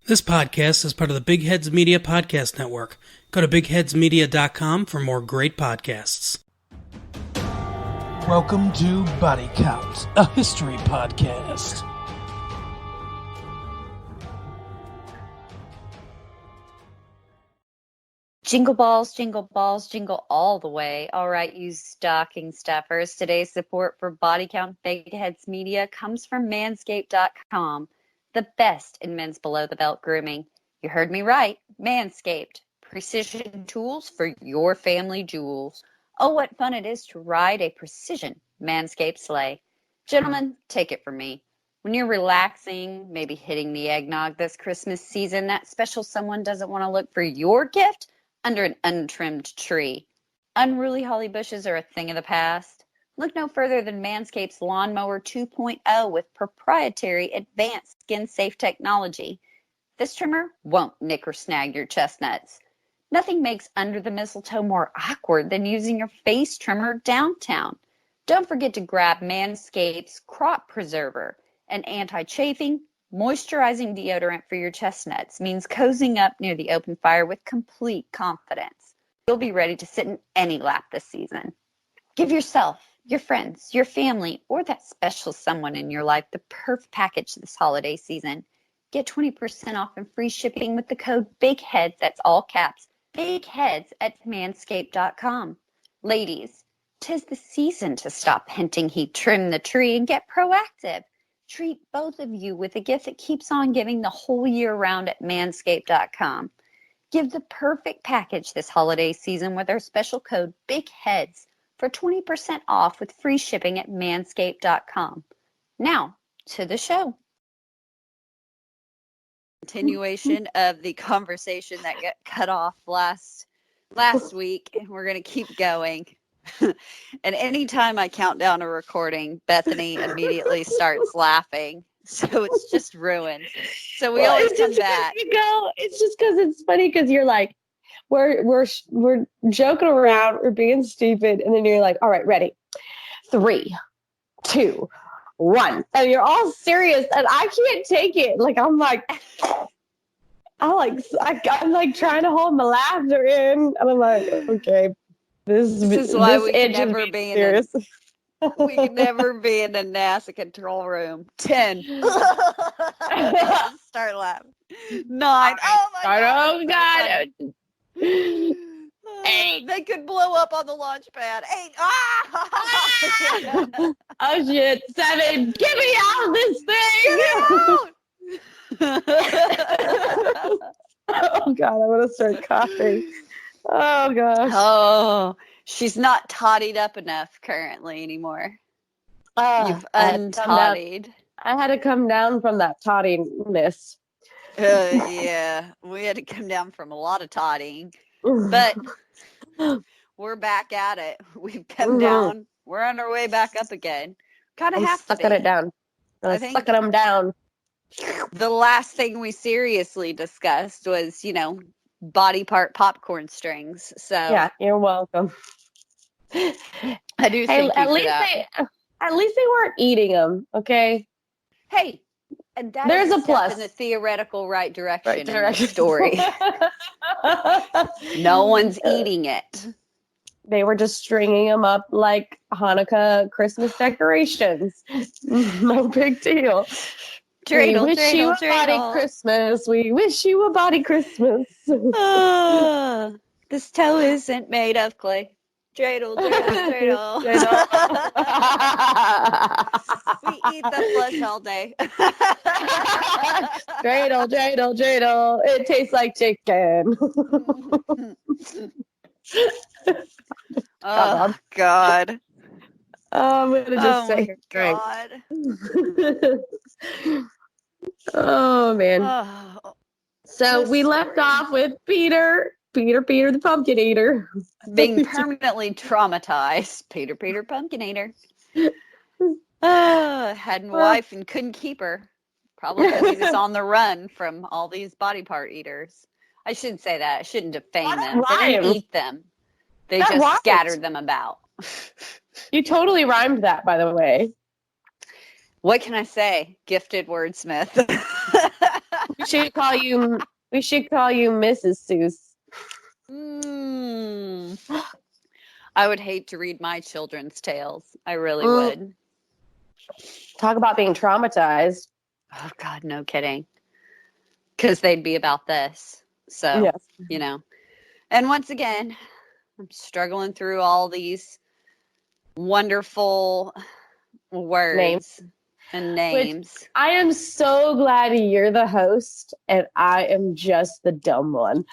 This podcast is part of the Big Heads Media Podcast Network. Go to bigheadsmedia.com for more great podcasts. Welcome to Body Count, a history podcast. Jingle balls, jingle all the way. All right, you stocking stuffers. Today's support for Body Count Big Heads Media comes from Manscaped.com, the best in men's below-the-belt grooming. You heard me right, Manscaped. Precision tools for your family jewels. Oh, what fun it is to ride a precision Manscaped sleigh. Gentlemen, take it from me. When you're relaxing, maybe hitting the eggnog this Christmas season, that special someone doesn't want to look for your gift under an untrimmed tree. Unruly holly bushes are a thing of the past. Look no further than Manscaped's Lawnmower 2.0 with proprietary advanced skin-safe technology. This trimmer won't nick or snag your chestnuts. Nothing makes under the mistletoe more awkward than using your face trimmer downtown. Don't forget to grab Manscaped's Crop Preserver, an anti-chafing, moisturizing deodorant for your chestnuts means cozying up near the open fire with complete confidence. You'll be ready to sit in any lap this season. Give yourself, your friends, your family, or that special someone in your life the perfect package this holiday season. Get 20% off and free shipping with the code BIGHEADS, that's all caps, BIGHEADS at manscaped.com. Ladies, 'tis the season to stop hinting he'd trim the tree and get proactive. Treat both of you with a gift that keeps on giving the whole year round at manscaped.com. Give the perfect package this holiday season with our special code BIGHEADS for 20% off with free shipping at manscaped.com. Now, to the show. Continuation of the conversation that got cut off last week, and we're going to keep going. And anytime I count down a recording, Bethany immediately starts laughing. So it's just ruined. So we always come back. It's just because it's funny because you're like, we're joking around, we're being stupid, and then you're like, all right, ready. 3, 2, 1. And you're all serious, and I can't take it. Like I'm like trying to hold my laughter in, and I'm like, okay. This is why we can never be serious. We can never be in a NASA control room. 10. Start laughing. 9. Oh my God. Oh God. 8. They could blow up on the launch pad. 8. Ah! Oh shit. 7. Get me out of this thing. Oh God, I'm gonna start coughing. Oh gosh. Oh, she's not toddied up enough currently anymore. You've untoddied. I had to come down from that toddiness. Yeah, we had to come down from a lot of toddying, but we're back at it. We've come down. We're on our way back up again. Kind of have to sucking it down. I'm sucking them down. The last thing we seriously discussed was, body part popcorn strings. So yeah, you're welcome. I do think at least they weren't eating them. Okay. Hey, and that there's a plus in the theoretical right direction in the story. No one's eating it. They were just stringing them up like Hanukkah Christmas decorations. No big deal. We wish you a body Christmas. We wish you a body Christmas. This toe isn't made of clay. Dreidel. We eat the flesh all day. Dreidel. It tastes like chicken. Oh, God. I'm going to just say God. Oh, man. So we left off with Peter the pumpkin eater. Being permanently traumatized. Peter, pumpkin eater. Had a wife and couldn't keep her. Probably because he was on the run from all these body part eaters. I shouldn't say that. I shouldn't defame them. They didn't eat them. They just scattered them about. You totally rhymed that, by the way. What can I say? Gifted wordsmith. We should call you Mrs. Seuss. I would hate to read my children's tales. I really would. Talk about being traumatized. Oh, God, no kidding. Because they'd be about this. So, Yes. you know. And once again, I'm struggling through all these wonderful words and names. Which I am so glad you're the host and I am just the dumb one.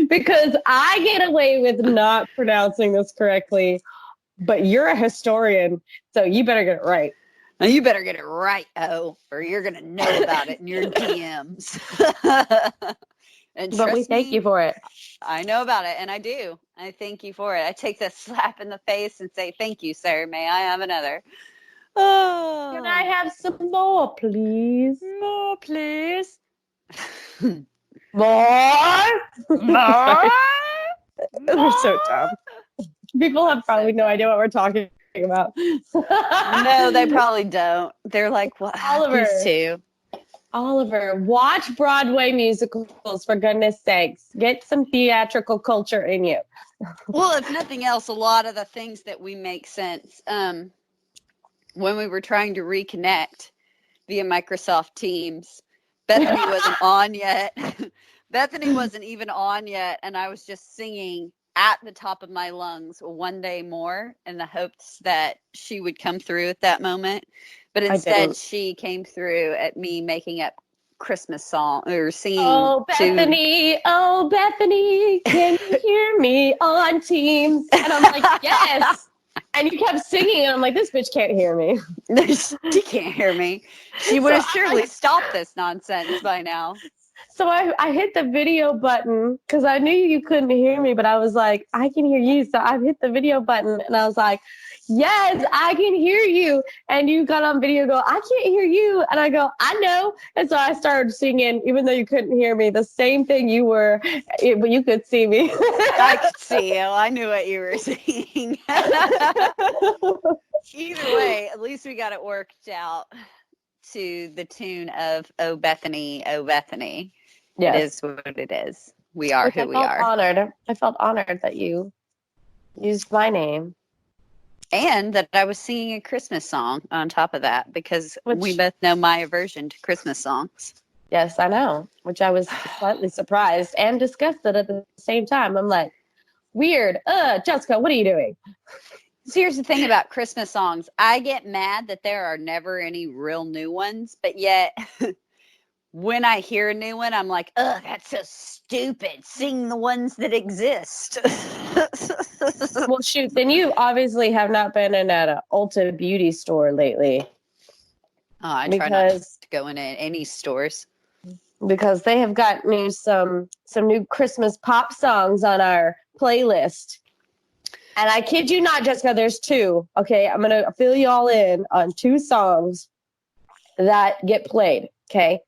Because I get away with not pronouncing this correctly, but you're a historian, so you better get it right. Now you better get it right, or you're going to know about it in your DMs. But we thank you for it. I know about it, and I do. I thank you for it. I take the slap in the face and say, thank you, sir. May I have another? Oh. Can I have some more, please? More, please. More? More? We're so dumb. People have probably no idea what we're talking about. No, they probably don't. They're like, what? Oliver. These two. Oliver, watch Broadway musicals, for goodness sakes. Get some theatrical culture in you. Well, if nothing else, a lot of the things that we make sense. When we were trying to reconnect via Microsoft Teams, Bethany wasn't on yet. Bethany wasn't even on yet, and I was just singing at the top of my lungs One Day More in the hopes that she would come through at that moment. But instead, she came through at me making up Christmas song or singing. Oh, Bethany, can you hear me on Teams? And I'm like, yes. And you kept singing, and I'm like, this bitch can't hear me. She can't hear me. She would have surely stopped this nonsense by now. So I hit the video button because I knew you couldn't hear me, but I was like, I can hear you. So I hit the video button, and I was like, yes, I can hear you. And you got on video, go, I can't hear you. And I go, I know. And so I started singing, even though you couldn't hear me, the same thing you were, but you could see me. I could see you. I knew what you were singing. Either way, at least we got it worked out to the tune of Oh Bethany, Oh Bethany. Yes. It is what it is. We are who we are. I felt honored that you used my name. And that I was singing a Christmas song on top of that, because we both know my aversion to Christmas songs. Yes, I know, which I was slightly surprised and disgusted at the same time. I'm like, weird. Jessica, what are you doing? So here's the thing about Christmas songs. I get mad that there are never any real new ones, but yet when I hear a new one, I'm like, ugh, that's so stupid. Sing the ones that exist. Well, shoot, then you obviously have not been in at an Ulta beauty store lately. I try not to go in any stores. Because they have got me some new Christmas pop songs on our playlist. And I kid you not, Jessica, there's two. Okay, I'm going to fill you all in on two songs that get played. Okay,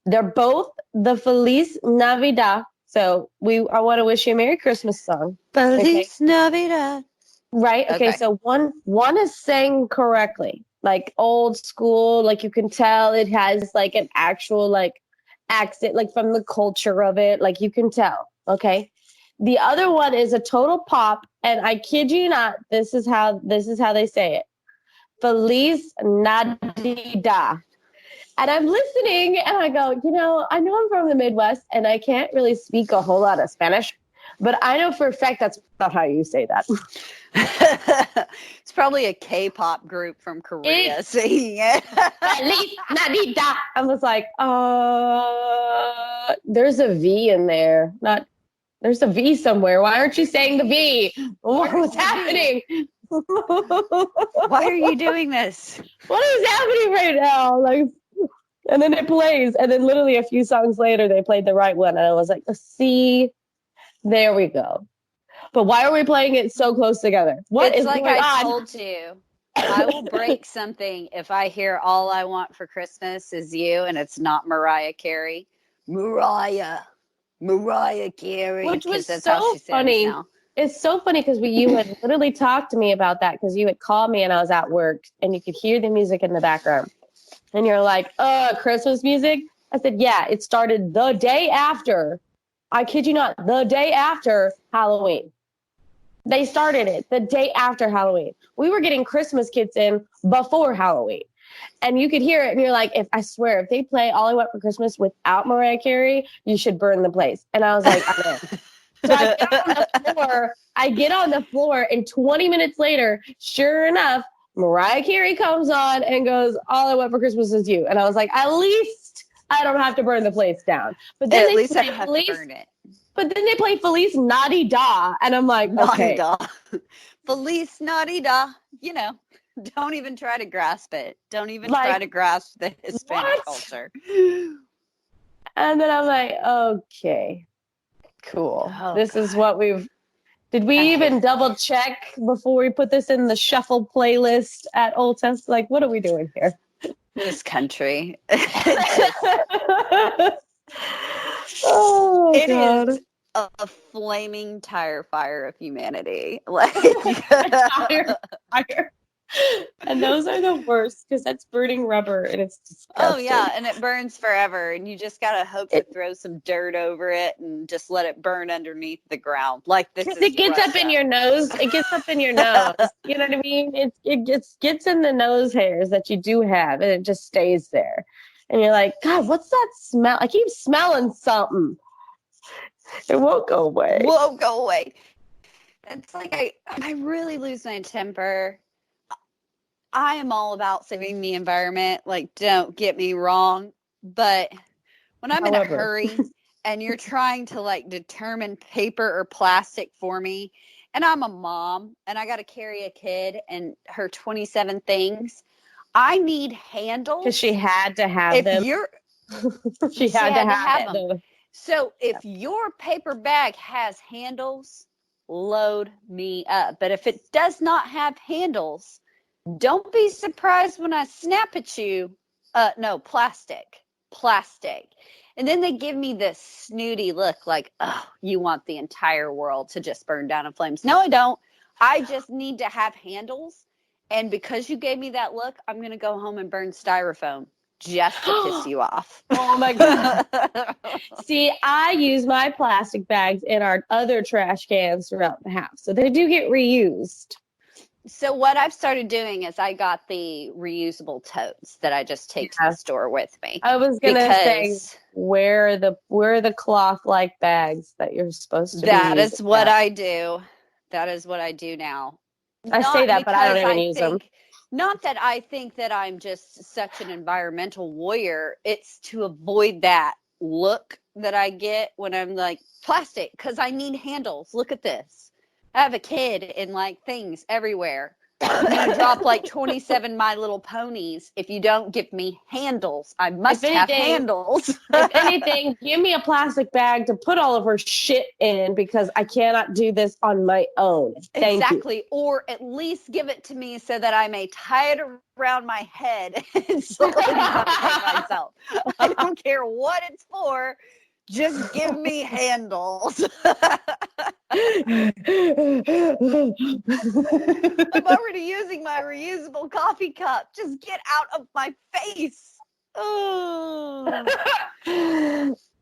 they're both the Feliz Navidad. So I want to wish you a Merry Christmas song. Feliz Navidad. Right. Okay. So one is sang correctly, like old school. Like you can tell it has like an actual like accent, like from the culture of it. Like you can tell. Okay. The other one is a total pop, and I kid you not, this is how they say it. Feliz Navidad. And I'm listening, and I go, I know I'm from the Midwest, and I can't really speak a whole lot of Spanish, but I know for a fact that's not how you say that. It's probably a K-pop group from Korea singing it. Feliz Navidad. I was like, there's a V in there. There's a V somewhere. Why aren't you saying the V? What's happening? Why are you doing this? What is happening right now? Like, and then it plays, and then literally a few songs later, they played the right one, and I was like, see, there we go. But why are we playing it so close together? What is like going on? I told you, I will break something if I hear All I Want for Christmas Is You, and it's not Mariah Carey. Mariah Carey. Which was so funny. It's so funny because you had literally talked to me about that because you had called me and I was at work and you could hear the music in the background. And you're like, Christmas music? I said, yeah, it started the day after. I kid you not, the day after Halloween. They started it the day after Halloween. We were getting Christmas kits in before Halloween. And you could hear it and you're like, if they play All I Want for Christmas without Mariah Carey, you should burn the place. And I was like, I know. So I get on the floor and 20 minutes later, sure enough, Mariah Carey comes on and goes, All I Want for Christmas is You. And I was like, at least I don't have to burn the place down. But then at least I have to burn it. But then they play Feliz Naughty Da. And I'm like, okay. Feliz Naughty Da. Don't even try to grasp it. Don't even try to grasp the Hispanic culture. And then I'm like, okay. Cool. This is what did we even double check before we put this in the shuffle playlist at Old Test? Like, what are we doing here? This country. Oh, it God. is a flaming tire fire of humanity. Like fire. And those are the worst because that's burning rubber and it's disgusting. Oh, yeah. And it burns forever. And you just got to hope to throw some dirt over it and just let it burn underneath the ground. Like this is it gets Russia. up in your nose. It gets up in your nose. You know what I mean? It gets in the nose hairs that you do have and it just stays there. And you're like, God, what's that smell? I keep smelling something. It won't go away. It's like I really lose my temper. I am all about saving the environment. Like, don't get me wrong. But when I'm in a hurry and you're trying to like determine paper or plastic for me, and I'm a mom and I got to carry a kid and her 27 things, I need handles. Because she had to have them. She had to have them. So if your paper bag has handles, load me up. But if it does not have handles, don't be surprised when I snap at you. No, plastic. And then they give me this snooty look like, oh, you want the entire world to just burn down in flames. No, I don't. I just need to have handles. And because you gave me that look, I'm going to go home and burn styrofoam just to piss you off. Oh, my God. See, I use my plastic bags in our other trash cans throughout the house. So they do get reused. So what I've started doing is I got the reusable totes that I just take to the store with me. I was going to say, where are the cloth-like bags that you're supposed to That is what I do. That is what I do now. I say that, but I don't even use them. Not that I think that I'm just such an environmental warrior. It's to avoid that look that I get when I'm like, plastic, because I need handles. Look at this. I have a kid and like things everywhere. I'm going to drop like 27 My Little Ponies if you don't give me handles. I must have handles. If anything, give me a plastic bag to put all of her shit in because I cannot do this on my own. Thank you. Or at least give it to me so that I may tie it around my head and slowly myself. I don't care what it's for. Just give me handles. I'm already using my reusable coffee cup. Just get out of my face. Oh.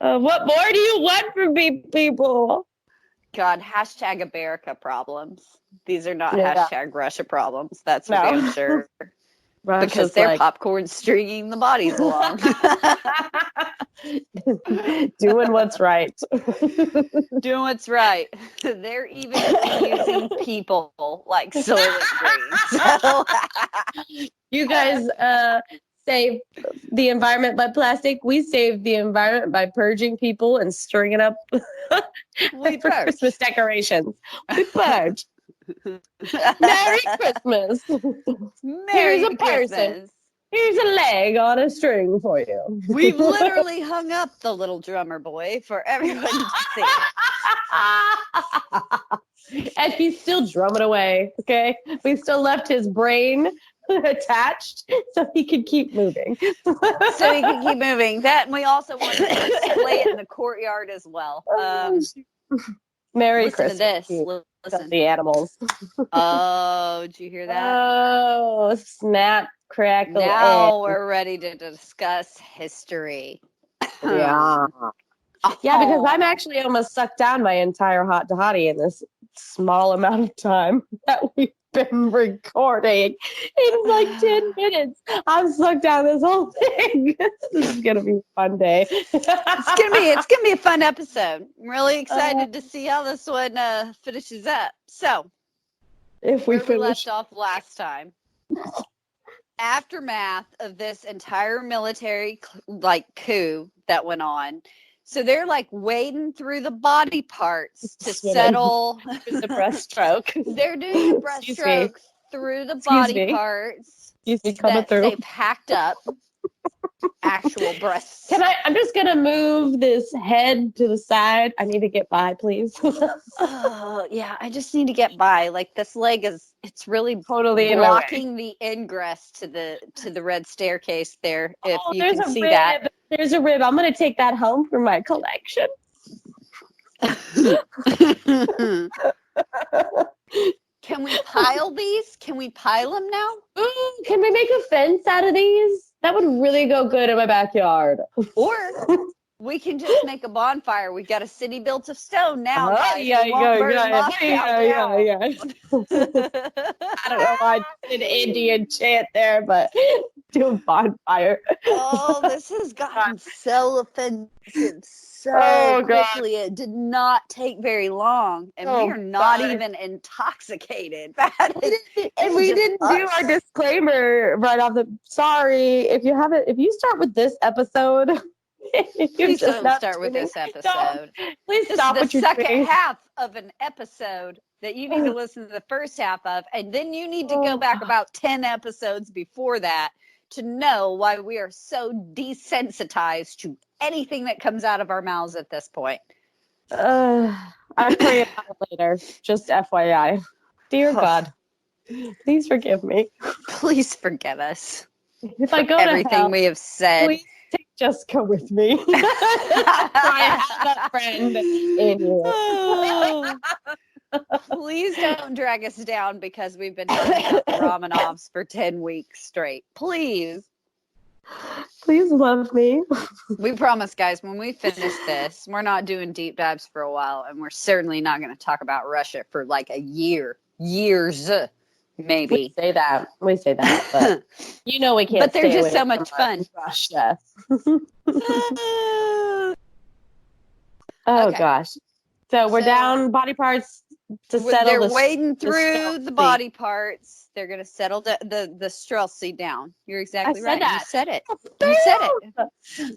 What more do you want from me, people? God, hashtag America problems. These are not hashtag Russia problems. That's for damn sure. Russia's because they're popcorn stringing the bodies along. Doing what's right. Doing what's right. They're even using people like Soylent Green. So you guys save the environment by plastic. We save the environment by purging people and stringing up for Christmas decorations. We purge. Merry Christmas. Here's a person. Here's a leg on a string for you. We've literally hung up the little drummer boy for everyone to see. And he's still drumming away, okay? We still left his brain attached so he could keep moving. That, and we also want to display it in the courtyard as well. Merry Listen Christmas. to this. You Listen. filthy animals. Oh, did you hear that? Oh, snap, crackle, Now we're ready to discuss history. yeah. Yeah, because I'm actually almost sucked down my entire hot to hottie in this small amount of time that we've been recording. In like 10 minutes, I'm sucked down this whole thing. This is gonna be a fun day. It's gonna be a fun episode. I'm really excited to see how this one finishes up. So, if we finish. left off last time, aftermath of this entire military coup that went on. So they're like wading through the body parts to settle the breaststroke. They're doing the breaststroke through the body parts that they packed up. Actual breasts. I'm just gonna move this head to the side. I need to get by, please. Oh yeah, I just need to get by. Like this leg it's really totally blocking the ingress to the red staircase there. If you can see rib. that. There's a rib. I'm gonna take that home for my collection. Can we pile these? Can we pile them now? Can we make a fence out of these? That would really go good in my backyard. Or we can just make a bonfire. We got a city built of stone now, guys. Yeah. I don't know why I did an Indian chant there, but do a bonfire. Oh, this has gotten so offensive so quickly. It did not take very long, and we are not even intoxicated. And we didn't do our disclaimer right off the. Sorry, if you start with this episode. Please don't start with this episode. Please stop what you're doing. The second half of an episode that you need to listen to the first half of, and then you need to go back about 10 episodes before that to know why we are so desensitized to anything that comes out of our mouths at this point. I pray about it later. Just FYI. Dear God, please forgive me. Please forgive us. If I go everything to hell, we have said. Please take Jessica with me. I have a friend in you. Please don't drag us down because we've been talking about the Romanovs for 10 weeks straight. Please. Please love me. We promise, guys, when we finish this, we're not doing deep dives for a while, and we're certainly not going to talk about Russia for like a year. Years, maybe. We say that, but you know we can't. But they're just so much fun. Russia. Oh gosh. So we're down body parts to settle. They're wading through the body parts. They're going to settle the Streltsy down. You're exactly right. You said it. You said it.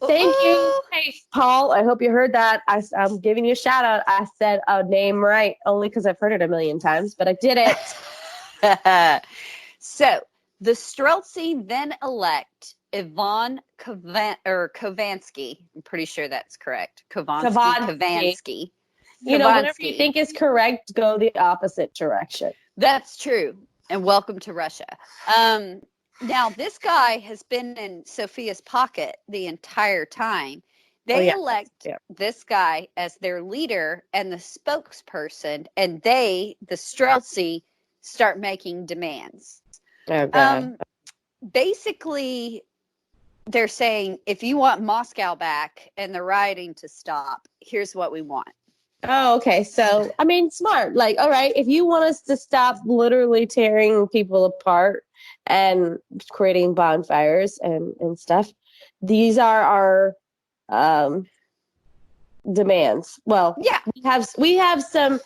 Thank you. Hey, Paul, I hope you heard that. I'm giving you a shout out. I said a name right only because I've heard it a million times, but I did it. So the Streltsy then elect Ivan Kovansky. I'm pretty sure that's correct. Kovansky. You know, whatever you think is correct, go the opposite direction. That's true. And welcome to Russia. Now, this guy has been in Sophia's pocket the entire time. They elect this guy as their leader and the spokesperson, and the Streltsy, start making demands. Oh, God. Basically, they're saying, if you want Moscow back and the rioting to stop, here's what we want. Oh, okay. So, I mean, smart. Like, all right, if you want us to stop literally tearing people apart and creating bonfires and stuff, these are our demands. Well, yeah, we have some.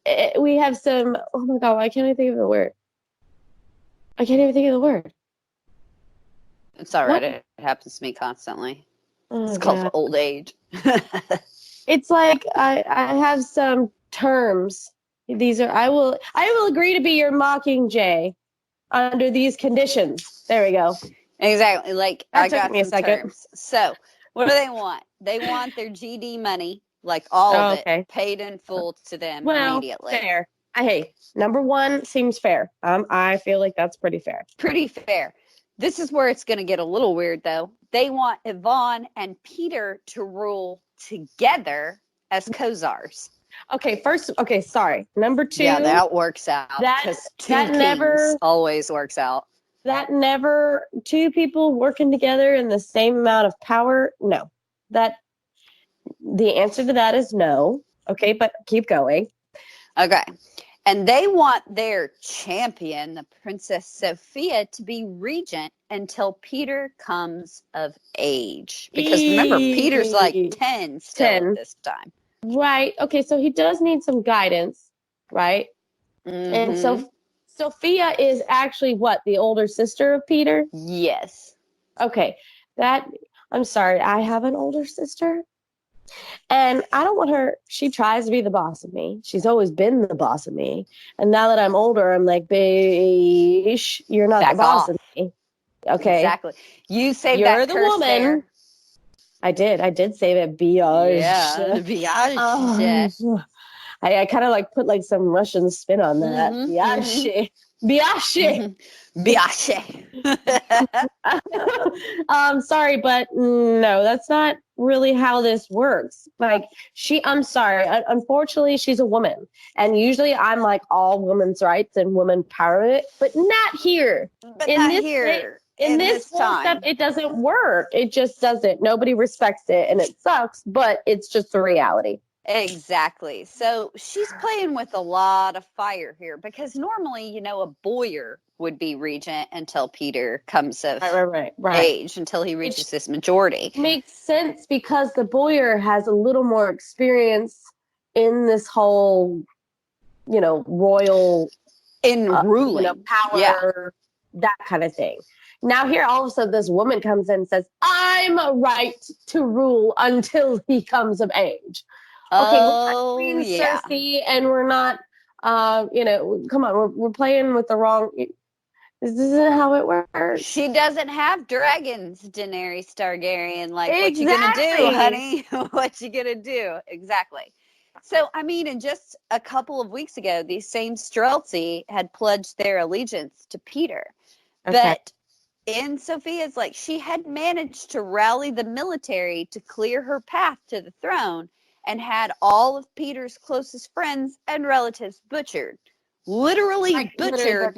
Oh my God, why can't I think of the word? I can't even think of the word. It's all right. It happens to me constantly. It's called old age. It's like I have some terms. These are I will agree to be your Mockingjay under these conditions. There we go. Exactly. Like that I got me some terms. So what do they want? They want their GD money, like all of it, paid in full to them immediately. Fair. Hey, number one seems fair. I feel like that's pretty fair. Pretty fair. This is where it's going to get a little weird, though. They want Yvonne and Peter to rule together as co-czars. Sorry. Number 2. Yeah, that works out. That- Because two that kings never- always works out. That never, 2 people working together in the same amount of power. No, the answer to that is no. Okay, but keep going. Okay. And they want their champion, the Princess Sophia, to be regent until Peter comes of age. Because remember, Peter's like 10 still 10. at this time. Right. Okay, so he does need some guidance, right? And so Sophia is actually what? The older sister of Peter? Yes. Okay. I'm sorry, I have an older sister. And I don't want her, she tries to be the boss of me. She's always been the boss of me. And now that I'm older, I'm like, beesh, you're not Back the boss off. of me. Okay. Exactly. You saved You're that the curse woman. there. I did save it. Biatch. Yeah, biatch. I kind of like put like some Russian spin on that. Biatch. Biatch. Biatch. Sorry, but no, that's not really how this works. Like I'm sorry. Unfortunately, she's a woman. And usually I'm like all women's rights and women empowerment, but not here. But not here. In this whole time. stuff, it doesn't work. It just doesn't. Nobody respects it, and it sucks, but it's just the reality. Exactly. So she's playing with a lot of fire here because normally, a boyar would be regent until Peter comes of right. age, until he reaches this majority. Makes sense because the boyar has a little more experience in this whole, royal ruling, power, that kind of thing. Now here, all of a sudden, this woman comes in and says, "I'm a right to rule until he comes of age." Okay, we're not Queen Cersei, and we're not, come on, we're playing with the wrong. This isn't how it works. She doesn't have dragons, Daenerys Targaryen. Like, exactly. What you gonna do, honey? What you gonna do? Exactly. So, and just a couple of weeks ago, these same Streltsy had pledged their allegiance to Peter. Okay. But in Sophia's, she had managed to rally the military to clear her path to the throne and had all of Peter's closest friends and relatives butchered. Literally butchered,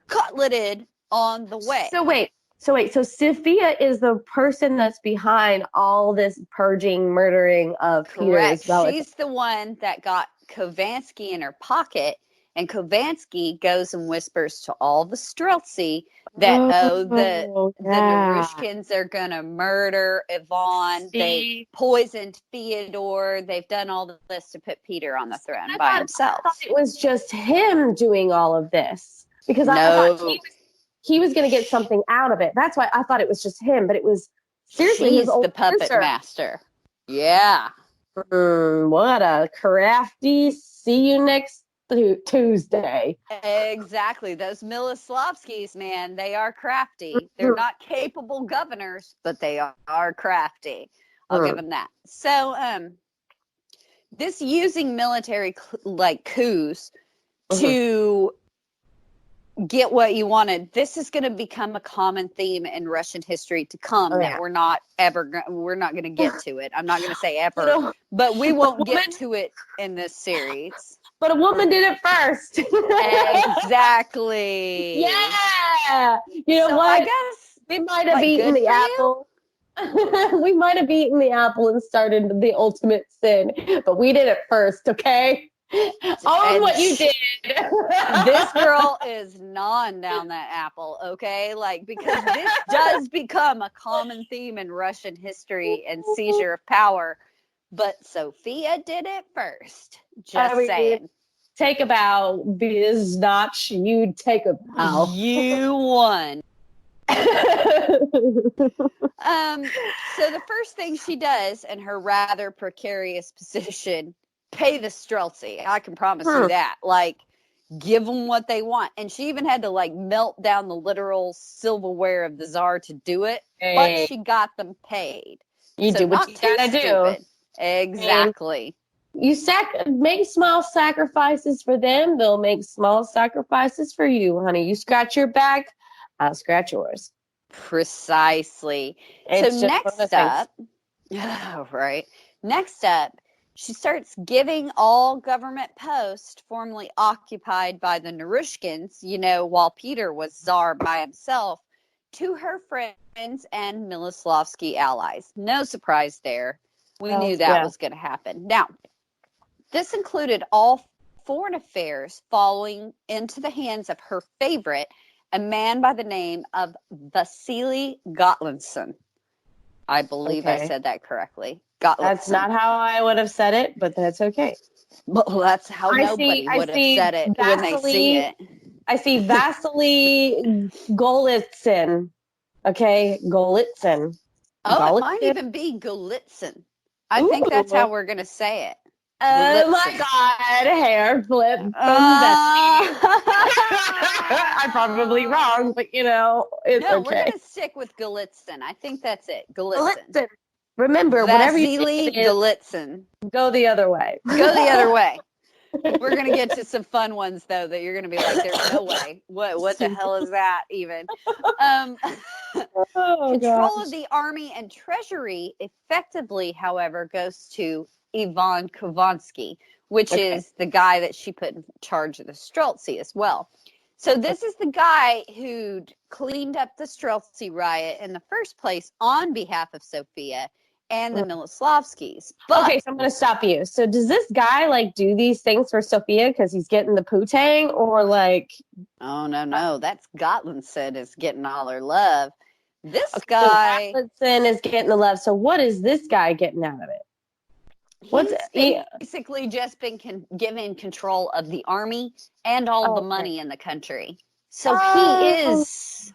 cutleted on the way. So wait. So Sophia is the person that's behind all this purging, murdering of Peter's relatives. She's the one that got Kovansky in her pocket, and Kovansky goes and whispers to all the Streltsy that, the Narushkins are going to murder Yvonne. They poisoned Theodore. They've done all this to put Peter on the throne by himself. I thought it was just him doing all of this. Because I thought he was going to get something out of it. That's why I thought it was just him. But it was seriously his old the puppet sister. Master. Yeah. What a crafty. See you next Tuesday. Exactly. Those Miloslavskis, man, they are crafty. They're not capable governors, but they are crafty. I'll give them that. So, this using military coups to get what you wanted. This is going to become a common theme in Russian history to come that we're not going to get to it. I'm not going to say ever, but we won't get to it in this series. But a woman did it first. Exactly. Yeah. You know what? I guess we might have eaten the apple. We might have eaten the apple and started the ultimate sin, but we did it first, okay? Own what you did. This girl is gnawing down that apple, okay? Because this does become a common theme in Russian history and seizure of power. But Sophia did it first. Just saying. Take a bow, biznatch. You take a bow. You won. So the first thing she does in her rather precarious position, pay the Streltsy. I can promise you that. Give them what they want. And she even had to melt down the literal silverware of the Tsar to do it. But she got them paid. You do what you gotta do. Exactly. You make small sacrifices for them. They'll make small sacrifices for you, honey. You scratch your back, I'll scratch yours. Precisely. So next up, She starts giving all government posts formerly occupied by the Narushkins, while Peter was czar by himself, to her friends and Miloslavsky allies. No surprise there. We knew that was going to happen. Now, this included all foreign affairs falling into the hands of her favorite, a man by the name of Vasily Gotlinson. I believe I said that correctly. Gotlinson. That's not how I would have said it, but that's okay. Well, that's how nobody would have said it when they see it. I see Vasily Golitsyn. Okay, Golitsyn. Oh, it might even be Golitsyn. I think that's how we're going to say it. Oh my God, hair flip from I'm probably wrong, but it's okay. We're going to stick with Golitsyn. I think that's it. Golitsyn. Remember, whatever you Vasily Golitsyn. Go the other way. Go the other way. We're going to get to some fun ones, though, that you're going to be like, there's no way. What the hell is that even? Control of the army and treasury effectively, however, goes to Ivan Kovansky, which is the guy that she put in charge of the Streltsy as well. So this is the guy who cleaned up the Streltsy riot in the first place on behalf of Sophia and the Miloslavskys. Okay, so I'm going to stop you. So does this guy do these things for Sophia because he's getting the poo-tang, or Oh, no. That's Gotlinson is getting all her love. This guy... So Gotlinson is getting the love. So what is this guy getting out of it? He's basically just been given control of the army and all the money in the country. So he is,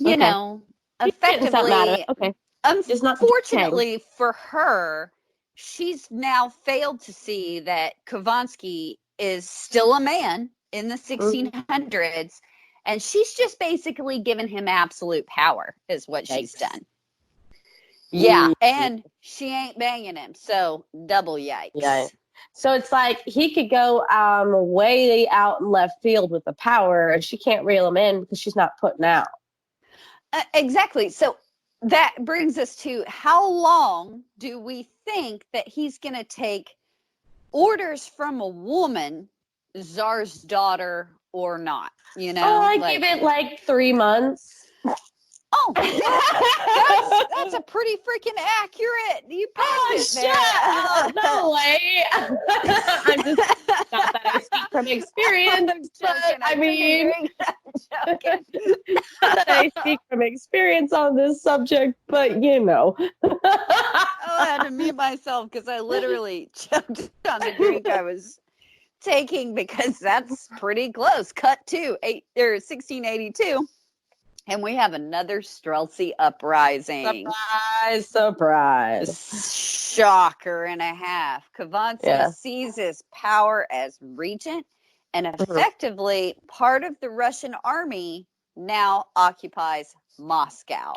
effectively... Okay. Unfortunately for her, she's now failed to see that Kovansky is still a man in the 1600s, and she's just basically given him absolute power, is what she's done. Yeah, and she ain't banging him, so double yikes. Yeah. So it's like he could go way out in left field with the power, and she can't reel him in because she's not putting out. Exactly. So that brings us to, how long do we think that he's going to take orders from a woman, Tsar's daughter or not? I give it 3 months. Oh, that's a pretty freaking accurate. You passed it there. Oh, no way. I'm just, not that I speak from experience, but I mean, not that I speak from experience on this subject, but I had to mute myself because I literally choked on the drink I was taking, because that's pretty close. Cut to 1682. And we have another Streltsy uprising. Surprise. Shocker and a half. Kovansky seizes power as regent, and effectively part of the Russian army now occupies Moscow.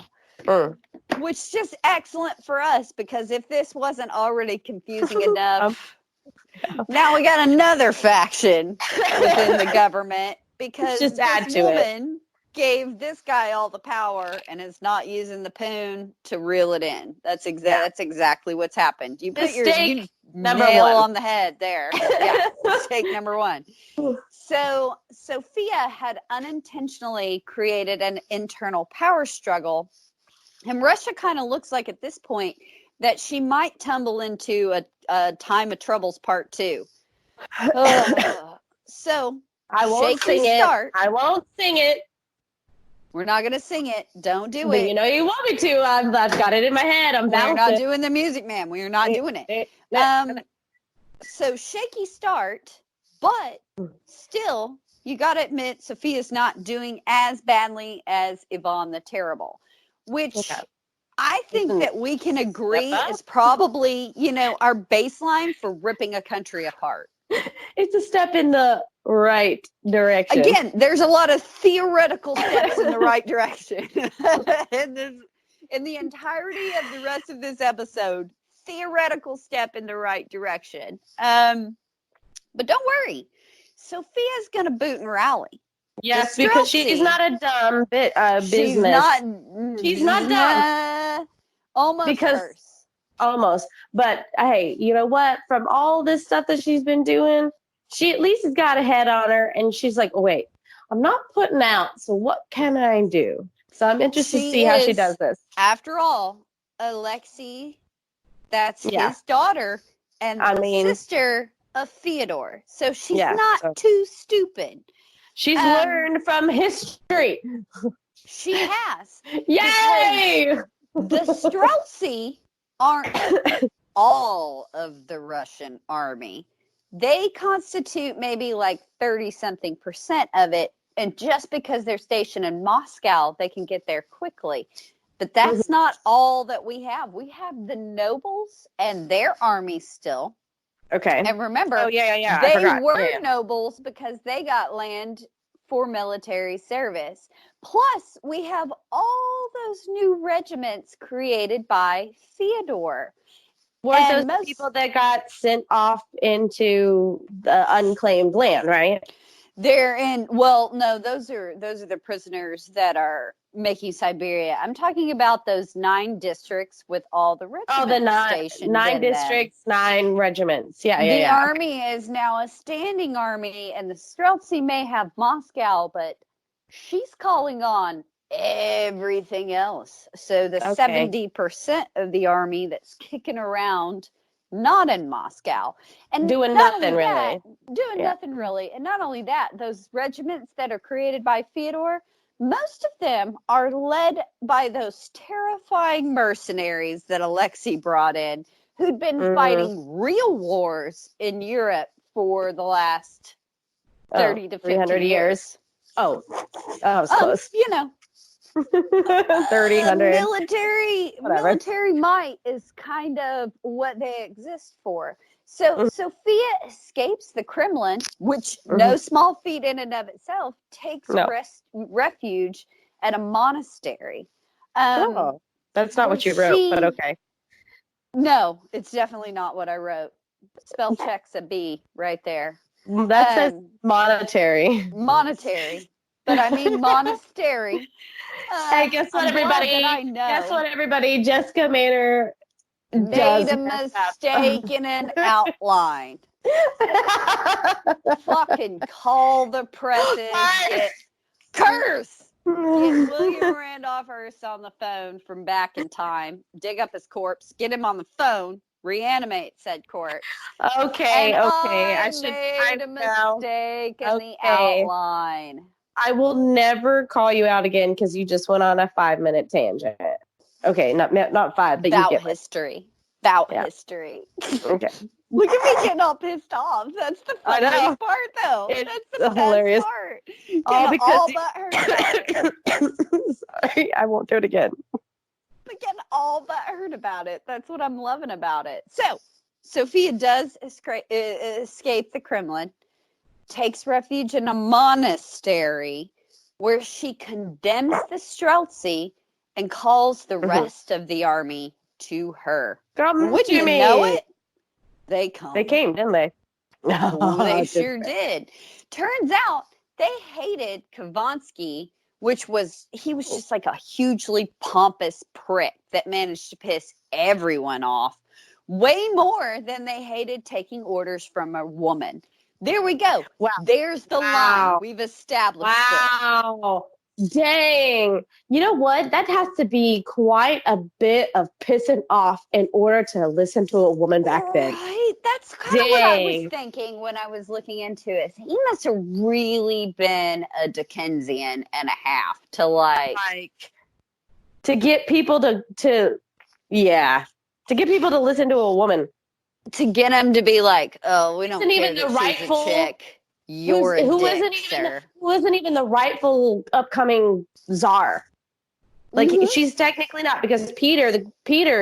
Which is just excellent for us, because if this wasn't already confusing enough, now we got another faction within the government, because just add this to woman gave this guy all the power and is not using the poon to reel it in. That's exactly what's happened. You put your nail on the head there. Yeah, mistake number one. So Sophia had unintentionally created an internal power struggle, and Russia kind of looks like at this point that she might tumble into a time of troubles part 2. So I won't sing it. I won't sing it. We're not going to sing it. Don't do but it. You want me to. I've got it in my head. We're not doing the music, man. We are not doing it. So shaky start, but still, you got to admit, Sophia's not doing as badly as Yvonne the Terrible, which I think that we can agree is probably, our baseline for ripping a country apart. It's a step in the right direction. Again, there's a lot of theoretical steps in the right direction. in the entirety of the rest of this episode, theoretical step in the right direction. But don't worry, Sophia's going to boot and rally. Yes, because she's not a dumb business. She's not dumb. Almost because worse. almost. But hey, you know what? From all this stuff that she's been doing, she at least has got a head on her, and she's like, oh, wait, I'm not putting out, so what can I do? So I'm interested to see how she does this. After all, Alexei, that's Yeah. his daughter and I the mean, sister of Theodore. So she's Yeah, not so- too stupid. She's learned from history. She has. Yay! The Streltsy aren't all of the Russian army. They constitute maybe like 30-something% of it. And just because they're stationed in Moscow, they can get there quickly. But that's not all that we have. We have the nobles and their army still. Okay. And remember, they were nobles because they got land for military service. Plus, we have all those new regiments created by Theodore. Weren't those people that got sent off into the unclaimed land, right? They're in. Well, no, those are the prisoners that are making Siberia. I'm talking about those 9 districts with all the regiments. Oh, the nine districts, 9 regiments. Yeah, The army is now a standing army, and the Streltsy may have Moscow, but she's calling on everything else. So the 70% of the army that's kicking around, not in Moscow, and doing nothing really. Nothing really. And not only that, those regiments that are created by Theodore, most of them are led by those terrifying mercenaries that Alexei brought in, who'd been fighting real wars in Europe for the last 30 to 50 years. Oh, I was close. 30, 100. Military might is kind of what they exist for. So Sophia escapes the Kremlin, which no small feat in and of itself, takes refuge at a monastery. That's not what you wrote, but okay. No, it's definitely not what I wrote. Spell check's a B right there. That says monetary. Monetary. But I mean monastery. Hey, guess what, everybody? Guess what, everybody? Jessica Maynor made a mistake in an outline. Fucking call the presses. Curse! Get William Randolph Hearst on the phone from back in time. Dig up his corpse. Get him on the phone. Reanimate said corpse. Okay. I made a mistake in the outline. I will never call you out again because you just went on a 5-minute tangent. Okay, not 5, but about you get history. About history. Okay. Look at me getting all pissed off. That's the funniest part, though. That's the hilarious part. All Sorry, I won't do it again. But getting all butthurt about it. That's what I'm loving about it. So, Sophia does escape the Kremlin, takes refuge in a monastery where she condemns the Streltsy and calls the rest of the army to her. Would you know it? They come. They came, didn't they? They sure did. Turns out they hated Khovansky, he was just like a hugely pompous prick that managed to piss everyone off way more than they hated taking orders from a woman. There we go. Wow. There's the line. We've established it. Wow. Dang. You know what? That has to be quite a bit of pissing off in order to listen to a woman back then. Right? That's kind of what I was thinking when I was looking into it. He must have really been a Dickensian and a half to to get people to get people to listen to a woman. To get him to be like, oh, we don't care even that the rightful she's a chick. You're a dick, sir. Who isn't even the rightful upcoming czar. Like, she's technically not, because Peter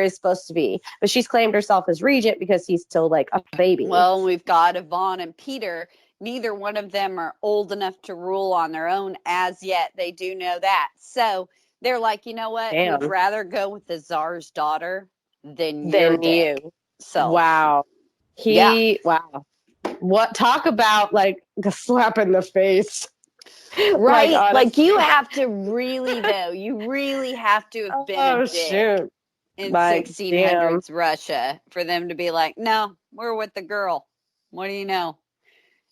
is supposed to be, but she's claimed herself as regent because he's still like a baby. Well, we've got Yvonne and Peter. Neither one of them are old enough to rule on their own as yet. They do know that. So they're like, you know what? We'd rather go with the czar's daughter than you. So wow. Wow. What, talk about like a slap in the face. Right. Like you have to really, though, you really have to have been a dick in Like, 1600s Russia for them to be like, no, we're with the girl. What do you know?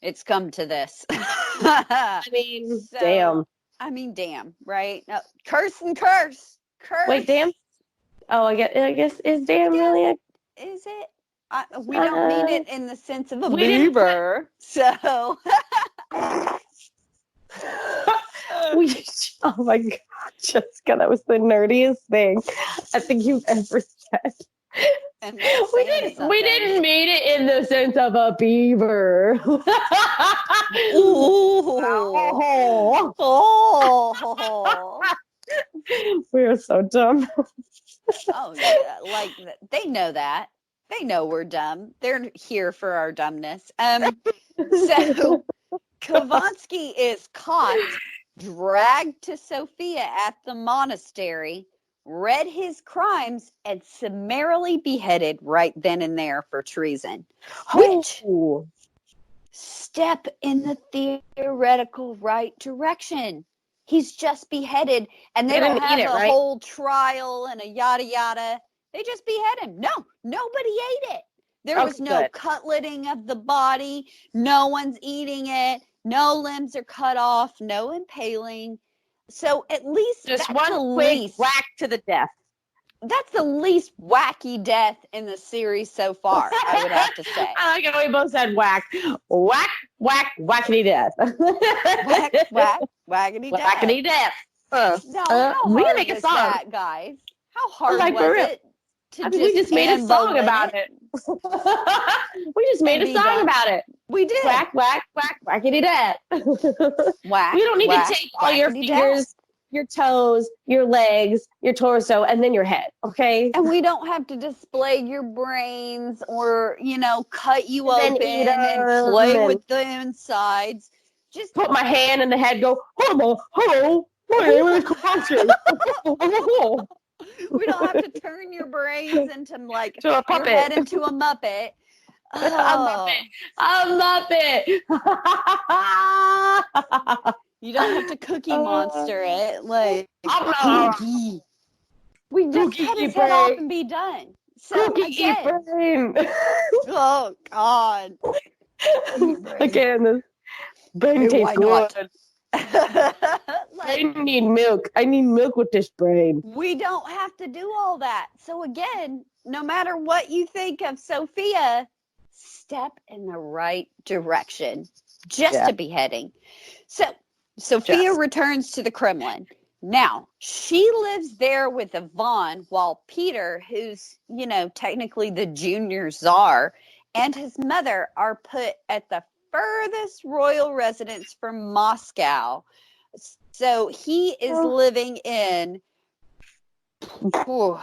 It's come to this. I mean, damn. I mean, damn, right? No, curse and curse. Curse. Wait, damn. Oh, I guess is damn really a Is it? We don't mean it in the sense of a beaver. So. Oh my god, Jessica, that was the nerdiest thing I think you've ever said. We didn't mean it in the sense of a beaver. Ooh. Oh. We are so dumb. Oh yeah, like they know that. They know we're dumb. They're here for our dumbness. So Kavansky is caught, dragged to Sofia at the monastery, read his crimes, and summarily beheaded right then and there for treason. Which step in the theoretical right direction. He's just beheaded, and they don't have a whole trial and a yada yada. They just behead him. No, nobody ate it. There was no cutletting of the body. No one's eating it. No limbs are cut off. No impaling. So at least just one quick whack to the death. That's the least wacky death in the series so far, I would have to say. I like how we both said whack. Whack, whack, wackity death. Whack, whack, wackity death. Wackity death. We can make a song, that, guys. How hard was it to we just made a song about it. We just made a song about it. We did. Whack, whack, whack, wackity death. Whack. We don't need to take all your fingers, your toes, your legs, your torso, and then your head, okay? And we don't have to display your brains or, cut you open and play with the insides. Just put my hand in the head, go, hello, my name is Kavansky. We don't have to turn your brains into your head into a Muppet. Oh. A Muppet. You don't have to Cookie Monster it. Cookie. We just cut his head off and be done. So brain. Oh God. Again, this brain tastes good. I need milk. I need milk with this brain. We don't have to do all that. So again, no matter what you think of Sophia, step in the right direction. Just a beheading. So Sophia returns to the Kremlin. Now, she lives there with Yvonne while Peter, who's, technically the junior czar, and his mother are put at the furthest royal residence from Moscow. So he is living in... Oh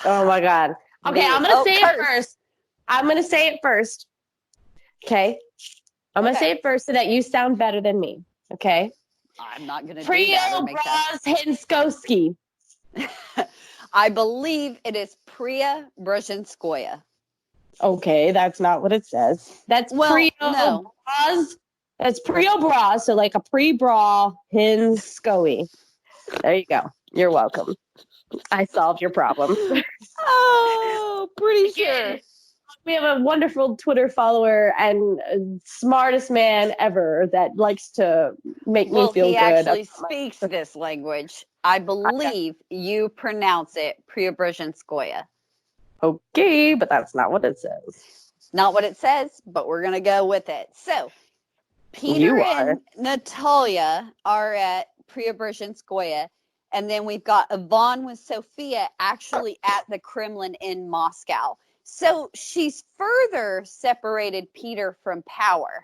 my God. Okay, I'm going to say it first. I'm going to say it first. Okay? I'm going to say it first so that you sound better than me. Okay? I'm not going to do that. Preobrazhensky. I believe it is Preobrazhenskoye. Okay, that's not what it says. That's Preobraz. That's Preobraz, so like a pre-bra Hinskoe. There you go. You're welcome. I solved your problem. Oh, pretty sure. We have a wonderful Twitter follower and smartest man ever that likes to make me feel good. He actually speaks this language. I believe you pronounce it Preobrazhenskoye. Okay, but that's not what it says. Not what it says, but we're going to go with it. So, Peter and Natalia are at Preobrazhenskoye, and then we've got Yvonne with Sophia actually at the Kremlin in Moscow. So she's further separated Peter from power.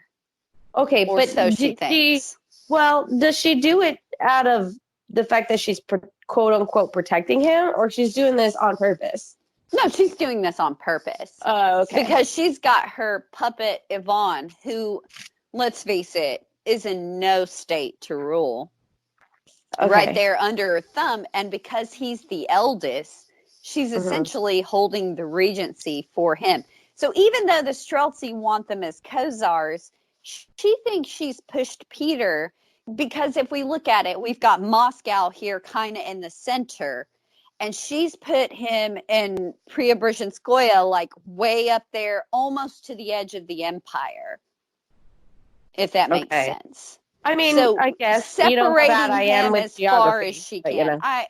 Okay, but so she thinks. Does she do it out of the fact that she's quote unquote protecting him, or she's doing this on purpose? No, she's doing this on purpose. Oh, okay. Because she's got her puppet Yvonne, who, let's face it, is in no state to rule. Okay. Right there under her thumb, and because he's the eldest, she's essentially holding the regency for him. So even though the Streltsy want them as co-czars, she thinks she's pushed Peter, because if we look at it, we've got Moscow here kind of in the center, And she's put him in Preobrazhenskoye, like way up there, almost to the edge of the empire, if that makes sense. I mean, So I guess separating I am him with as geography, far as she but, can. I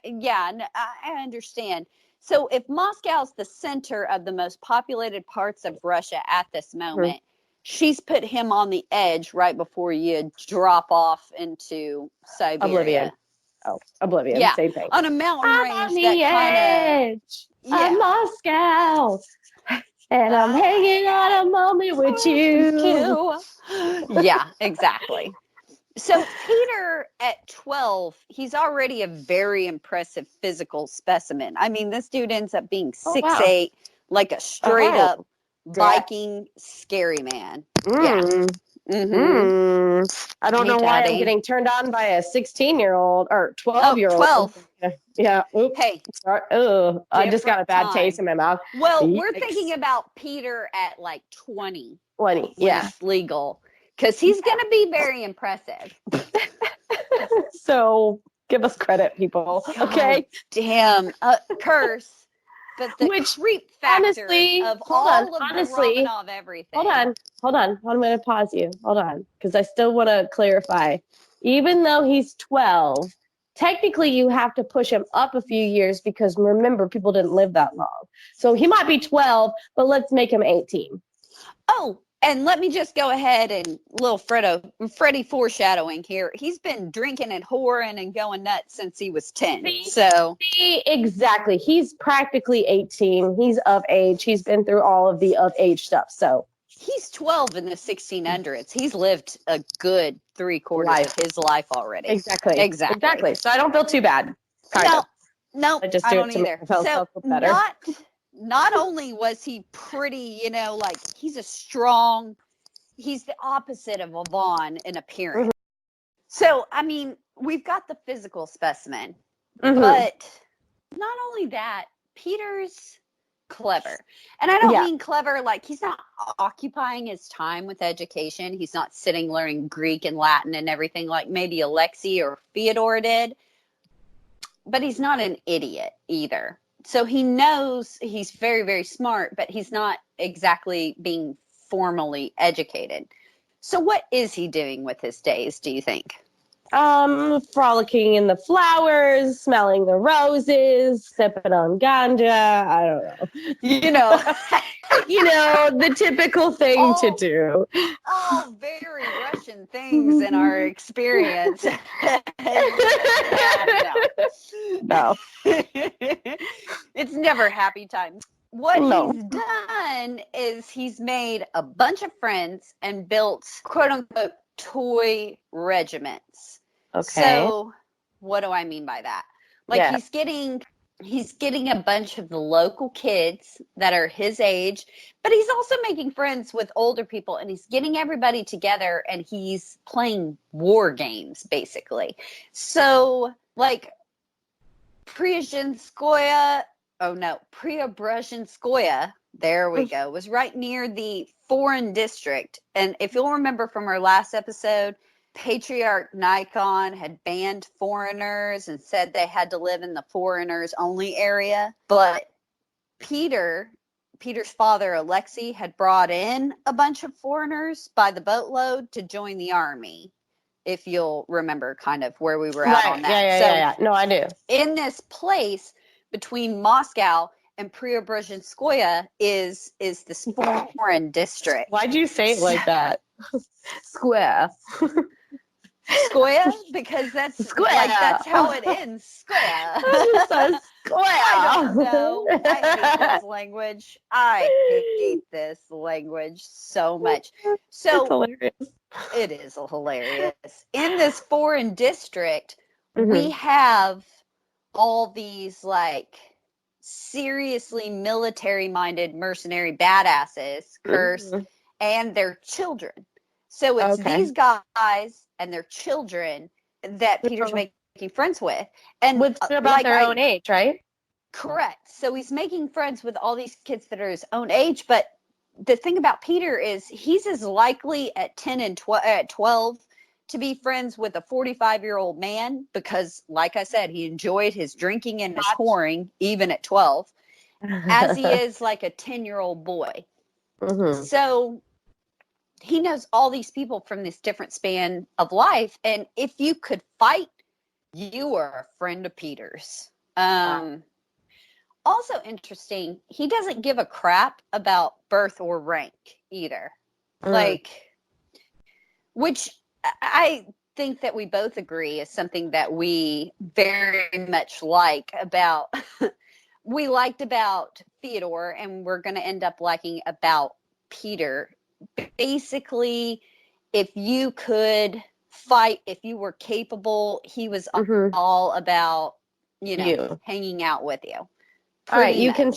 understand. So if Moscow's the center of the most populated parts of Russia at this moment, she's put him on the edge right before you drop off into Siberia. Oblivion. Yeah, Same thing. on a mountain I'm range on the that kind edge of of Moscow, and I'm hanging on a moment with you. Yeah, exactly. So Peter at 12, he's already a very impressive physical specimen. I mean, this dude ends up being 6'8", like a straight up Viking scary man. Yeah. I don't know why I'm getting turned on by a 16-year-old or 12-year-old. 12. Yeah. Oops. Hey. Sorry. Oh, I just got a bad taste in my mouth. Well, we're thinking about Peter at like 20. 20. When it's legal. Because he's going to be very impressive. So give us credit, people. God, okay. Damn. Curse. But the creep factor of all of the Romanov everything. Hold on. I'm going to pause you. Hold on. Because I still want to clarify. Even though he's 12, technically you have to push him up a few years because remember, people didn't live that long. So he might be 12, but let's make him 18. Oh, and let me just go ahead and little Freddie foreshadowing here. He's been drinking and whoring and going nuts since he was 10. Exactly. He's practically 18. He's of age. He's been through all of the of age stuff. So he's 12 in the 1600s. He's lived a good 3/4 of his life already. Exactly. So I don't feel too bad. No, I just don't either. So better. Not only was he pretty, like he's he's the opposite of a Vaughn in appearance. So, I mean, we've got the physical specimen, but not only that, Peter's clever. And I don't mean clever like he's not occupying his time with education. He's not sitting learning Greek and Latin and everything like maybe Alexei or Fyodor did. But he's not an idiot either. So he knows he's very, very smart, but he's not exactly being formally educated. So what is he doing with his days, do you think? Frolicking in the flowers, smelling the roses, sipping on ganja. I don't know. The typical thing to do. All very Russian things in our experience. No. It's never happy times. What he's done is he's made a bunch of friends and built quote unquote toy regiments. Okay. So what do I mean by that? Like he's getting a bunch of the local kids that are his age, but he's also making friends with older people and he's getting everybody together and he's playing war games basically. So like Preobrazhenskoye, there we go, was right near the foreign district. And if you'll remember from our last episode, Patriarch Nikon had banned foreigners and said they had to live in the foreigners only area. But Peter's father, Alexei, had brought in a bunch of foreigners by the boatload to join the army. If you'll remember kind of where we were at on that. Yeah. No, I do. In this place between Moscow and Preobrazhenskoye is this foreign district. Why'd you say it like that? Square. Skoya? Because that's how it ends. Square. I don't know. I hate this language. I hate this language so much. So it's hilarious. It is hilarious. In this foreign district, we have all these like seriously military-minded mercenary badasses, Curse, and their children. So it's these guys and their children that Peter's making friends with. And about their own age, right? Correct. So he's making friends with all these kids that are his own age. But the thing about Peter is he's as likely at 10 and 12 to be friends with a 45-year-old man because, like I said, he enjoyed his drinking and his whoring, even at 12, as he is like a 10-year-old boy. Mm-hmm. So he knows all these people from this different span of life. And if you could fight, you were a friend of Peter's. Also interesting, he doesn't give a crap about birth or rank either. Like, which I think that we both agree is something that we very much like about, we liked about Theodore, and we're going to end up liking about Peter. Basically, if you could fight, if you were capable, he was all about, hanging out with you. All right, you can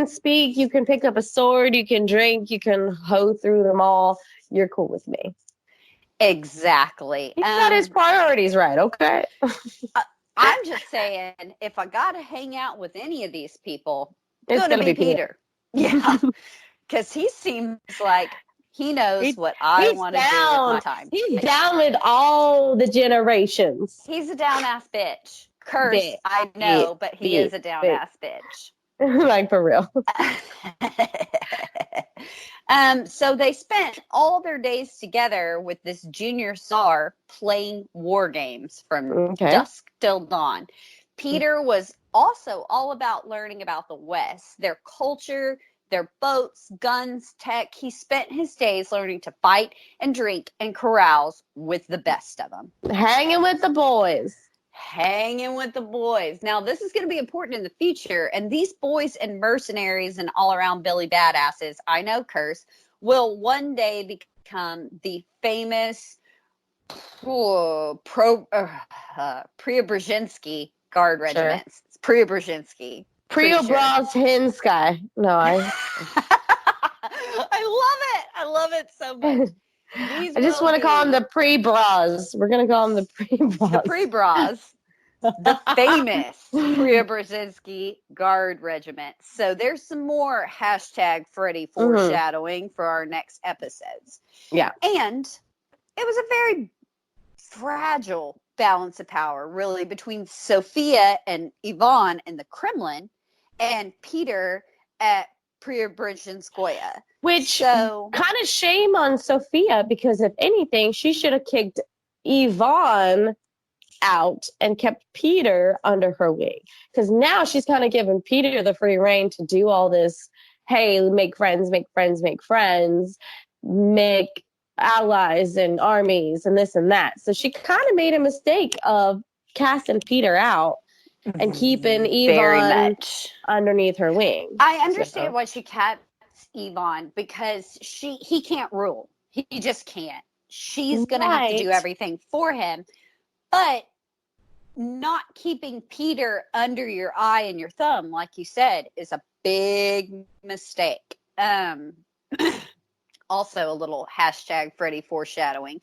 speak, you can pick up a sword, you can drink, you can hoe through them all. You're cool with me. Exactly. He got his priorities right, okay? I'm just saying, if I got to hang out with any of these people, It's going to be Peter. Yeah, because he seems like he knows what I want to do with my time. He's down with all the generations. He's a down-ass bitch. Curse, I know, but he is a down-ass bitch. Like, for real. So they spent all their days together with this junior czar playing war games from dusk till dawn. Peter was also all about learning about the West, their culture, their boats, guns, tech. He spent his days learning to fight and drink and carouse with the best of them. Hanging with the boys. Now, this is going to be important in the future, and these boys and mercenaries and all-around Billy badasses, I know, curse, will one day become the famous Preobrazhensky Guard regiments. It's Preobrazhensky. Preobrazhensky. No, I love it so much. I just want to call them the pre-bras. We're going to call them the pre-bras. The pre-bras. The famous Preobrazhensky Guard Regiment. So there's some more #Freddy foreshadowing for our next episodes. Yeah. And it was a very fragile balance of power, really, between Sophia and Ivan in the Kremlin and Peter at Preobrazhenskoye. Which kind of shame on Sophia, because if anything, she should have kicked Ivan out and kept Peter under her wing, because now she's kind of giving Peter the free rein to do all this. Hey, make friends, make allies and armies and this and that. So she kind of made a mistake of casting Peter out and keeping Ivan underneath her wing. I understand why she kept Ivan, because he can't rule. He just can't. She's gonna have to do everything for him. But not keeping Peter under your eye and your thumb, like you said, is a big mistake. Also a little #Freddy foreshadowing,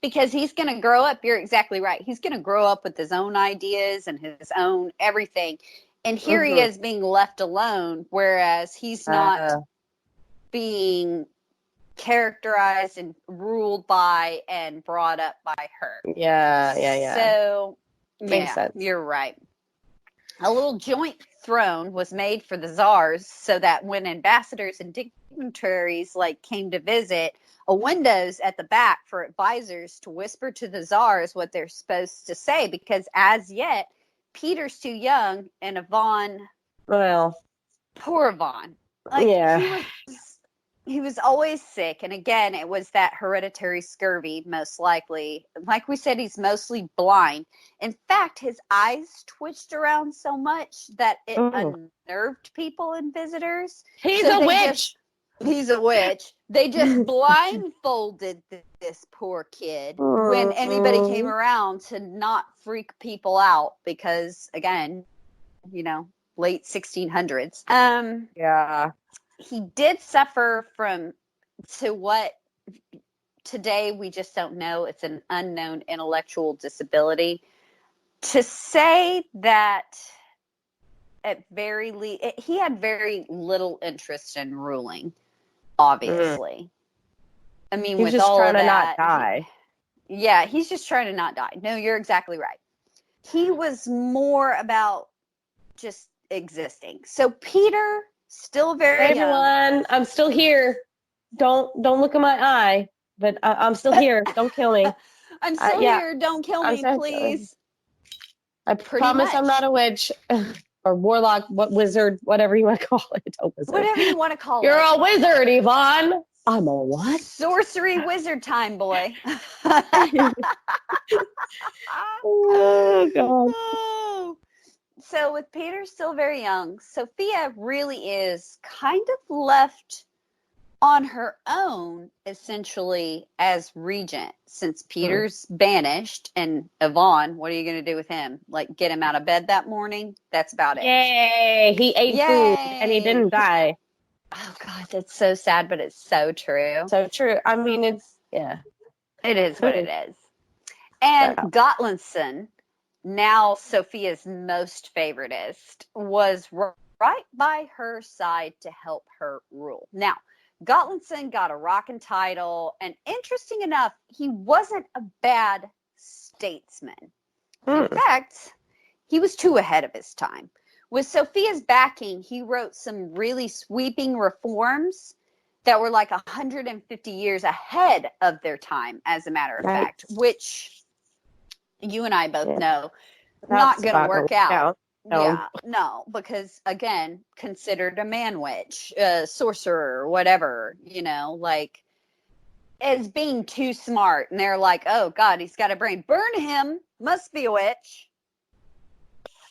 because he's going to grow up. You're exactly right. He's going to grow up with his own ideas and his own everything. And here he is being left alone, whereas he's not being characterized and ruled by and brought up by her. Yeah. So, makes sense. You're right. A little joint throne was made for the czars, so that when ambassadors and dignitaries came to visit, a windows at the back for advisors to whisper to the czars what they're supposed to say, because as yet Peter's too young and Ivan, poor Ivan, he was always sick. And again, it was that hereditary scurvy, most likely. Like we said, he's mostly blind. In fact, his eyes twitched around so much that it unnerved people and visitors. He's a witch. They just blindfolded this poor kid when anybody came around to not freak people out, because, again, late 1600s. He did suffer to what today we just don't know. It's an unknown intellectual disability. To say that he had very little interest in ruling, obviously. I mean, he's with just all trying of to that, not die. Yeah, he's just trying to not die. No, you're exactly right. He was more about just existing. So Peter, still very Hey young. everyone, I'm still here. Don't look in my eye, but I'm still here. Don't kill me. I'm still Yeah, here. Don't kill I'm me, sorry. please. I Pretty promise I'm much. not a witch or warlock, wizard, whatever you want to call it. A wizard. Whatever you want to call You're it. a wizard, Yvonne. I'm a what? Sorcery wizard time, boy. Oh God. Oh. So with Peter still very young, Sophia really is kind of left on her own, essentially, as regent, since Peter's banished. And Yvonne, what are you going to do with him? Like, get him out of bed that morning? That's about it. Yay! He ate food and he didn't die. Oh, God, that's so sad, but it's so true. So true. I mean, yeah. It is what it is. And Wow. Gottlinson, now Sophia's most favoritist, was right by her side to help her rule. Now, Gottlinson got a rockin' title, and interesting enough, he wasn't a bad statesman. In fact, he was too ahead of his time. With Sophia's backing, he wrote some really sweeping reforms that were like 150 years ahead of their time, as a matter of fact, which you and I both know not going to work out. No. Yeah, no, because again, considered a man witch, sorcerer, whatever, like as being too smart. And they're like, oh God, he's got a brain. Burn him. Must be a witch.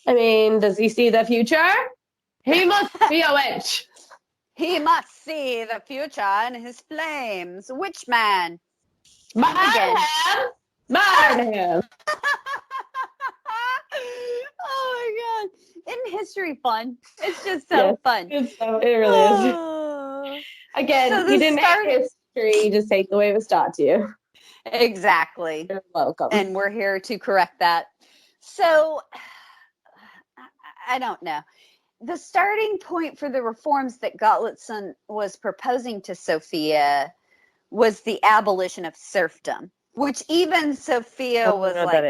I mean, does he see the future? He must be a witch. He must see the future in his flames. Witch man. Burn him. Burn him. Oh my God. Isn't history fun? It's just so fun. It really is. Again, so you didn't have history, you just take the way it was taught to you. Exactly. You're welcome. And we're here to correct that. So, I don't know. The starting point for the reforms that Gottlitzson was proposing to Sophia was the abolition of serfdom, which even Sophia was like,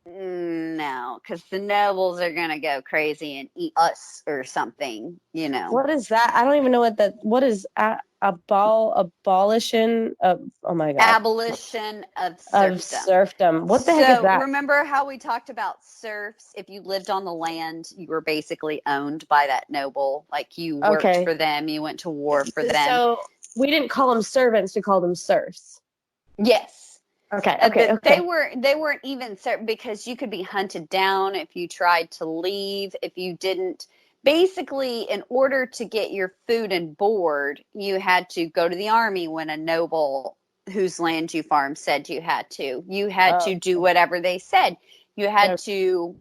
no, because the nobles are going to go crazy and eat us or something, What is that? I don't even know what is abolition of, oh my God. Abolition of serfdom. What the heck is that? Remember how we talked about serfs? If you lived on the land, you were basically owned by that noble. Like you worked for them, you went to war for them. So we didn't call them servants, we called them serfs. Yes. Okay. They weren't even because you could be hunted down if you tried to leave, if you didn't. Basically, in order to get your food and board, you had to go to the army when a noble whose land you farmed said you had to. You had to do whatever they said. You had to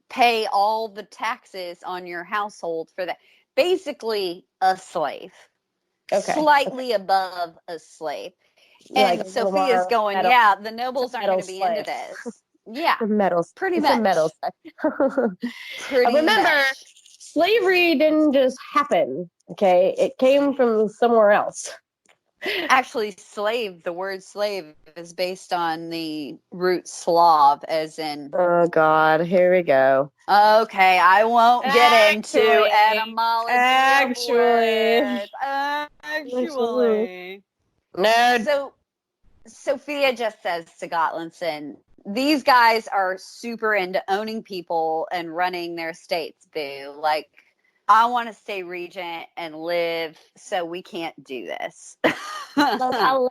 pay all the taxes on your household for that. Basically, a slave. Slightly above a slave. And like Sophia's going, the nobles aren't going to be into this. Yeah, pretty much. Remember, slavery didn't just happen. Okay, it came from somewhere else. Actually, the word slave is based on the root Slav, as in. Oh God, here we go. Okay, I won't get into etymology. Actually. No. So Sophia just says to Gottlinson, these guys are super into owning people and running their estates, boo. Like, I want to stay regent and live, so we can't do this. Listen,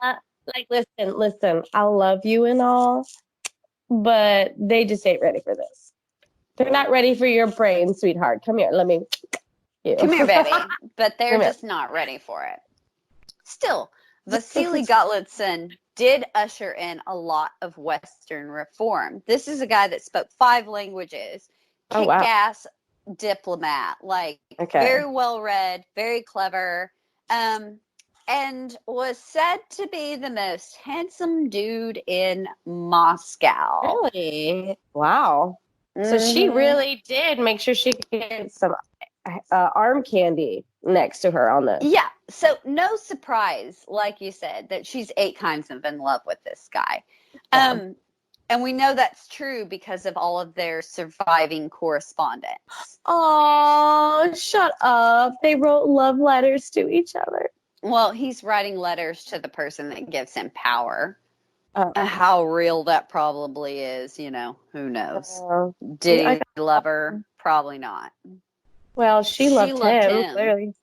I love you and all, but they just ain't ready for this. They're not ready for your brain, sweetheart. Come here, let me. Come here, baby. But they're just not ready for it. Still, Vasily Gottlitzson did usher in a lot of Western reform. This is a guy that spoke 5 languages, kick-ass diplomat, very well read, very clever, and was said to be the most handsome dude in Moscow. Really? Wow. Mm-hmm. So she really did make sure she could get some arm candy next to her on this. Yeah. So no surprise, like you said, that she's 8 kinds of in love with this guy. Yeah. And we know that's true because of all of their surviving correspondence. Oh, shut up. They wrote love letters to each other. Well, he's writing letters to the person that gives him power. Oh. How real that probably is, who knows? See, Did he love her? Probably not. Well, she loved him, clearly.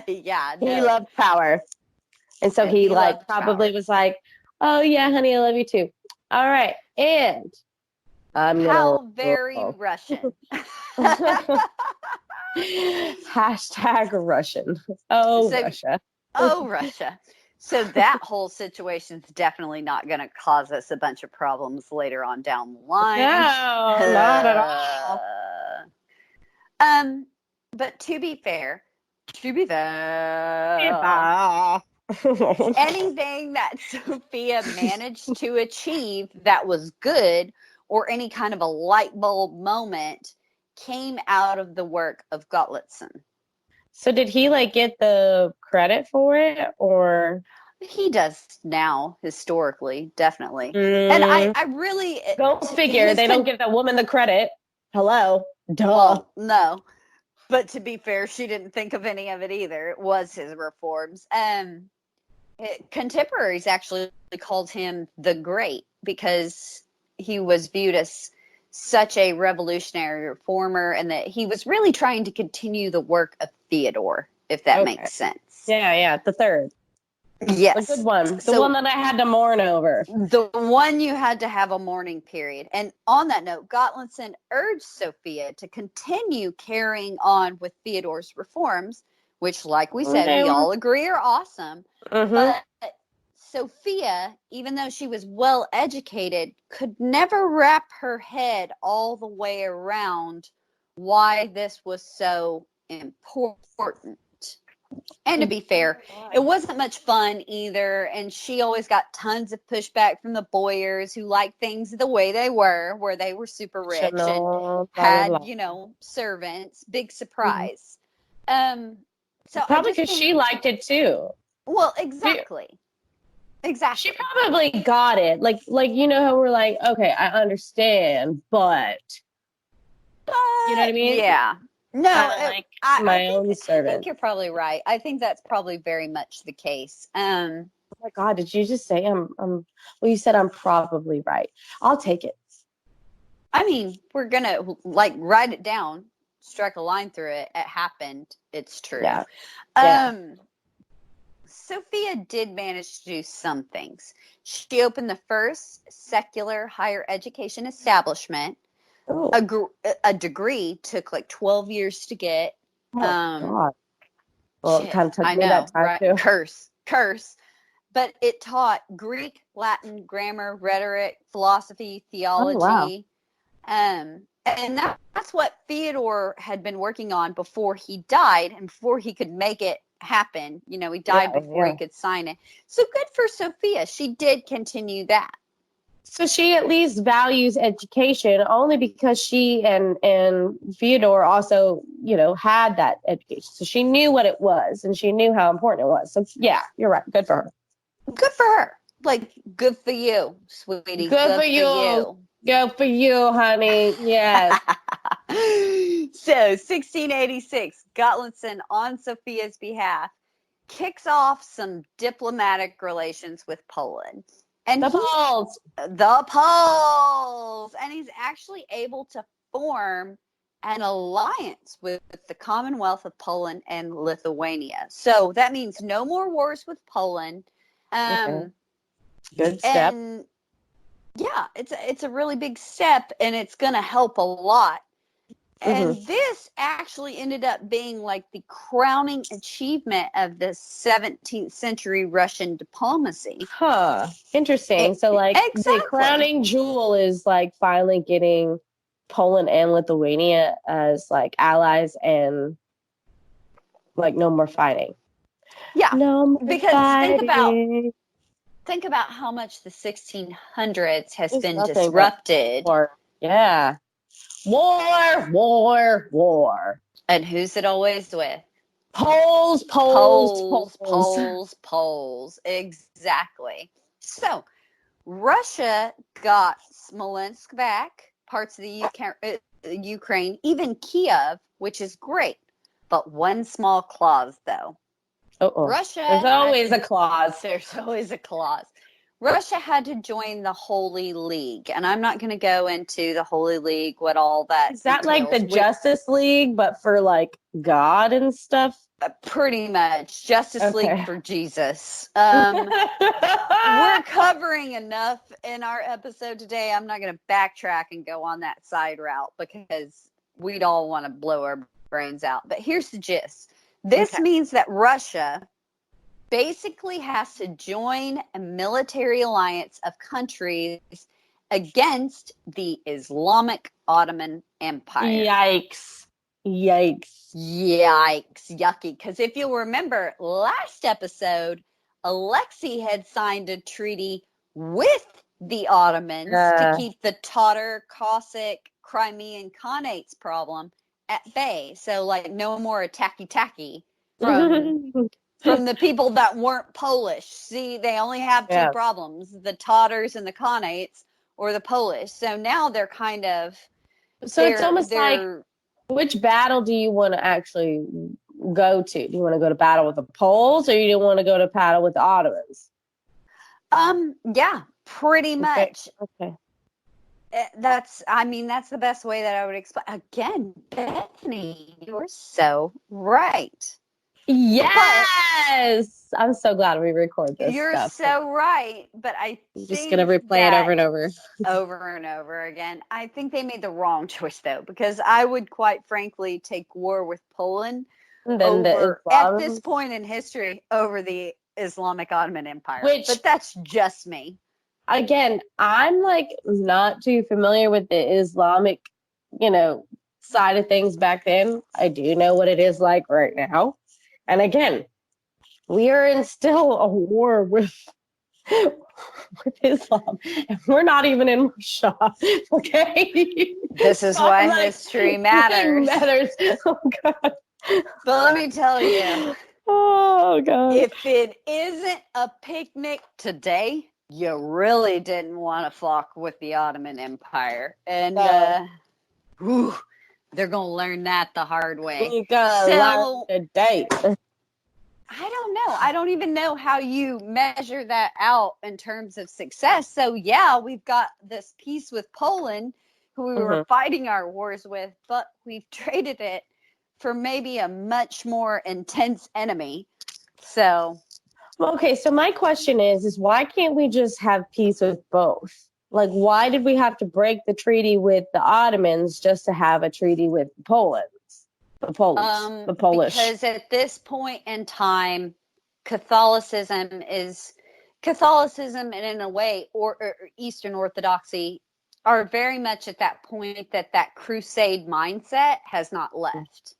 Yeah, He no. loved power. And so he loved probably power. was like, oh, yeah, honey, I love you too. All right. And I'm How going very Russian. Hashtag Russian. Oh, So- Russia. Oh, Russia. So that whole situation's definitely not going to cause us a bunch of problems later on down the line. No, not at all. But to be fair, anything that Sophia managed to achieve that was good, or any kind of a light bulb moment, came out of the work of Gottliebsen. So did he get the credit for it, or he does now, historically, definitely. And I really go figure. They don't give the woman the credit. Hello, duh. Well, no, but to be fair, she didn't think of any of it either. It was his reforms. Contemporaries actually called him the Great because he was viewed as such a revolutionary reformer, and that he was really trying to continue the work of Theodore, if that makes sense. Yeah, the third. Yes. The good one. The one that I had to mourn over. The one you had to have a mourning period. And on that note, Gottliebsen urged Sophia to continue carrying on with Theodore's reforms, which, like we said, we all agree are awesome. Mm-hmm. But Sophia, even though she was well educated, could never wrap her head all the way around why this was so important. And to be fair, it wasn't much fun either. And she always got tons of pushback from the Boyers, who liked things the way they were, where they were super rich and had, servants. Big surprise. So probably because she liked it too. Well, exactly. Exactly. She probably got it. Like how we're like, okay, I understand, but you know what I mean? Yeah. No, my own servant. I think you're probably right. I think that's probably very much the case. Oh my God, did you just say well, you said I'm probably right. I'll take it. I mean, we're gonna write it down, strike a line through it. It happened. It's true. Yeah. Sophia did manage to do some things. She opened the first secular higher education establishment. A degree took 12 years to get. God. Well, it kind of took me that time right? too. Curse. But it taught Greek, Latin, grammar, rhetoric, philosophy, theology. And that's what Theodore had been working on before he died, and before he could make it happen. He died before he could sign it. So good for Sophia. She did continue that. So she at least values education, only because she and Theodore also, had that education. So she knew what it was, and she knew how important it was. So yeah, you're right. Good for her. Good for her. Good for you, sweetie. Good for you. Good for you, honey. Yes. So 1686, Gottliebsen, on Sophia's behalf, kicks off some diplomatic relations with Poland. And the Poles. And he's actually able to form an alliance with the Commonwealth of Poland and Lithuania. So that means no more wars with Poland. Good step. And yeah, it's a really big step, and it's going to help a lot. And this actually ended up being the crowning achievement of the 17th century Russian diplomacy. Huh. Interesting. So the crowning jewel is finally getting Poland and Lithuania as allies, and no more fighting. Yeah. No more because fighting. think about how much the 1600s has been nothing disrupted. Yeah. War. And who's it always with? Poles. Exactly. So Russia got Smolensk back, parts of the Ukraine, even Kiev, which is great. But one small clause, though. Russia. There's always a clause. There's always a clause. Russia had to join the Holy League, and I'm not going to go into the Holy League, what all that is that like the Justice League, but for like God and stuff? Pretty much. Justice League for Jesus. We're covering enough in our episode today. I'm not going to backtrack and go on that side route because we'd all want to blow our brains out. But here's the gist. This means that Russia basically has to join a military alliance of countries against the Islamic Ottoman Empire. Yikes. Yucky. Because if you'll remember, last episode, Alexei had signed a treaty with the Ottomans to keep the Tatar, Cossack, Crimean Khanates problem at bay. So, like, no more tacky from the people that weren't Polish. See, they only have two problems, the Tatars and the Khanates, or the Polish. So now they're kind of... So it's almost like, which battle do you want to actually go to? Do you want to go to battle with the Poles, or you want to go to battle with the Ottomans? Yeah, pretty much. Okay. That's the best way that I would explain. Again, Bethany, you're so right. Yes! I'm so glad we record this. You're so right, but I'm just going to replay it over and over. Over and over again. I think they made the wrong choice, though, because I would quite frankly take war with Poland at this point in history over the Islamic Ottoman Empire. But that's just me. Again, I'm like not too familiar with the Islamic, side of things back then. I do know what it is like right now. And again, we are in still a war with Islam, and we're not even in Russia. Okay, this is why history matters. Oh God! But let me tell you, oh God, if it isn't a picnic today, you really didn't want to fuck with the Ottoman Empire, and they're going to learn that the hard way. You gotta learn today. I don't know. I don't even know how you measure that out in terms of success. So, yeah, we've got this peace with Poland, who we were fighting our wars with, but we've traded it for maybe a much more intense enemy. So... Okay, so my question is why can't we just have peace with both? Like, why did we have to break the treaty with the Ottomans just to have a treaty with the Polish? Because at this point in time, Catholicism and in a way, or Eastern Orthodoxy are very much at that point that crusade mindset has not left.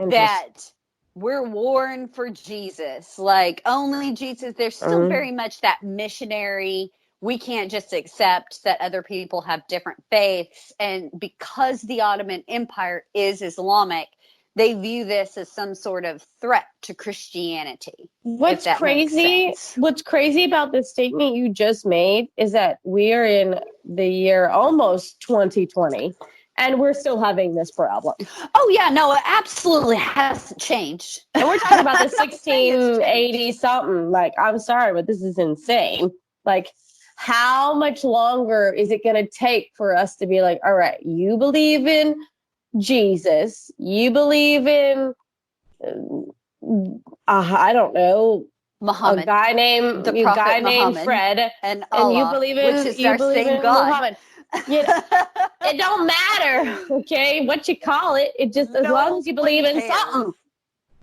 That we're warring for Jesus, like only Jesus. There's still very much that missionary. We can't just accept that other people have different faiths. And because the Ottoman Empire is Islamic, they view this as some sort of threat to Christianity. What's crazy about this statement you just made is that we are in the year almost 2020 and we're still having this problem. Oh yeah, no, it absolutely hasn't changed. And we're talking about the 1680 something. Like, I'm sorry, but this is insane. Like, how much longer is it going to take for us to be like, all right, you believe in Jesus, you believe in, I don't know, Muhammad, a guy named Fred, and Allah, you believe in, which is our same God. Muhammad. It don't matter, okay, what you call it. It just, as long as you believe in something.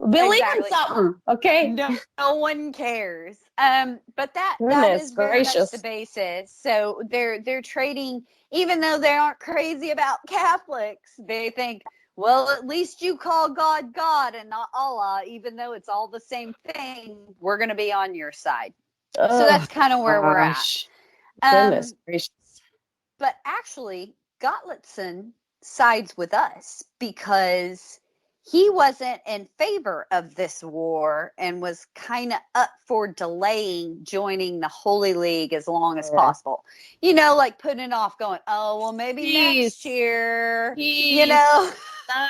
Believe in something, okay? No one cares. But that is very much the basis. So they're trading, even though they aren't crazy about Catholics, they think, well, at least you call God God and not Allah, even though it's all the same thing. We're going to be on your side. So that's kind of where we're at. Goodness gracious. But actually, Gottliebson sides with us because he wasn't in favor of this war and was kind of up for delaying joining the Holy League as long as possible. You know, like putting it off, going, oh, well, maybe next year. You know,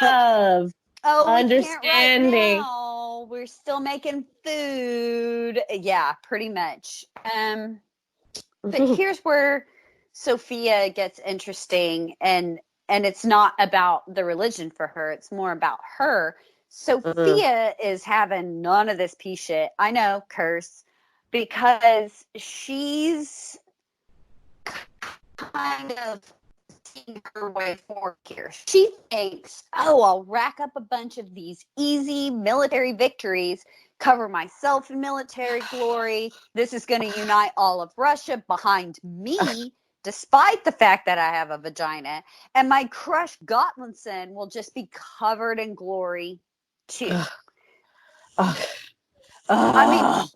love, oh, understanding. we can't right now. We're still making food. Yeah, pretty much. But here's where Sophia gets interesting, and it's not about the religion for her. It's more about her. Sophia is having none of this pea shit. I know, curse, because she's kind of seeing her way forward here. She thinks, oh, I'll rack up a bunch of these easy military victories, cover myself in military glory. This is going to unite all of Russia behind me, despite the fact that I have a vagina. And my crush Gottlinson will just be covered in glory, too. I mean,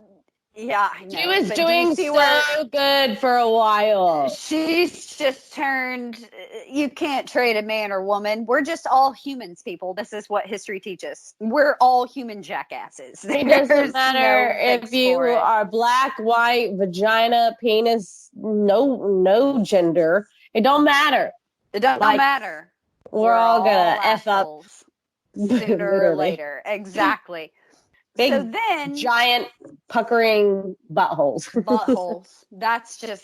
yeah, I know. She was doing so good for a while. She's just turned, you can't trade a man or woman. We're just all humans, people. This is what history teaches. We're all human jackasses. It doesn't matter if you are black, white, vagina, penis, no gender. It don't matter. It don't matter. We're all gonna F up sooner or later. Exactly. Big, so then, giant, puckering buttholes. Buttholes. That's just,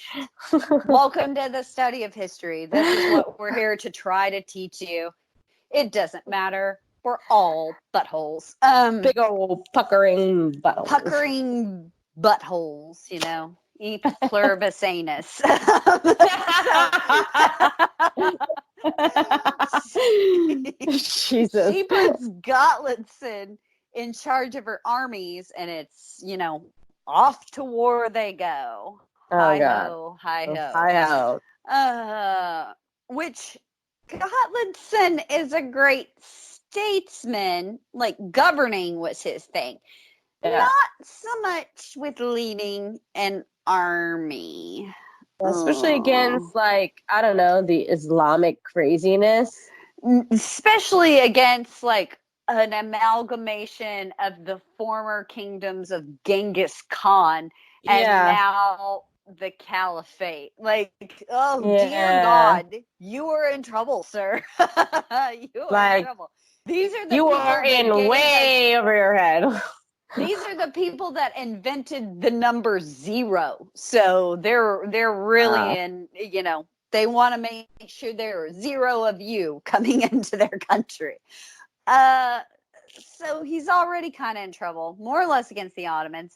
welcome to the study of history. This is what we're here to try to teach you. It doesn't matter. We're all buttholes. Big old puckering buttholes. Puckering buttholes, you know. E pluribus anus. Jesus. She puts Gottliebson in charge of her armies, and it's, you know, off to war they go. Oh, Hi-ho, hi-ho. Hi-ho. Which Gottliebson is a great statesman, like governing was his thing. Yeah. Not so much with leading an army. Especially against, like, I don't know, the Islamic craziness. Especially against, like, an amalgamation of the former kingdoms of Genghis Khan and now the caliphate. Like, oh, dear God, you are in trouble, sir. You are in trouble. These are the you are in way over your head. These are the people that invented the number 0. So they're really in, you know, they want to make sure there are 0 of you coming into their country. So he's already kind of in trouble, more or less against the Ottomans.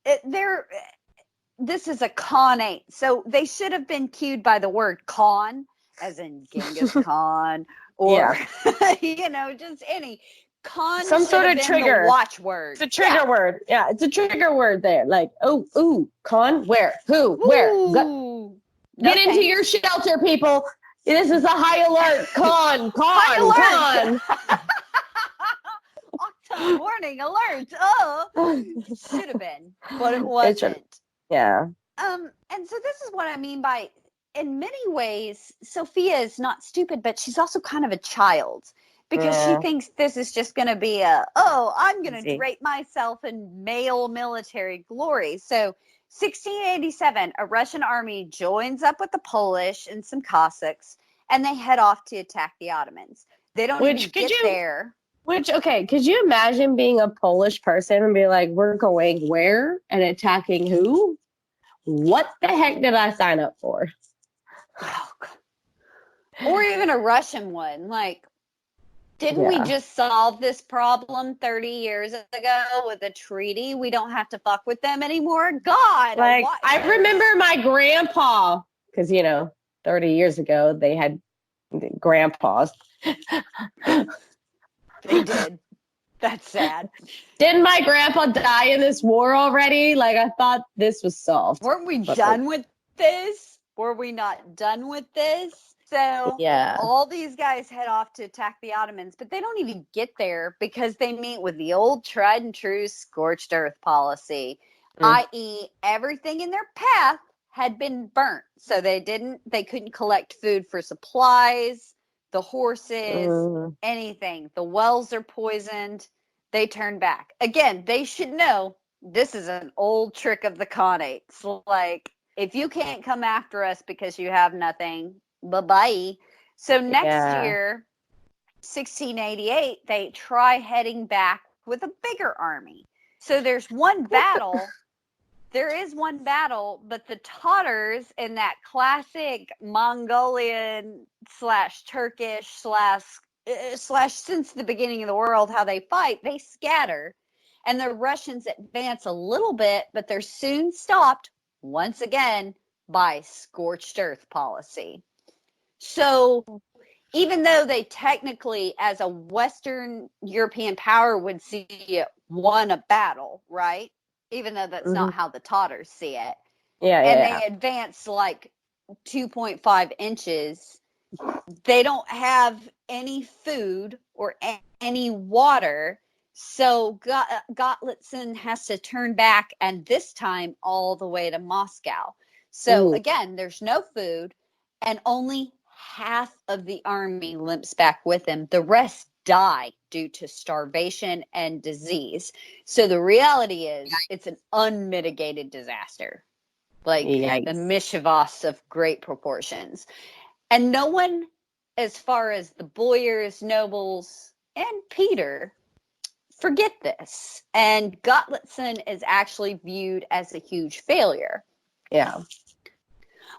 This is a Khanate, so they should have been cued by the word Khan, as in Genghis Khan, or you know, just any Khan. Some sort of trigger. The watchword. It's a trigger word. Yeah, it's a trigger word there. Like, ooh, Khan, where, who, where? Get into your shelter, people. This is a high alert. Khan. Warning alert. Oh, should have been, but it wasn't. Yeah. And so this is what I mean by, in many ways, Sophia is not stupid, but she's also kind of a child, because she thinks this is just going to be I'm going to drape myself in male military glory. So 1687, a Russian army joins up with the Polish and some Cossacks, and they head off to attack the Ottomans. They don't even get there. Could you imagine being a Polish person and be like, we're going where and attacking who? What the heck did I sign up for? Oh, God. Or even a Russian one. Like, didn't we just solve this problem 30 years ago with a treaty? We don't have to fuck with them anymore? God. Like, I remember my grandpa, because, you know, 30 years ago, they had grandpas. They did. That's sad. Didn't my grandpa die in this war already? Like, I thought this was solved. Weren't we done with this? Were we not done with this? So all these guys head off to attack the Ottomans, but they don't even get there because they meet with the old tried and true scorched earth policy, i.e. everything in their path had been burnt. So they couldn't collect food for supplies. the horses, anything. The wells are poisoned. They turn back. Again, they should know this is an old trick of the Khanates. Like, if you can't come after us because you have nothing, bye-bye. So next year, 1688, they try heading back with a bigger army. So there's one battle. There is one battle, but the Tatars, in that classic Mongolian / Turkish / since the beginning of the world, how they fight, they scatter. And the Russians advance a little bit, but they're soon stopped once again by scorched earth policy. So even though they technically, as a Western European power, would see it won a battle, right? Even though that's not how the Tatars see it. They advance like 2.5 inches. They don't have any food or any water. So Gottliebsen has to turn back, and this time all the way to Moscow. So again, there's no food, and only half of the army limps back with him. The rest die due to starvation and disease. So the reality is it's an unmitigated disaster. Like the Mishivas of great proportions. And no one, as far as the boyars, nobles, and Peter, forget this. And Gottliebsen is actually viewed as a huge failure. Yeah.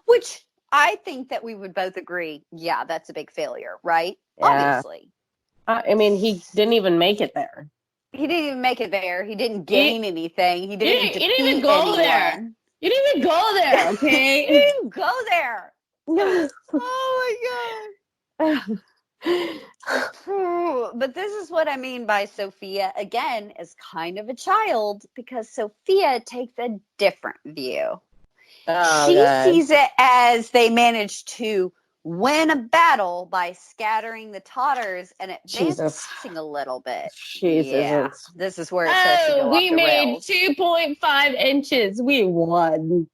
Which I think that we would both agree, that's a big failure, right? Yeah. Obviously. I mean, he didn't even make it there. He didn't even make it there. He didn't gain anything. He didn't even go there. You didn't even go there, okay? You didn't even go there. Oh my God. But this is what I mean by Sophia, again, is kind of a child, because Sophia takes a different view. She sees it as they managed to win a battle by scattering the Tatars and advancing a little bit. This is where it starts to go off the rails. We made 2.5 inches. We won.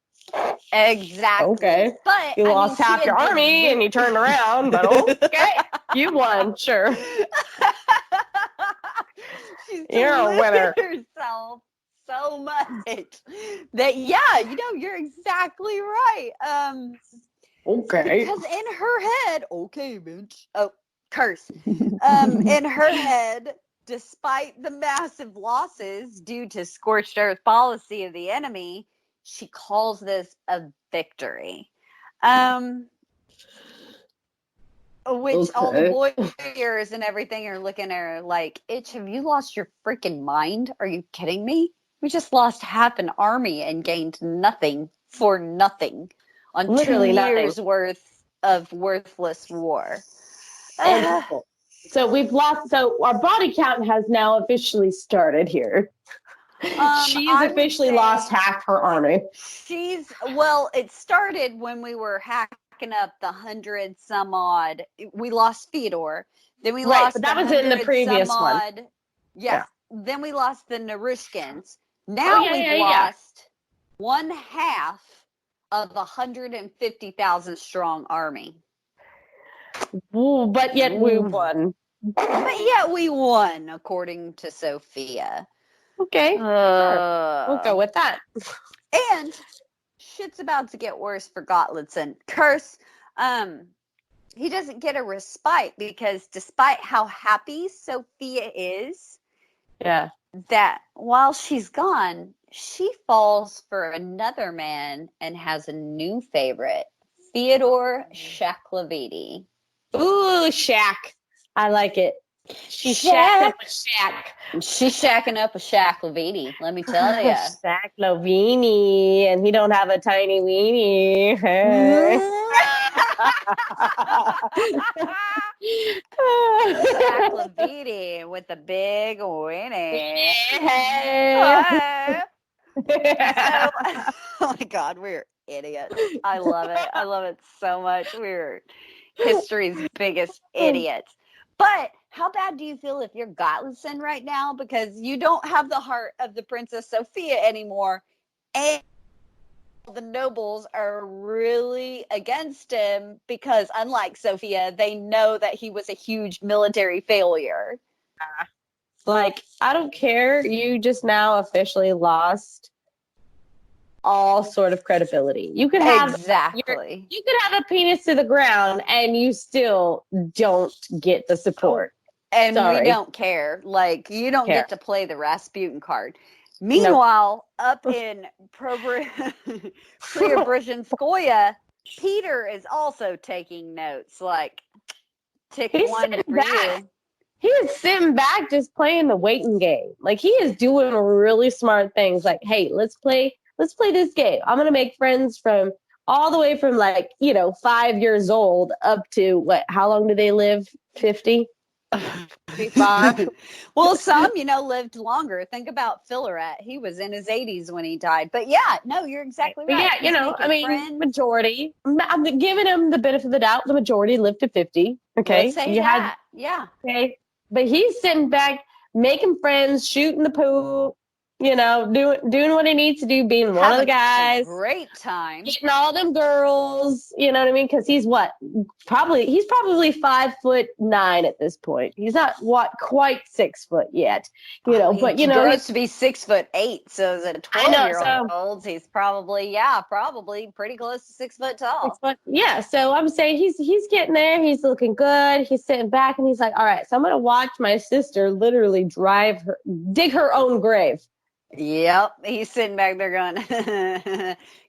Exactly. Okay. But you lost half your army and you turned around, but okay. You won, sure. She's You're a winner. herself so much that you're exactly right. Okay. Because in her head, okay, bitch. Oh, curse. In her head, despite the massive losses due to scorched earth policy of the enemy, she calls this a victory. Which all the boyars and everything are looking at her like, "Itch, have you lost your freaking mind? Are you kidding me? We just lost half an army and gained nothing for nothing on literally 2 years worth of worthless war." So we've lost. So our body count has now officially started here. She's officially lost half her army. It started when we were hacking up the 100 some odd. We lost Fyodor. Then we lost. But that was in the previous one. Yeah. Then we lost the Narushkins. Now we've lost one half of a 150,000 strong army. Ooh, but yet we won. But yet we won, according to Sophia. Okay. Sure. We'll go with that. And shit's about to get worse for Gottliebsen. Curse, he doesn't get a respite, because despite how happy Sophia is, that while she's gone, she falls for another man and has a new favorite, Fyodor Shaklovity. Ooh, Shaq. I like it. She's shacking up a shack. She's shacking up a Shaklovity, let me tell you. Shaklovini, and he don't have a tiny weenie. Shaklovity with a big weenie. Oh my God, we're idiots. I love it. I love it so much. We're history's biggest idiots. But how bad do you feel if you're Gottliebsen right now, because you don't have the heart of the Princess Sophia anymore, and the nobles are really against him because, unlike Sophia, they know that he was a huge military failure. Like, I don't care. You just now officially lost all sort of credibility. You could have Exactly. you could have a penis to the ground and you still don't get the support. And Sorry. we don't care. Like, you don't Care. get to play the Rasputin card. Meanwhile, up in Preobrazhenskoye, Peter is also taking notes. Like, tick He's one sitting for back. you. He is sitting back just playing the waiting game. Like, he is doing really smart things. Like, hey, let's play this game. I'm gonna make friends from all the way from, like, 5 years old up to what? How long do they live? 50? 55? Well, some, lived longer. Think about Fillaret. He was in his 80s when he died. But yeah, no, you're exactly But right. yeah, Friends. majority. I'm giving him the benefit of the doubt. The majority lived to 50. Okay, Let's say that. Yeah. Okay, but he's sitting back, making friends, shooting the pool, doing what he needs to do, being one of the guys, a great time, getting all them girls. You know what I mean? Because he's probably 5'9" at this point. He's not quite 6 foot yet. But he grows to be 6'8". So as a 12-year-old, he's probably pretty close to 6 foot tall. Yeah. So I'm saying he's getting there. He's looking good. He's sitting back and he's like, all right, so I'm gonna watch my sister literally dig her own grave. Yep, he's sitting back there going,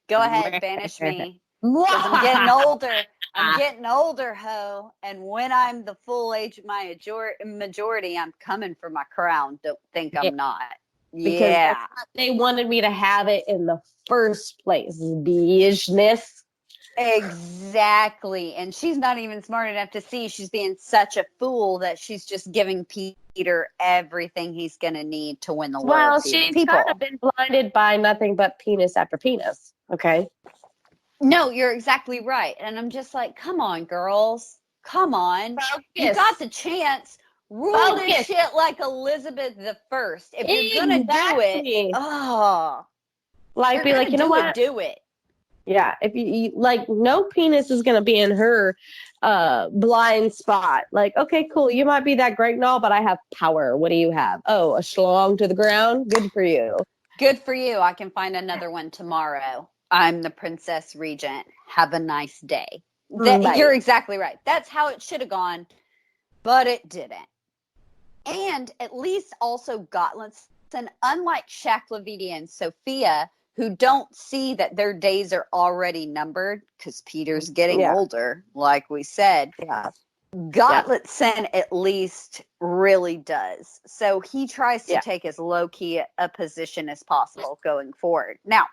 "Go ahead, banish me, because I'm getting older. I'm getting older, ho. And when I'm the full age of my majority, I'm coming for my crown. Don't think I'm not." Because they wanted me to have it in the first place. Business. Exactly. And she's not even smart enough to see she's being such a fool that she's just giving Peter everything he's going to need to win the loyalty well, of the she's people. kind of been blinded by nothing but penis after penis. Okay. No, you're exactly right. And I'm just like, come on, girls. Come on. Focus. You got the chance. Rule this shit like Elizabeth I. If you're going to do it, be like, you know what? Do it. Yeah, if you like, no penis is going to be in her blind spot. Like, okay, cool, you might be that great and all, but I have power. What do you have? Oh, a schlong to the ground? Good for you. Good for you. I can find another one tomorrow. I'm the Princess Regent. Have a nice day. You're exactly right. That's how it should have gone, but it didn't. And at least also Gottliebsen, unlike Shaklavidi and Sophia, who don't see that their days are already numbered because Peter's getting older, like we said. Yeah. Gottliebsen at least really does. So he tries to take as low-key a position as possible going forward. Now,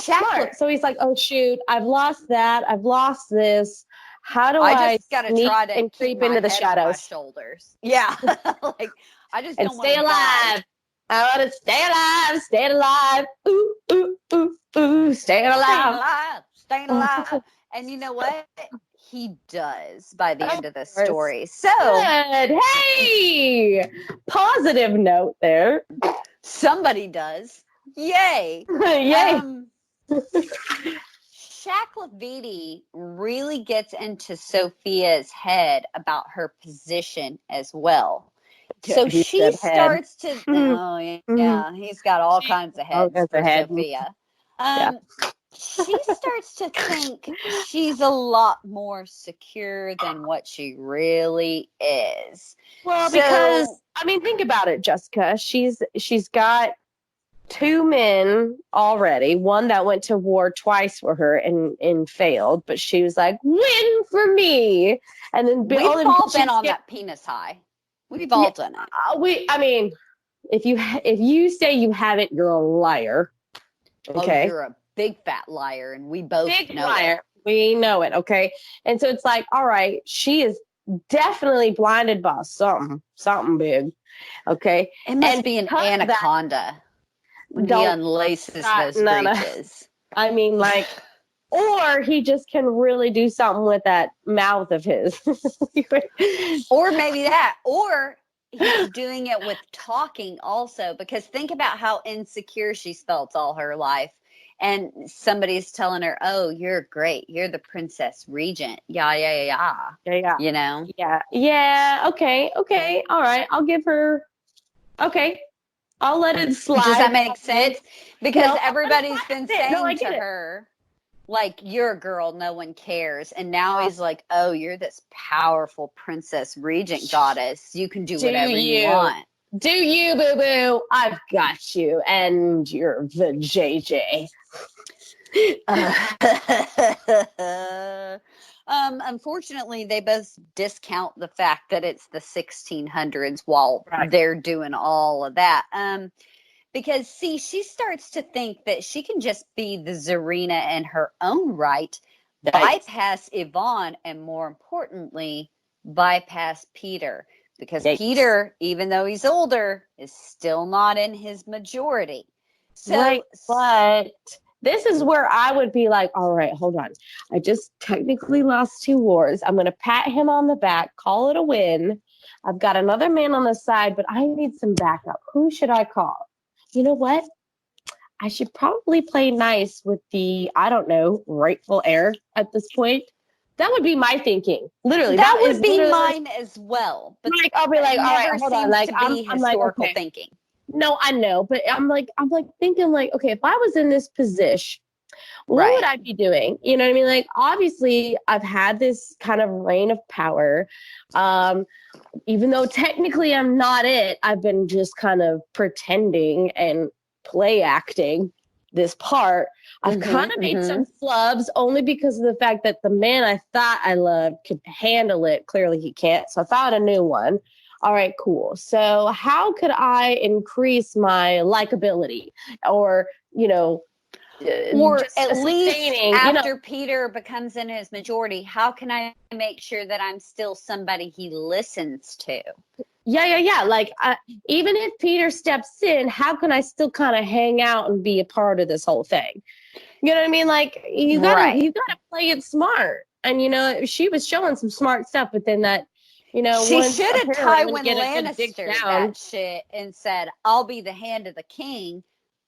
smart. So he's like, oh, shoot, I've lost that. I've lost this. How do I just gotta try to creep into the shadows? My shoulders. Yeah. Like, I just don't want to stay alive. I want to stay alive. Ooh, ooh, ooh, ooh, staying alive. Staying alive. And you know what? He does by the end of the story. So good. Hey, positive note there. Somebody does. Yay. Yay. Shaklavidi really gets into Sophia's head about her position as well. So she starts to, he's got all kinds of heads for Sophia. She starts to think she's a lot more secure than what she really is. Well, because, think about it, Jessica. She's got 2 men already. One that went to war twice for her and failed, but she was like, win for me. And then we've all been on that penis high. We've all done it. If you say you haven't, you're a liar. Okay, you're a big fat liar, and we both know liar. It. We know it. Okay, and so it's like, all right, she is definitely blinded by something big. Okay, it must be an anaconda when he unlaces those breeches. Or he just can really do something with that mouth of his. Or maybe that. Or he's doing it with talking also. Because think about how insecure she's felt all her life. and somebody's telling her, "Oh, you're great. You're the princess regent." Yeah, yeah, yeah, Yeah, yeah. you know? Yeah. Yeah. Okay. Okay. All right. I'll give her. Okay. I'll let it slide. Does that make sense? Because No, everybody's been saying I to get it. her, like, you're a girl, no one cares. And now he's like, oh, you're this powerful princess regent goddess. You can do whatever you want. Do you, boo boo? I've got you, and you're the JJ. Unfortunately, they both discount the fact that it's the 1600s while they're doing all of that. Because, see, she starts to think that she can just be the Zarina in her own right, bypass Yvonne, and more importantly, bypass Peter. Because Peter, even though he's older, is still not in his majority. So, but this is where I would be like, all right, hold on. I just technically lost 2 wars. I'm going to pat him on the back, call it a win. I've got another man on the side, but I need some backup. Who should I call? You know what? I should probably play nice with the, I don't know, rightful heir at this point. That would be my thinking. Literally. That would be mine as well. But like, I'll be like, all right, hold on. Like, I'm historical thinking. No, I know, but I'm like thinking like, okay, if I was in this position, what would I be doing? You know what I mean? Like, obviously, I've had this kind of reign of power. Even though technically I'm not it, I've been just kind of pretending and play acting this part. I've kind of made some flubs only because of the fact that the man I thought I loved could handle it. Clearly he can't. So I found a new one. All right, cool. So how could I increase my likability or, or at least after Peter becomes in his majority, how can I make sure that I'm still somebody he listens to? Yeah. Like, even if Peter steps in, how can I still kind of hang out and be a part of this whole thing? You know what I mean? Like, you gotta play it smart. And she was showing some smart stuff, but then that, she should have Tywin Lannister that shit and said, "I'll be the hand of the king,"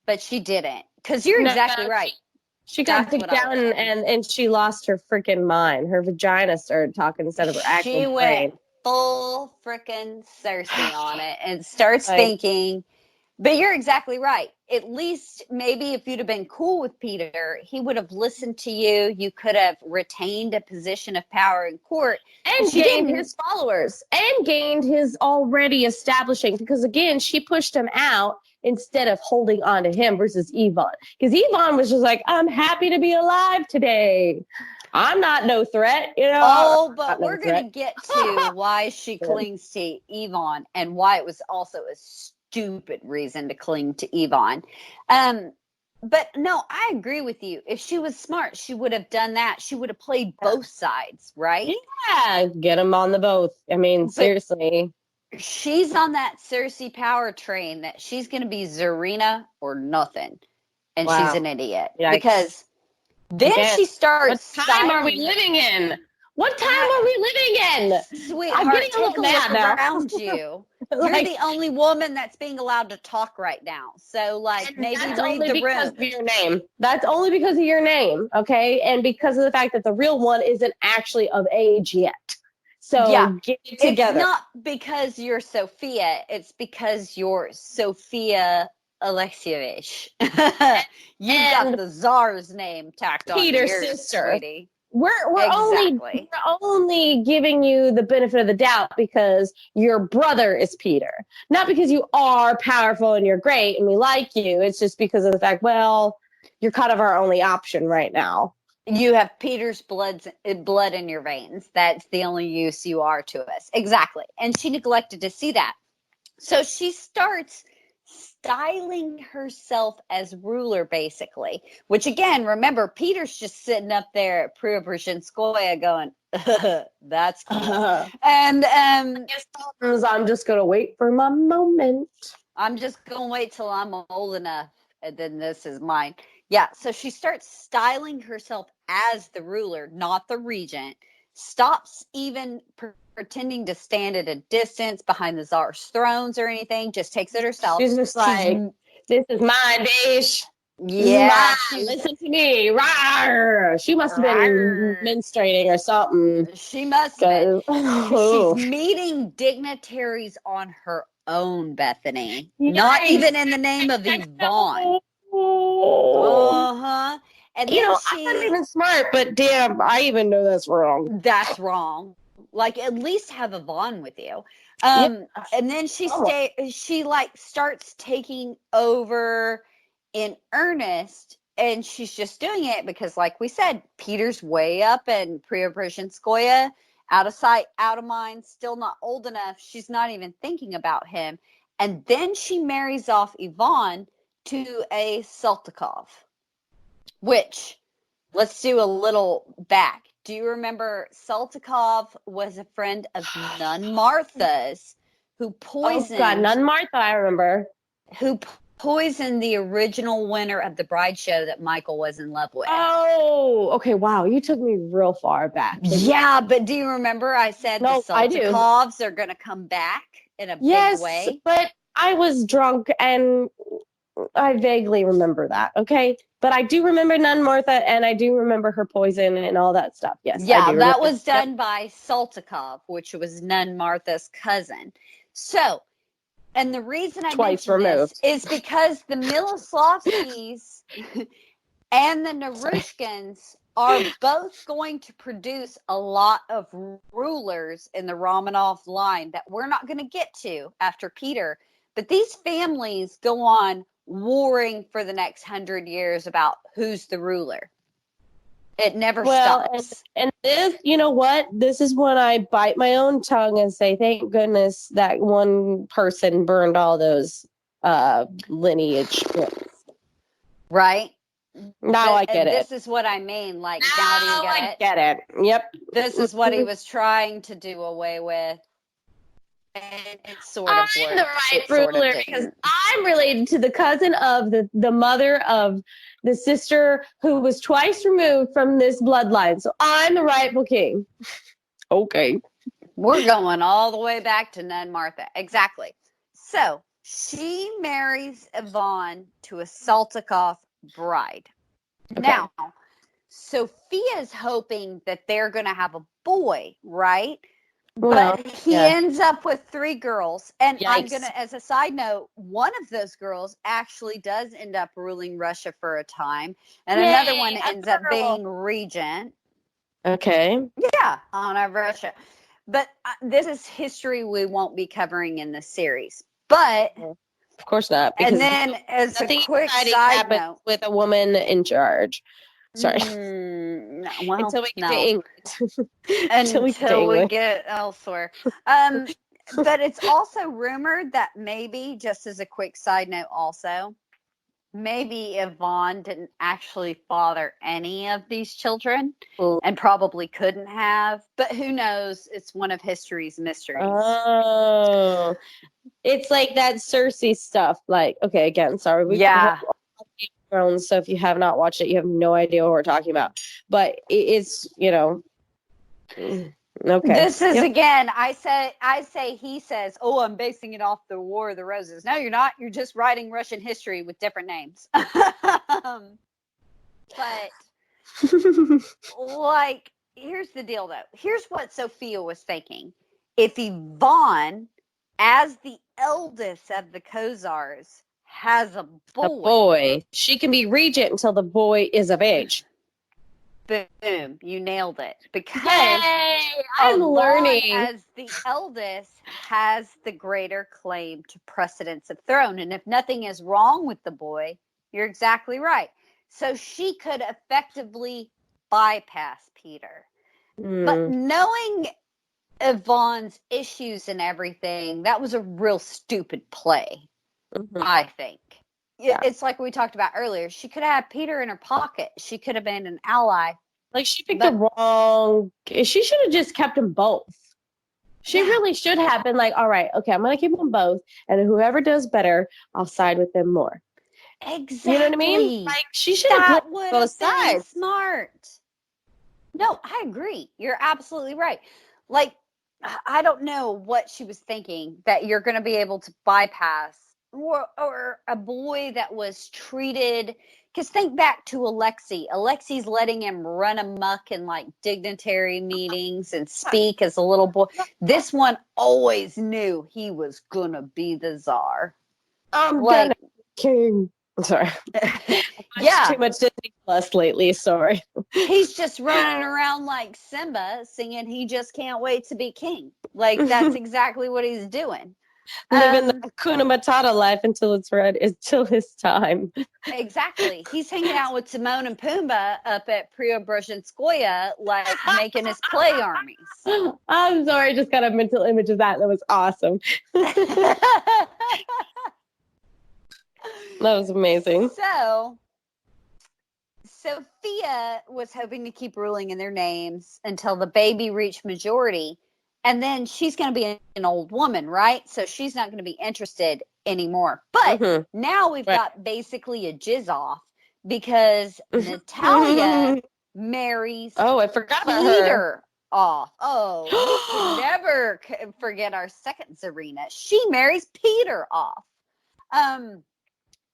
but she didn't. Because you're exactly right. She got digged down and she lost her freaking mind. Her vagina started talking instead of her actual brain. She went full freaking Cersei on it and starts thinking. But you're exactly right. At least maybe if you'd have been cool with Peter, he would have listened to you. You could have retained a position of power in court. And gained his followers. And gained his already establishing. Because, again, she pushed him out instead of holding on to him versus Yvonne. Because Yvonne was just like, I'm happy to be alive today. I'm not no threat, Oh, but we're going to get to why she clings to Yvonne and why it was also a stupid reason to cling to Yvonne. But no, I agree with you. If she was smart, she would have done that. She would have played both sides, right? Yeah, get them on the both. I mean, seriously. She's on that Cersei power train that she's going to be Zarina or nothing. And she's an idiot. Yikes. Because then she starts... What time are we living in? What time are we living in? Sweetheart, I'm getting a little mad around you. You're the only woman that's being allowed to talk right now. So, maybe read the room. Of your name. That's only because of your name, okay? And because of the fact that the real one isn't actually of age yet. So, get it together. It's not because you're Sophia. It's because you're Sophia Alexievich. You've got the Tsar's name tacked on Peter's yours, sister. Sweetie. We're only giving you the benefit of the doubt because your brother is Peter. Not because you are powerful and you're great and we like you. It's just because of the fact, well, you're kind of our only option right now. You have Peter's blood in your veins. That's the only use you are to us. Exactly. And she neglected to see that. So she starts styling herself as ruler, basically. Which, again, remember, Peter's just sitting up there at Preobrazhenskoye going, that's cool. And I'm just going to wait for my moment. I'm just going to wait till I'm old enough, and then this is mine. Yeah, so she starts styling herself as the ruler, not the regent. Stops even pretending to stand at a distance behind the Tsar's thrones or anything. Just takes it herself. She's just like, this is mine, bitch. Yeah, Listen to me. Rawr. She must have been menstruating or something. She must have been. 'Cause- She's meeting dignitaries on her own, Bethany. Not Yikes. even in the name of Yvonne. Uh-huh. And You then know, I'm not even smart, but damn, I even know that's wrong. that's wrong. Like, at least have Yvonne with you. Yeah. And then she starts taking over in earnest, and she's just doing it because, like we said, Peter's way up in Preobrazhenskoye, out of sight, out of mind, still not old enough. She's not even thinking about him. And then she marries off Yvonne to a Saltykov, which, let's do a little back. Do you remember Saltykov was a friend of Nun Martha's who poisoned? Oh God, Nun Martha, I remember. Who poisoned the original winner of the Bride Show that Michael was in love with? Oh, okay. Wow, you took me real far back. Yeah, but do you remember I said No, the I do. Saltykovs are going to come back in a Yes, big way? but I was drunk and I vaguely remember that. Okay, but I do remember Nun Martha, and I do remember her poison and all that stuff. Yes, I Yeah, do that remember. was done by Saltykov, which was Nun Martha's cousin. So, and the reason I Twice mention removed. this is because the Miloslavskis and the Narushkins are both going to produce a lot of rulers in the Romanov line that we're not going to get to after Peter. But these families go on warring for the next 100 years about who's the ruler. It never stops. And this, you know what? This is when I bite my own tongue and say, thank goodness that one person burned all those lineage books. Right? Now I get it. This is what I mean. Like, now do you get it? Get it. Yep. This is what he was trying to do away with. And it sort of worked. I'm the right ruler because I'm related to the cousin of the mother of the sister who was twice removed from this bloodline. So I'm the rightful king. Okay. We're going all the way back to Nun Martha. Exactly. So she marries Yvonne to a Saltykov bride. Okay. Now, Sophia's hoping that they're going to have a boy, right? Well, but he ends up with 3 girls. And yikes. I'm going to, as a side note, one of those girls actually does end up ruling Russia for a time. And another one ends up being regent. Okay. Yeah, on our Russia. But this is history we won't be covering in this series. But of course not. And then, as a quick side note, with a woman in charge. Sorry. Well, until we get to England. Until we get elsewhere. But it's also rumored that maybe, just as a quick side note, also, maybe Yvonne didn't actually father any of these children and probably couldn't have. But who knows? It's one of history's mysteries. Oh, it's like that Cersei stuff. Like, okay, again, sorry. So if you have not watched it, you have no idea what we're talking about. But it's, okay. This is again. I say. He says, "Oh, I'm basing it off the War of the Roses." No, you're not. You're just writing Russian history with different names. But like, here's the deal, though. Here's what Sophia was thinking: if Yvonne, as the eldest of the Khazars, has a boy, she can be regent until the boy is of age. Boom, you nailed it. Because I'm learning. As the eldest has the greater claim to precedence of throne. And if nothing is wrong with the boy, you're exactly right. So she could effectively bypass Peter. But knowing Yvonne's issues and everything, that was a real stupid play, I think. Yeah. It's like we talked about earlier. She could have had Peter in her pocket. She could have been an ally. Like, she picked the wrong... She should have just kept them both. She really should have been like, all right, okay, I'm going to keep them both. And whoever does better, I'll side with them more. Exactly. You know what I mean? Like, she should have played both sides. Smart. No, I agree. You're absolutely right. Like, I don't know what she was thinking, that you're going to be able to bypass. or a boy that was treated, because think back to Alexi's letting him run amok in like dignitary meetings and speak as a little boy. This one always knew he was gonna be the czar. I'm Like, gonna be king. I'm sorry. yeah, Too much Disney Plus lately. Sorry. he's just running around like Simba singing he just can't wait to be king. Like, that's exactly what he's doing. Living the Hakuna Matata life until it's ready, until his time. Exactly. He's hanging out with Timon and Pumbaa up at Preobrazhenskoye, like making his play armies. I'm sorry, I just got a mental image of that. That was awesome. That was amazing. So, Sophia was hoping to keep ruling in their names until the baby reached majority. And then she's going to be an old woman, right? So she's not going to be interested anymore. But now we've got basically a jizz off because Natalia marries I forgot about Peter her. off. Oh, we could never forget our second Serena. She marries Peter off.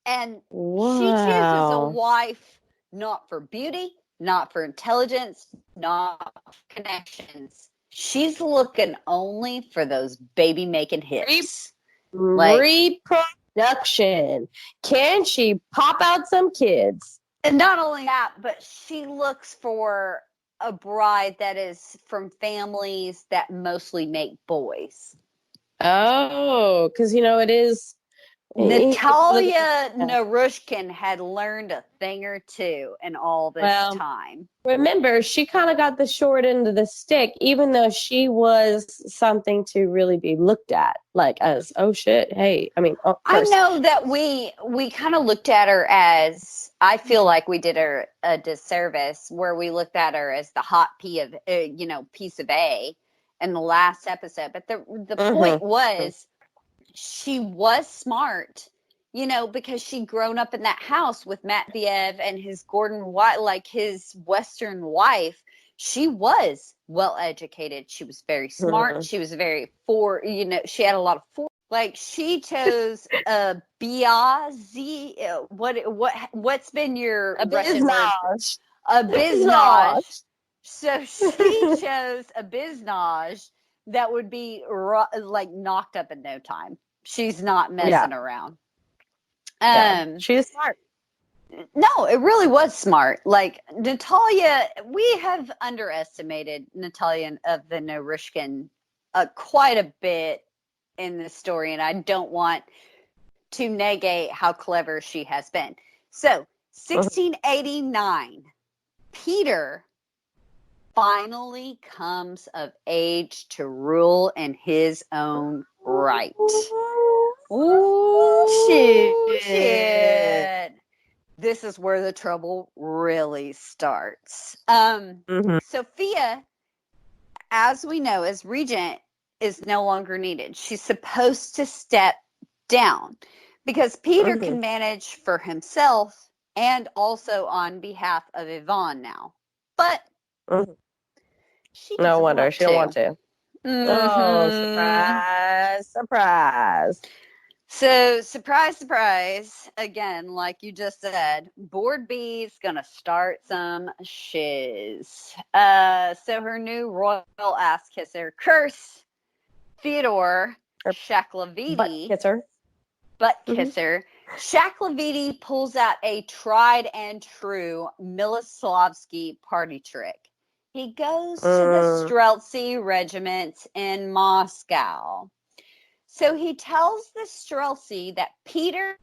And she chooses a wife not for beauty, not for intelligence, not for connections. She's looking only for those baby making hits. Reproduction. Can she pop out some kids? And not only that, but she looks for a bride that is from families that mostly make boys. Oh, because it is. Natalia Narushkin had learned a thing or two in all this time. Remember, she kind of got the short end of the stick, even though she was something to really be looked at, like as, oh shit, hey, I know that we kind of looked at her as, I feel like we did her a disservice where we looked at her as the hot piece of A in the last episode. But the point was, she was smart, because she'd grown up in that house with Matveyev and his his Western wife. She was well educated. She was very smart. She was very she had a lot of like she chose a biazi. What's been your Russian word? A biznaj. So she chose a biznaj that would be like knocked up in no time. She's not messing around. She's smart. No, it really was smart. Like Natalia, we have underestimated Natalia of the Narushkin quite a bit in this story, and I don't want to negate how clever she has been. So, 1689, Peter finally comes of age to rule in his own right. Ooh, shit. This is where the trouble really starts. Sophia, as we know, as regent, is no longer needed. She's supposed to step down because Peter can manage for himself and also on behalf of Yvonne now. But she no wonder she don't want to. Oh, surprise. So, surprise, again, like you just said, Board B's gonna start some shiz. So her new royal ass kisser, Curse Theodore Shaklavidi, butt kisser. Shaklavidi pulls out a tried and true Miloslavsky party trick. He goes to the Streltsy regiment in Moscow. So he tells the Streltsy that Peter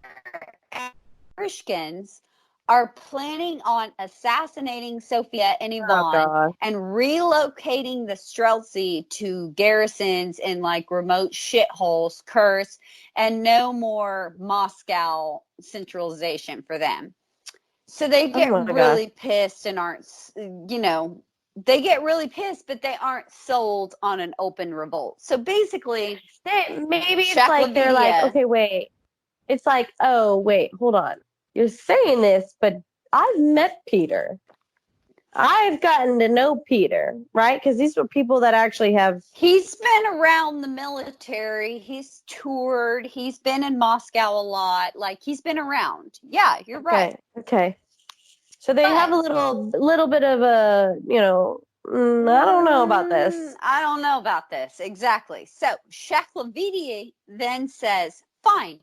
and Pushkins are planning on assassinating Sophia and Yvonne and relocating the Streltsy to garrisons in like remote shitholes, Kursk, and no more Moscow centralization for them. So they get really pissed and aren't, they get really pissed, but they aren't sold on an open revolt. So basically, maybe it's like they're like, okay, wait. It's like, oh, wait, hold on. You're saying this, but I've met Peter. I've gotten to know Peter, right? Because these were people that actually have. He's been around the military. He's toured. He's been in Moscow a lot. Like, he's been around. Yeah, you're right. Okay. So they have a little bit of a, I don't know about this. I don't know about this. Exactly. So Shaklavidi then says, fine,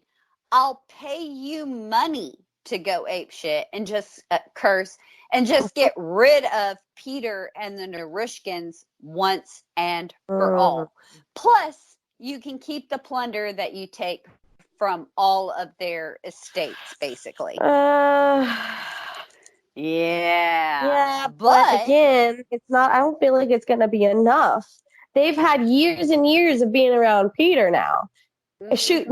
I'll pay you money to go ape shit and just curse and just get rid of Peter and the Narushkins once and for all. Plus, you can keep the plunder that you take from all of their estates, basically. Yeah, but again, it's not. I don't feel like it's going to be enough. They've had years and years of being around Peter now, shooting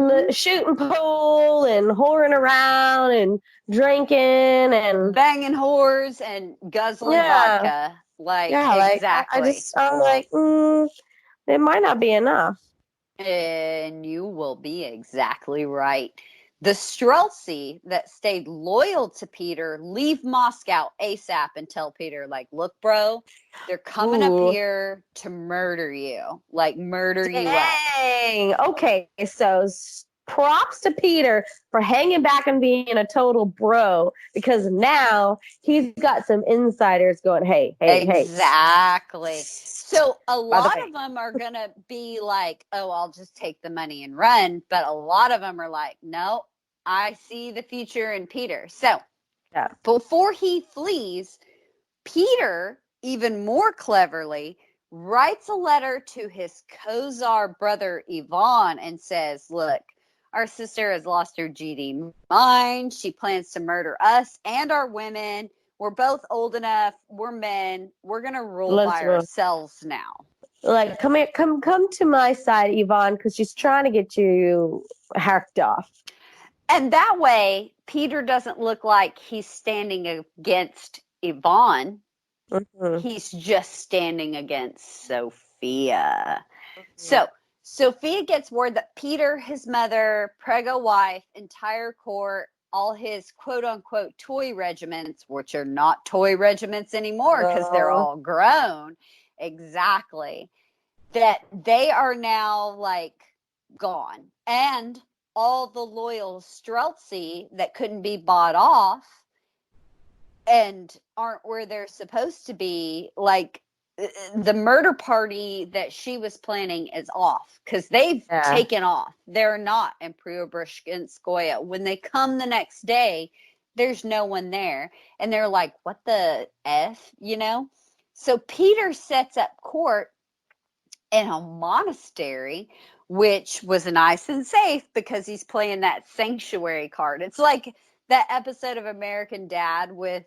pool and whoring around and drinking and banging whores and guzzling vodka. Exactly. I'm like, it might not be enough. And you will be exactly right. The Streltsy that stayed loyal to Peter leave Moscow ASAP and tell Peter, like, look, bro, they're coming up here to murder you. Like, murder you up. Dang. Okay, so props to Peter for hanging back and being a total bro, because now he's got some insiders going, hey. Exactly. So a lot of them are going to be like, oh, I'll just take the money and run. But a lot of them are like, no, I see the future in Peter. So before he flees, Peter, even more cleverly, writes a letter to his co-czar brother Ivan and says, look, our sister has lost her GD mind. She plans to murder us and our women. We're both old enough. We're men. We're going to rule by ourselves now. Like, come here, come to my side, Ivan, because she's trying to get you hacked off. And that way, Peter doesn't look like he's standing against Ivan. He's just standing against Sophia. So Sophia gets word that Peter, his mother, Prego wife, entire court, all his quote-unquote toy regiments, which are not toy regiments anymore because they're all grown, exactly, that they are now, like, gone. And all the loyal Streltsy that couldn't be bought off and aren't where they're supposed to be, like, the murder party that she was planning is off because they've taken off. They're not in Preobrazhensky. When they come the next day, there's no one there. And they're like, what the F, So Peter sets up court in a monastery, which was nice and safe because he's playing that sanctuary card. It's like that episode of American Dad with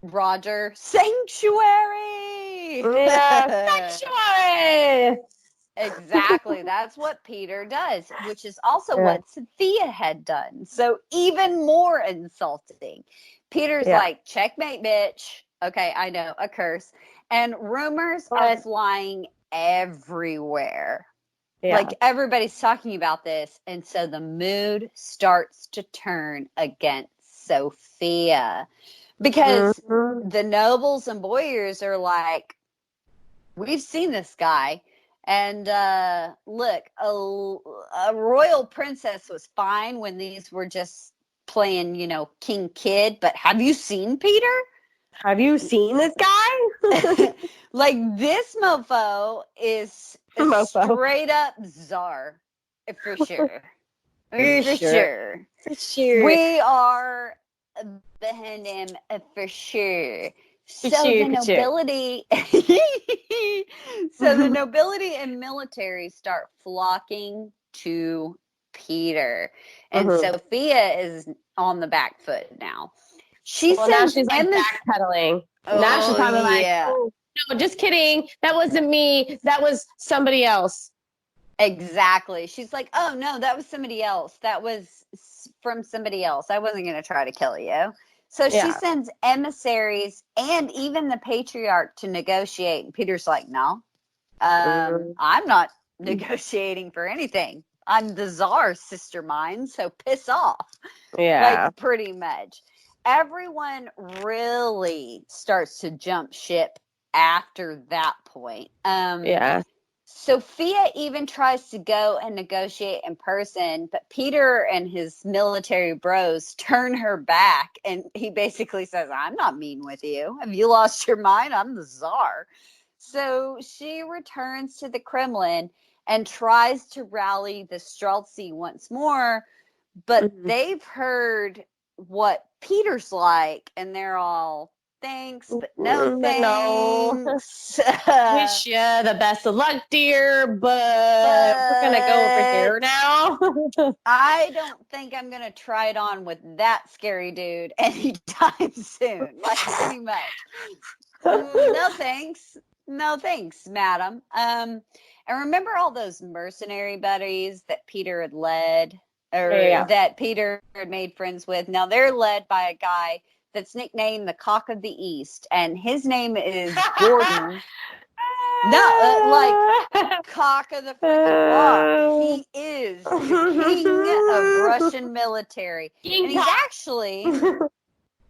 Roger, sanctuary. Yeah, sanctuary. Exactly. That's what Peter does, which is also what Sophia had done. So even more insulting. Peter's like, checkmate, bitch. Okay, I know, a curse. And rumors are flying everywhere. Like, everybody's talking about this. And so the mood starts to turn against Sophia. Because the nobles and boyars are like, we've seen this guy. And look, a royal princess was fine when these were just playing, King Kid. But have you seen Peter? Have you seen this guy? Like, this mofo is a straight up czar, for sure. For sure. We are behind him for sure. So the nobility and military start flocking to Peter, and Sophia is on the back foot now. Now she's like backpedaling. Now she's probably like, oh, no, just kidding. That wasn't me. That was somebody else. Exactly. She's like, oh, no, that was somebody else. That was from somebody else. I wasn't going to try to kill you. So she sends emissaries and even the patriarch to negotiate. And Peter's like, no, I'm not negotiating for anything. I'm the czar's sister mine, so piss off. Yeah. Like, pretty much. everyone really starts to jump ship after that point. Yeah. Sophia even tries to go and negotiate in person, but Peter and his military bros turn her back, and he basically says, I'm not mean with you. Have you lost your mind? I'm the Tsar. So she returns to the Kremlin and tries to rally the Streltsy once more, but they've heard what Peter's like, and they're all, thanks, but no thanks. Wish you the best of luck, dear, but we're going to go over here now. I don't think I'm going to try it on with that scary dude anytime soon. Like, pretty much. No thanks. No thanks, madam. And remember all those mercenary buddies that Peter had led, or that Peter had made friends with? Now they're led by a guy that's nicknamed the Cock of the East, and his name is Gordon. No, like Cock of the freaking Walk. He is the king of Russian military. And he's actually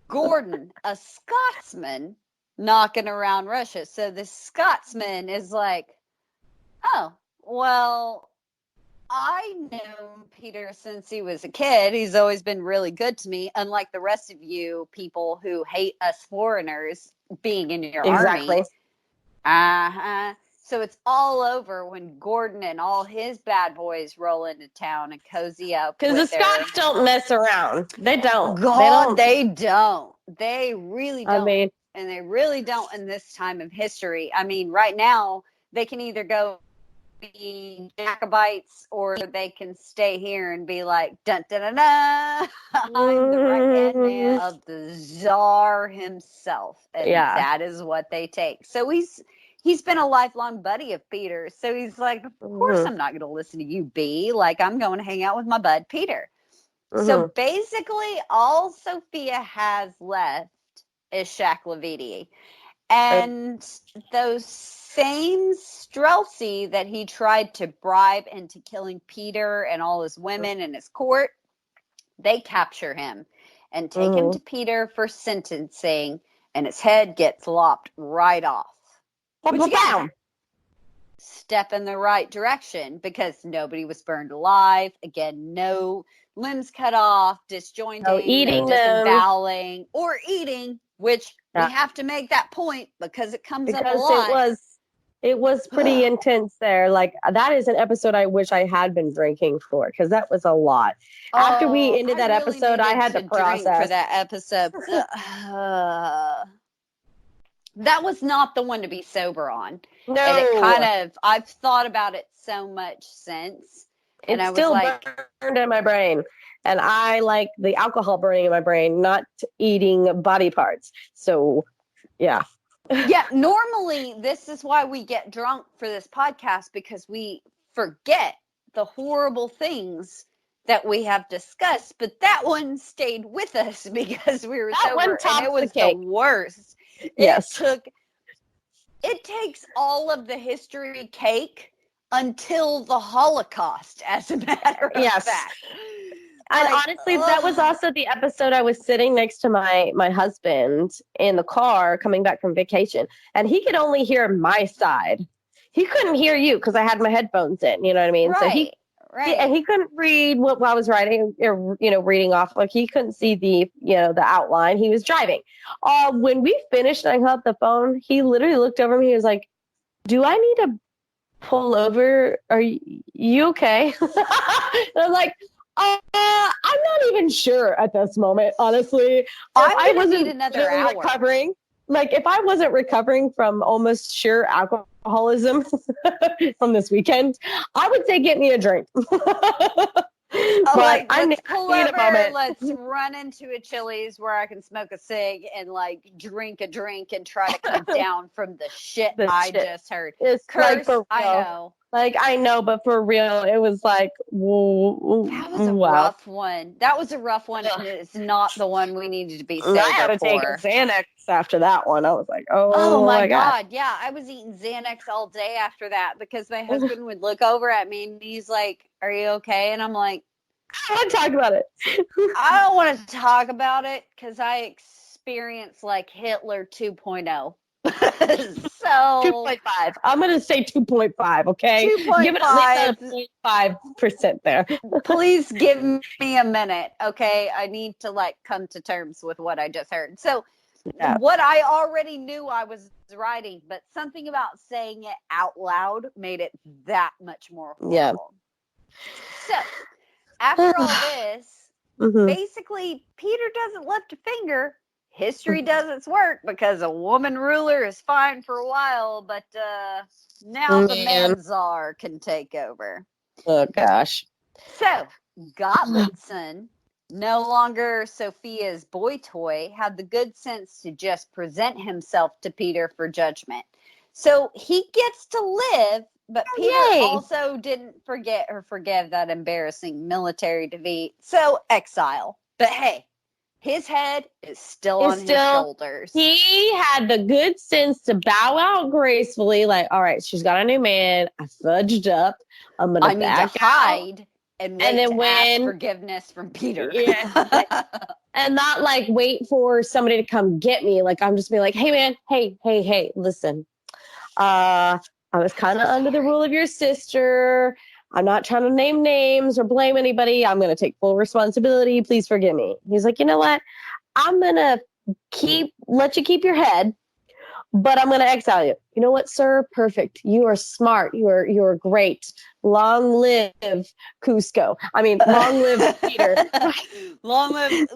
Gordon, a Scotsman knocking around Russia. So the Scotsman is like, oh, well, I know Peter since he was a kid. He's always been really good to me, unlike the rest of you people who hate us foreigners being in your army. So it's all over when Gordon and all his bad boys roll into town and cozy up. Because the Scots don't mess around. They don't. God, they don't. They really don't. I mean, and they really don't in this time of history. I mean, right now, they can either go be Jacobites or they can stay here and be like, dun dun dun dun, I'm the right hand man of the Tsar himself. And that is what they take. So he's been a lifelong buddy of Peter. So he's like, of course I'm not going to listen to you, B. Like, I'm going to hang out with my bud, Peter. So basically, all Sophia has left is Shaklavidi. And those same Streltsy that he tried to bribe into killing Peter and all his women and his court, they capture him and take him to Peter for sentencing, and his head gets lopped right off. Which again, step in the right direction, because nobody was burned alive. Again, no limbs cut off, disjointing, no disemboweling, or eating, which we have to make that point because it comes up a lot. It was pretty intense there. Like, that is an episode I wish I had been drinking for, because that was a lot. After we ended that episode, I had to process. Drink for that episode. That was not the one to be sober on. No. And it kind of, I've thought about it so much since. And I was still burned in my brain. And I like the alcohol burning in my brain, not eating body parts. So, yeah. Yeah, normally this is why we get drunk for this podcast, because we forget the horrible things that we have discussed. But that one stayed with us because we were sober, and it was the worst. Yes. It takes all of the history cake until the Holocaust, as a matter of fact. And honestly, that was also the episode I was sitting next to my husband in the car coming back from vacation, and he could only hear my side. He couldn't hear you because I had my headphones in, you know what I mean? Right. So he couldn't read what I was writing, or, reading off. Like, he couldn't see the outline. He was driving. When we finished and I hung up the phone, he literally looked over me. He was like, "Do I need to pull over? Are you okay?" And I was like, I'm not even sure at this moment, honestly. I wasn't need another hour. Recovering. Like, if I wasn't recovering from almost sheer alcoholism from this weekend, I would say get me a drink. But let's pull over, let's run into a Chili's where I can smoke a cig and drink a drink and try to come down from the shit just heard. It's Curse, I know. I know, but for real, it was like, whoa. That was a rough one. That was a rough one, and it's not the one we needed to be sober for. I had to take a Xanax after that one. I was like, oh my God. Yeah, I was eating Xanax all day after that, because my husband would look over at me and he's like, "Are you okay?" And I'm like, I want to talk about it. I don't want to talk about it because I experienced like Hitler 2.0. So 2.5. I'm going to say 2.5, okay? Give it at least a 0.5% there. Please give me a minute, okay? I need to like come to terms with what I just heard. So what I already knew I was writing, but something about saying it out loud made it that much more horrible. Yeah. So after all this, basically Peter doesn't lift a finger. History does its work because a woman ruler is fine for a while, but now the man czar can take over. Oh, gosh. So, Gottliebson, no longer Sophia's boy toy, had the good sense to just present himself to Peter for judgment. So he gets to live, but Peter also didn't forget or forgive that embarrassing military defeat. So, exile. But hey, his head is still on his shoulders. He had the good sense to bow out gracefully, like, all right, she's got a new man. I fudged up. I need to hide and wait to ask forgiveness from Peter. Yeah. And not like wait for somebody to come get me. Like, I'm just being like, hey, man, hey, listen. I was kind of under the rule of your sister. I'm not trying to name names or blame anybody. I'm going to take full responsibility. Please forgive me. He's like, you know what? I'm going to let you keep your head, but I'm going to exile you. You know what, sir? Perfect. You are smart. You're great. Long live Cusco. I mean, long live Peter. long live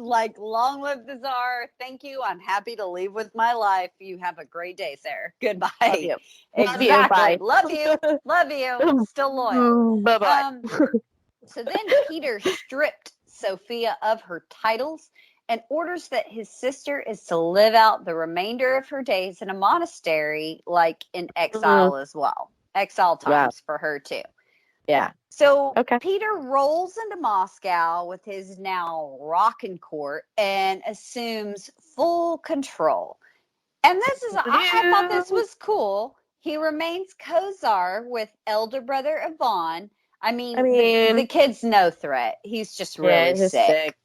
the czar. Thank you. I'm happy to leave with my life. You have a great day, sir. Goodbye. Love you. Exactly. Love you. Bye. Love you. Still loyal. Bye-bye. So then Peter stripped Sophia of her titles and orders that his sister is to live out the remainder of her days in a monastery, like in exile as well. Exile times for her too. Yeah. So Peter rolls into Moscow with his now rockin' court and assumes full control. And I thought this was cool. He remains co-czar with elder brother Ivan. I mean the kid's no threat. He's just really sick.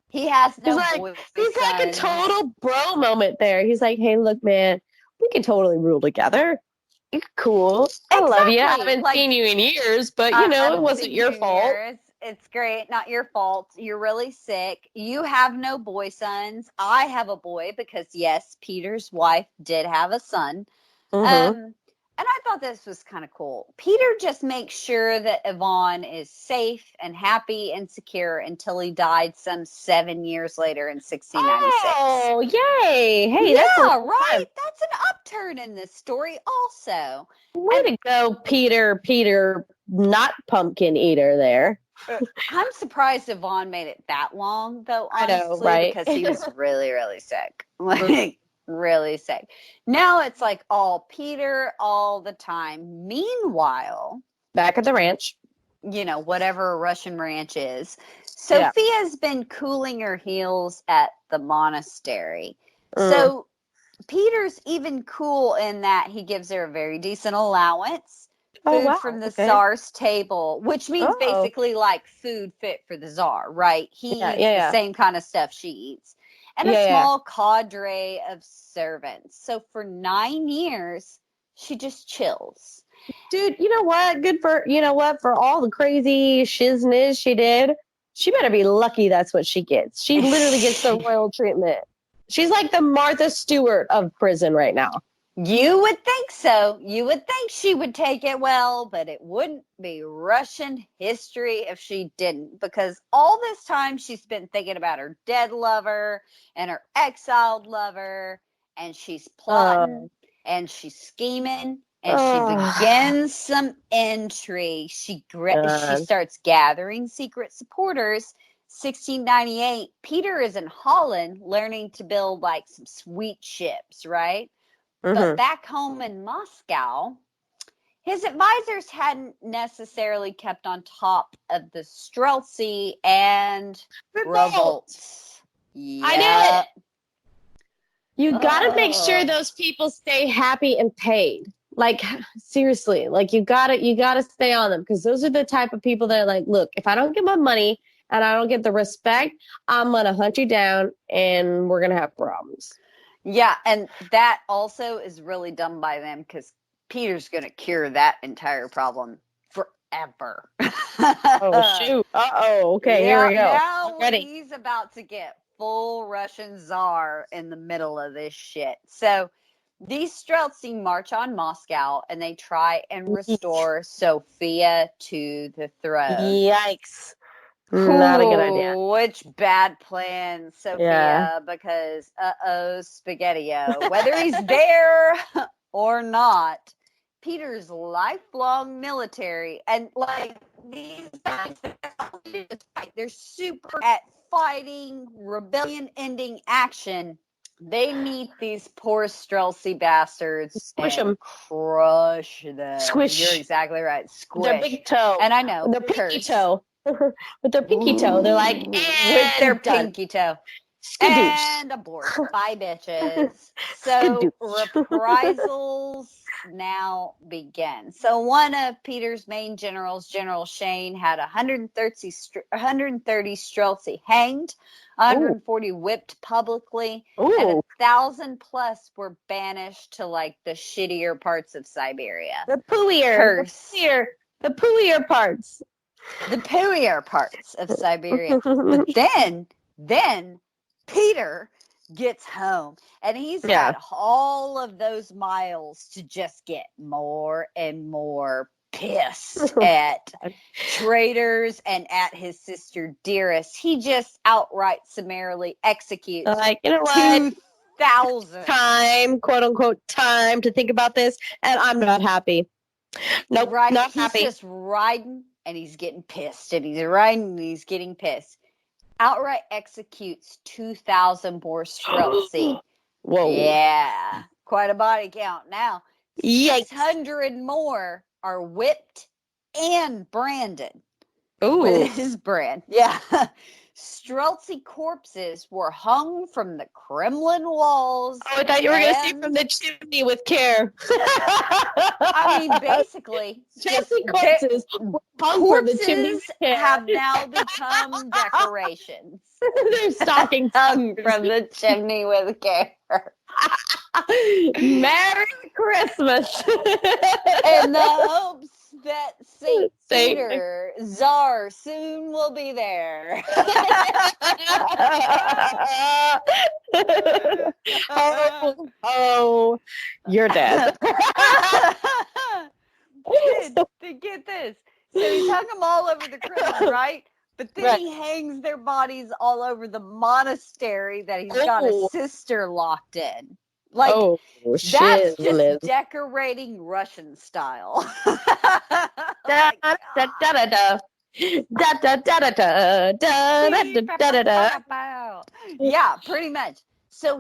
He has no voice. He's like a total bro moment there. He's like, hey, look, man, we can totally rule together. You're cool. I love you. I haven't seen you in years, but it wasn't your fault. It's great. Not your fault. You're really sick. You have no boy sons. I have a boy because, yes, Peter's wife did have a son. And I thought this was kind of cool. Peter just makes sure that Yvonne is safe and happy and secure until he died some 7 years later in 1696. Oh, yay. Hey, that's right. That's an upturn in this story also. Way to go, Peter. Peter, not pumpkin eater there. I'm surprised Yvonne made it that long, though, honestly, I know, right? Because he was really, really sick. Really sick. Now it's like all Peter all the time. Meanwhile, back at the ranch, whatever a Russian ranch is, Sophia's been cooling her heels at the monastery. So Peter's even cool in that he gives her a very decent allowance. Food from the czar's table, which means basically like food fit for the czar, right? He eats the same kind of stuff she eats. And a small cadre of servants. So for 9 years, she just chills. Dude, you know what? For all the crazy shizness she did, she better be lucky that's what she gets. She literally gets the royal treatment. She's like the Martha Stewart of prison right now. You would think so. You would think she would take it well, but it wouldn't be Russian history if she didn't, because all this time she's been thinking about her dead lover and her exiled lover, and she's plotting and she's scheming and she begins some intrigue. She starts gathering secret supporters. 1698, Peter is in Holland learning to build like some sweet ships, right? But back home in Moscow, his advisors hadn't necessarily kept on top of the Streltsy and revolts. Yep. I did it. You got to make sure those people stay happy and paid. Like, seriously, like you gotta stay on them, because those are the type of people that are like, look, if I don't get my money and I don't get the respect, I'm gonna hunt you down and we're gonna have problems. Yeah, and that also is really dumb by them because Peter's going to cure that entire problem forever. Oh shoot. Uh-oh. Okay, here Yeah, we go. now I'm ready. he's about to get full Russian Tsar in the middle of this shit. So these Streltsy march on Moscow and they try and restore Sophia to the throne. Yikes. Not a good idea. Which bad plan, Yeah. Sophia, because spaghetti-o. Whether he's there or not, Peter's lifelong military and like these guys, they're super at fighting rebellion ending action. They meet these poor Streltsy bastards Squish and them. crush them. Squish. You're exactly right. Their Squish. big toe. And I know. Their pinky curse. toe. With their pinky toe. They're like, Ooh, with their and done. pinky toe. Skadoosh. And abort. Bye, bitches. So reprisals now begin. So one of Peter's main generals, General Shane, had 130 Streltsy hanged, 140 whipped publicly, and Ooh. 1,000 plus were banished to like the shittier parts of Siberia. The pooier. Curse. The pooier parts. The pooier parts of Siberia. But then Peter gets home and he's had all of those miles to just get more and more pissed at traitors and at his sister Dearest. He just outright summarily executes like, you know what? 2,000 time, quote unquote, time to think about this, and I'm not happy. Nope, right? not he's happy. He's just riding and he's getting pissed, and he's riding and he's getting pissed. Outright executes 2,000 more Streltsy. Whoa. Yeah. Quite a body count. Now, Yikes. 600 more are whipped and branded. Ooh. With his brand. Yeah. Streltsy corpses were hung from the Kremlin walls. Oh, I thought you were going to see from the chimney with care. I mean, basically, Streltsy corpses hung from the chimney with care. Have now become decorations. They're stockings hung from the chimney with care. Merry Christmas. In the hopes that Saint Peter, Tsar, soon will be there. oh, you're dead. Get this. So he's hung them all over the Kremlin, right? But then he hangs their bodies all over the monastery that he's got his sister locked in. Like, that's just decorating Russian style. Yeah, pretty much. So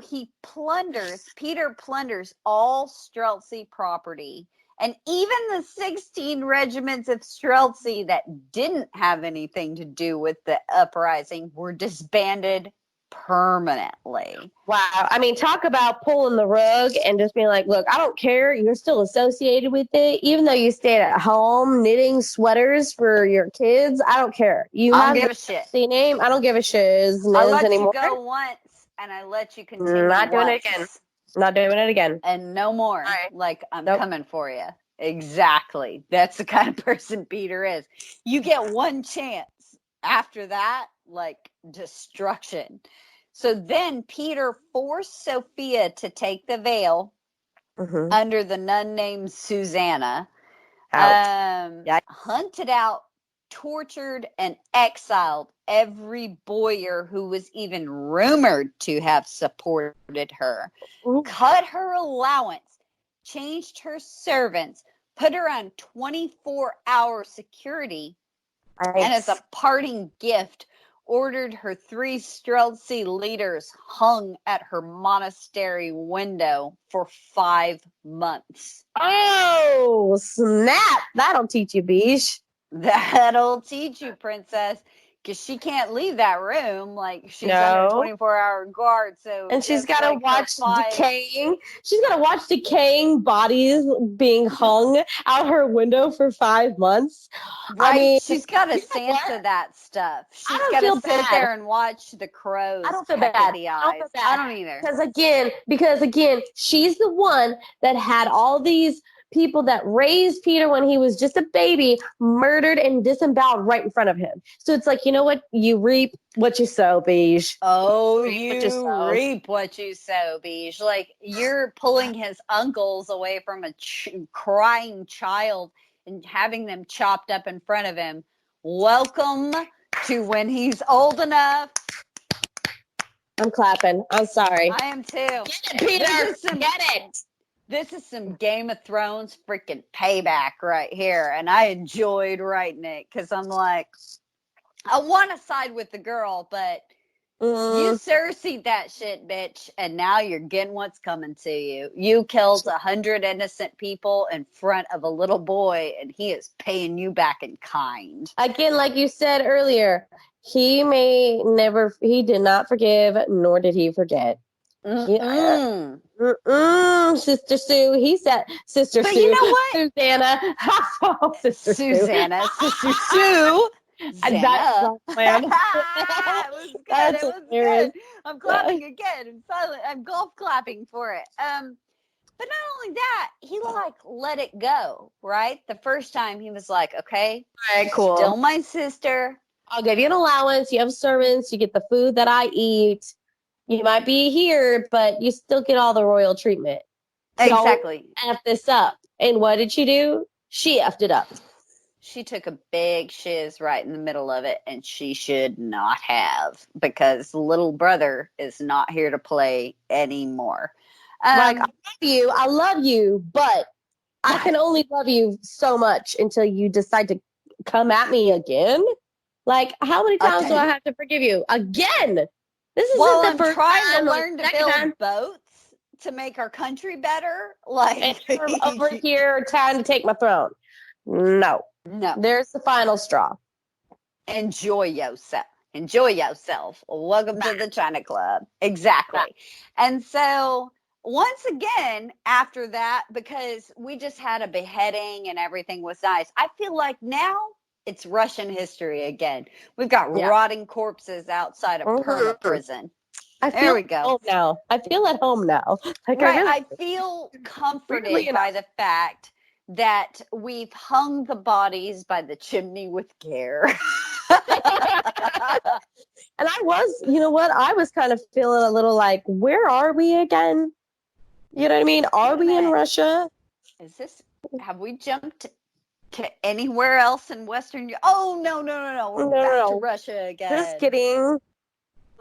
Peter plunders all Streltsy property. And even the 16 regiments of Streltsy that didn't have anything to do with the uprising were disbanded permanently. Wow. I mean, talk about pulling the rug and just being like, look, I don't care. You're still associated with it. Even though you stayed at home knitting sweaters for your kids, I don't care. I don't give a shit. Name. I don't give a shit. I let you go once and I let you continue. Not doing it again. Not doing it again. And no more. Right. Like, I'm coming for you. Exactly. That's the kind of person Peter is. You get one chance. After that, like, destruction. So then Peter forced Sophia to take the veil under the nun named Susanna, hunted out, tortured, and exiled every boyar who was even rumored to have supported her, cut her allowance, changed her servants, put her on 24-hour security, and as a parting gift, ordered her 3 Streltsy leaders hung at her monastery window for 5 months. Oh, snap. That'll teach you, Beesh. That'll teach you, princess. because she can't leave that room. Like, she's No. under 24-hour guard. So, And she's just got to like her watch five- decaying. She's got to watch decaying bodies being hung out her window for 5 months. Right? I mean, she's got to you know Sansa what? that stuff. She's don't got to feel sit bad. there and watch the crows I don't feel peck bad. at the I don't eyes. feel bad. I don't either. Because again, she's the one that had all these people that raised Peter when he was just a baby murdered and disemboweled right in front of him. So it's like, you know what? You reap what you sow, Beige. Oh, Reap what you you sow. reap what you sow, Beige. Like, you're pulling his uncles away from a crying child and having them chopped up in front of him. Welcome to when he's old enough. I'm clapping. I'm sorry. I am too. Get it, Peter. Get it. This is some Game of Thrones freaking payback right here. And I enjoyed writing it because I'm like, I want to side with the girl, but you Cersei that shit, bitch. And now you're getting what's coming to you. You killed 100 innocent people in front of a little boy, and he is paying you back in kind. Again, like you said earlier, he did not forgive, nor did he forget. Sister Sue. He said, Sister But Sue. you know what? Susanna. Sister Susanna. Sister Sue. That's plan. It was good. That's It was hilarious. good. I'm clapping again. I'm silent. I'm golf clapping for it. But not only that, he like let it go, right? The first time he was like, okay, All right, cool. still my sister. I'll give you an allowance. You have servants. You get the food that I eat. You might be here, but you still get all the royal treatment. Exactly. Don't F this up. And what did she do? She effed it up. She took a big shiz right in the middle of it, and she should not have, because little brother is not here to play anymore. Like, I love you, but I can only love you so much until you decide to come at me again. Like, how many times do I have to forgive you? Again! This is I'm the first trying time, to learn to build boats to make our country better. Like, and you're over here trying to take my throne. No. There's the final straw. Enjoy yourself. Enjoy yourself. Welcome to the China Club. Exactly. And so once again, after that, because we just had a beheading and everything was nice, I feel like now it's Russian history again. We've got rotting corpses outside of perma prison. There we go. Now. I feel at home now. Like, I feel comforted by the fact that we've hung the bodies by the chimney with care. And I was, you know what? I was kind of feeling a little like, where are we again? You know what I mean? Are we in Russia? Have we jumped to anywhere else in Western Europe? Oh, no. We're back to Russia again. Just kidding.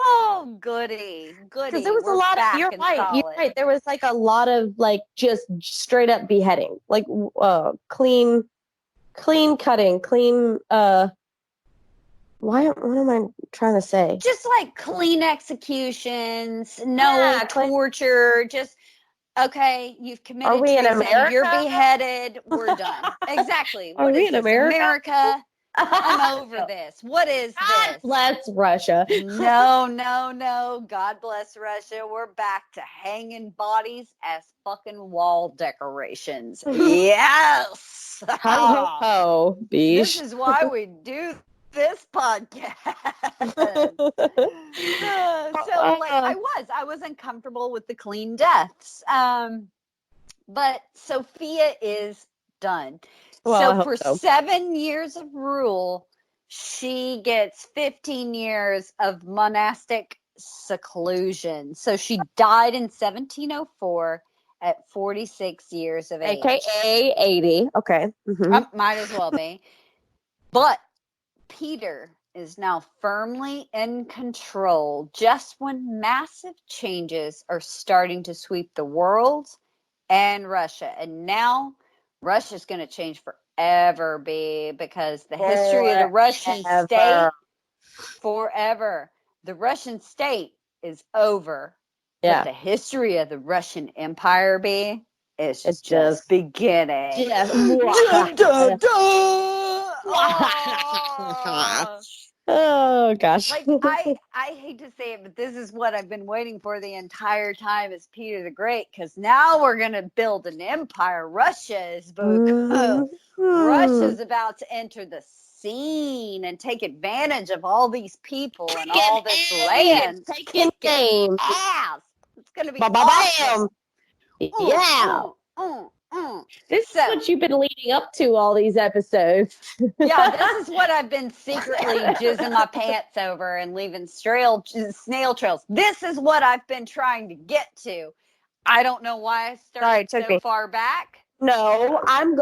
Oh, goody. Because there was a lot of, you're right. There was like a lot of like just straight up beheading, like clean cutting, what am I trying to say? Just like clean executions, no torture, just, okay, you've committed treason, you're beheaded, we're done. Exactly. Are we in America? I'm over this. What is this? God bless Russia. No. God bless Russia. We're back to hanging bodies as fucking wall decorations. Yes. Ho, This is why we do this podcast. I was uncomfortable with the clean deaths. But Sophia is done. Well, for 7 years of rule, she gets 15 years of monastic seclusion. So she died in 1704 at 46 years of age. AKA 80. Okay. Mm-hmm. Might as well be. But Peter is now firmly in control just when massive changes are starting to sweep the world and Russia. And now Russia's going to change forever, because the history of the Russian state, forever. The Russian state is over. Yeah. But the history of the Russian Empire, is just beginning. Yes. Oh gosh. Like I hate to say it, but this is what I've been waiting for the entire time is Peter the Great, because now we're gonna build an empire. Russia is Russia's about to enter the scene and take advantage of all these people and all this land. Taking names. Ass. It's gonna be Ba ba awesome. bam. Yeah. This is what you've been leading up to all these episodes. Yeah, this is what I've been secretly jizzing my pants over and leaving snail trails. This is what I've been trying to get to. I don't know why I started so far back. No, I'm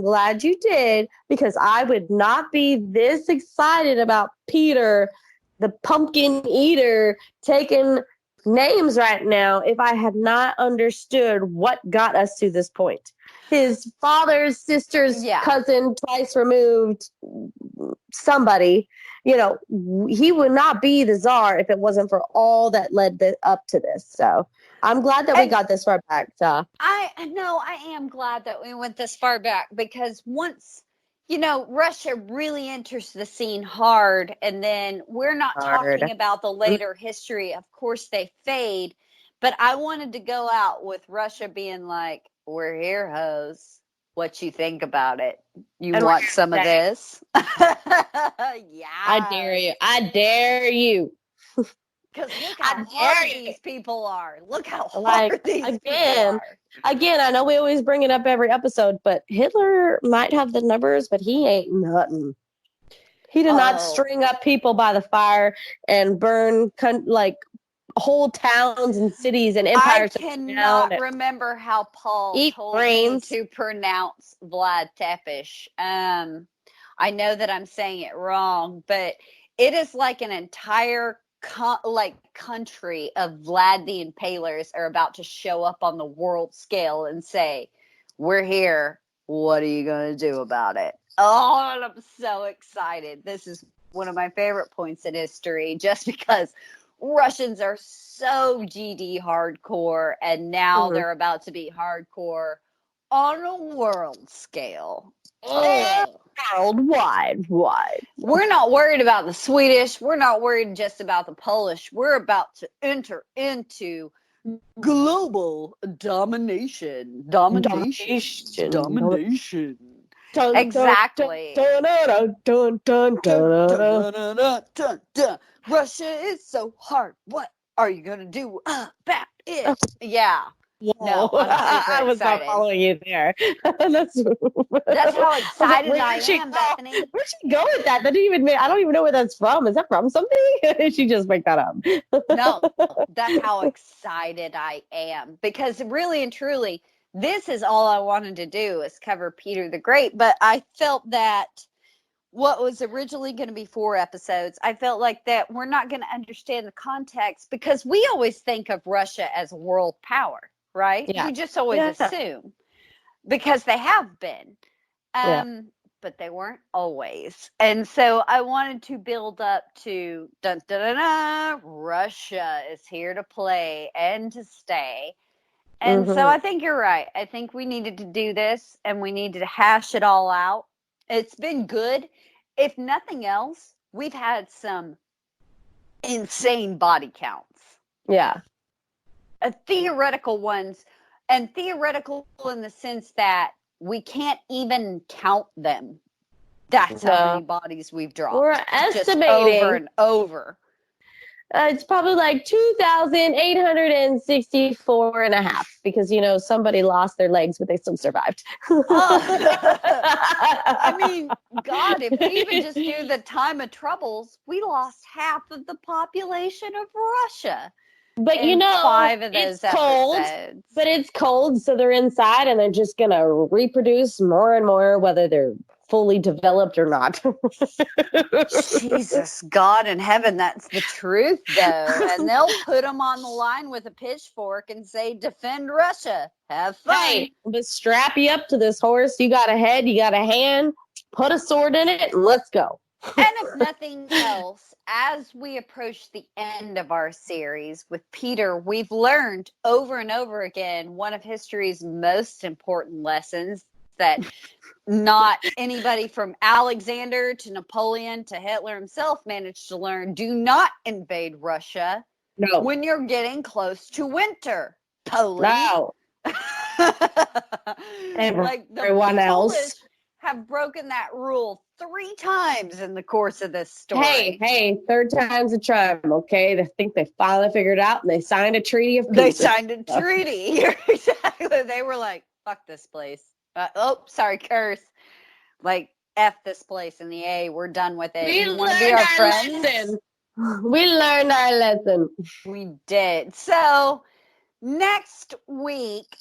glad you did, because I would not be this excited about Peter, the pumpkin eater, taking names right now if I had not understood what got us to this point. His father's sister's cousin, twice removed, somebody, he would not be the czar if it wasn't for all that led up to this. So I'm glad that we got this far back. So I am glad that we went this far back, because once Russia really enters the scene hard, and then we're not talking about the later history. Of course, they fade, but I wanted to go out with Russia being like, "We're here, hoes. What you think about it? You want some of this?" Yeah, I dare you. I dare you. Because look how hard these people are. Look how hard these people are. Again, I know we always bring it up every episode, but Hitler might have the numbers, but he ain't nothing. He did not string up people by the fire and burn whole towns and cities and empires. I cannot remember how Paul told me to pronounce Vlad Tepes. I know that I'm saying it wrong, but it is like an entire country of Vlad the Impalers are about to show up on the world scale and say, "We're here. What are you going to do about it?" Oh, and I'm so excited. This is one of my favorite points in history, just because Russians are so GD hardcore, and now they're about to be hardcore on a world scale. Worldwide. We're not worried about the Swedish. We're not worried just about the Polish. We're about to enter into global domination. Exactly. Russia is so hard. What are you going to do about it? Yeah. No, I was not following you there. That's how excited I am, Bethany. Where'd she go with that? I don't even know where that's from. Is that from something? She just make that up. No, that's how excited I am, because really and truly, this is all I wanted to do, is cover Peter the Great. But I felt that what was originally going to be 4 episodes, I felt like that we're not going to understand the context, because we always think of Russia as a world power, right? Yeah. We just always assume, because they have been. But they weren't always. And so I wanted to build up to Russia is here to play and to stay. And so I think you're right. I think we needed to do this, and we needed to hash it all out. It's been good. If nothing else, we've had some insane body counts. Yeah. Theoretical ones, and theoretical in the sense that we can't even count them. That's how many bodies we've dropped. We're estimating just over and over. It's probably like 2,864 and a half, because, somebody lost their legs, but they still survived. I mean, God, if we even just do the time of troubles, we lost half of the population of Russia. But 5 of those it's cold, episodes. But it's cold, so they're inside, and they're just going to reproduce more and more, whether they're fully developed or not. Jesus, God in heaven, that's the truth, though. And they'll put them on the line with a pitchfork and say, "Defend Russia. Have fun." Hey, but strap you up to this horse. You got a head, you got a hand, put a sword in it, and let's go. And if nothing else, as we approach the end of our series with Peter, we've learned over and over again one of history's most important lessons, that not anybody from Alexander to Napoleon to Hitler himself managed to learn. Do not invade Russia when you're getting close to winter, Poland. No. Like everyone else Polish have broken that rule 3 times in the course of this story. Hey, third time's a charm, okay? They think they finally figured it out, and they signed a treaty of peace. They signed a treaty. Exactly. They were like, fuck this place. Sorry, curse. Like, F this place in the A. We're done with it. We You want to be our friends? lesson. We learned our lesson. We did. So, next week,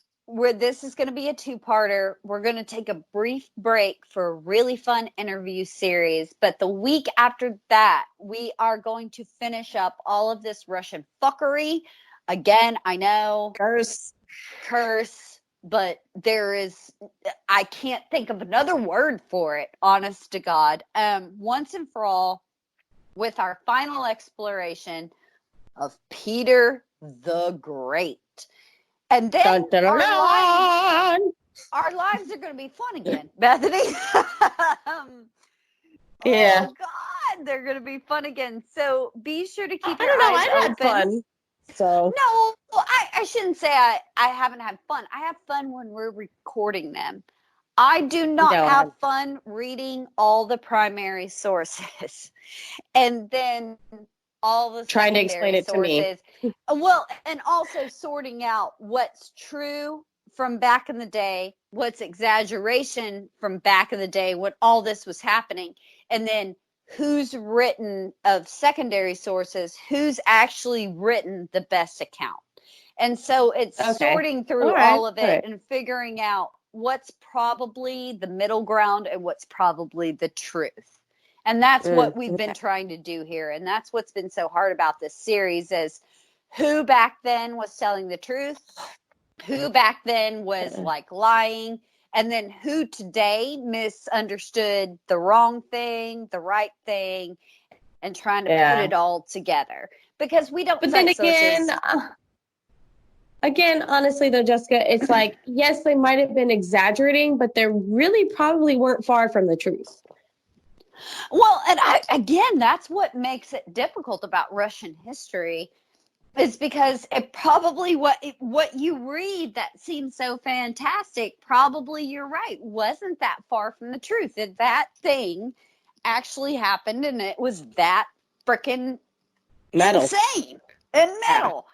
this is going to be a 2-parter. We're going to take a brief break for a really fun interview series. But the week after that, we are going to finish up all of this Russian fuckery. Again, I know. Curse. But I can't think of another word for it, honest to God. Once and for all, with our final exploration of Peter the Great. And then our lives are going to be fun again, Bethany. Yeah. Oh, God, they're going to be fun again. So be sure to keep your eyes I open. had fun. So No, I shouldn't say I haven't had fun. I have fun when we're recording them. I do not have fun reading all the primary sources and then all the trying to explain it sources. To me. Well, and also sorting out what's true from back in the day, what's exaggeration from back in the day when all this was happening, and then who's written of secondary sources, who's actually written the best account. And so it's sorting through all of it and figuring out what's probably the middle ground and what's probably the truth. And that's what we've been trying to do here. And that's what's been so hard about this series is who back then was telling the truth, who back then was like lying, and then who today misunderstood the wrong thing, the right thing, and trying to put it all together. Because we don't. But then again, honestly though, Jessica, it's like, yes, they might have been exaggerating, but they really probably weren't far from the truth. Well, and again, that's what makes it difficult about Russian history. Is because it probably what you read that seems so fantastic, probably you're right, wasn't that far from the truth. That thing actually happened and it was that freaking insane and metal.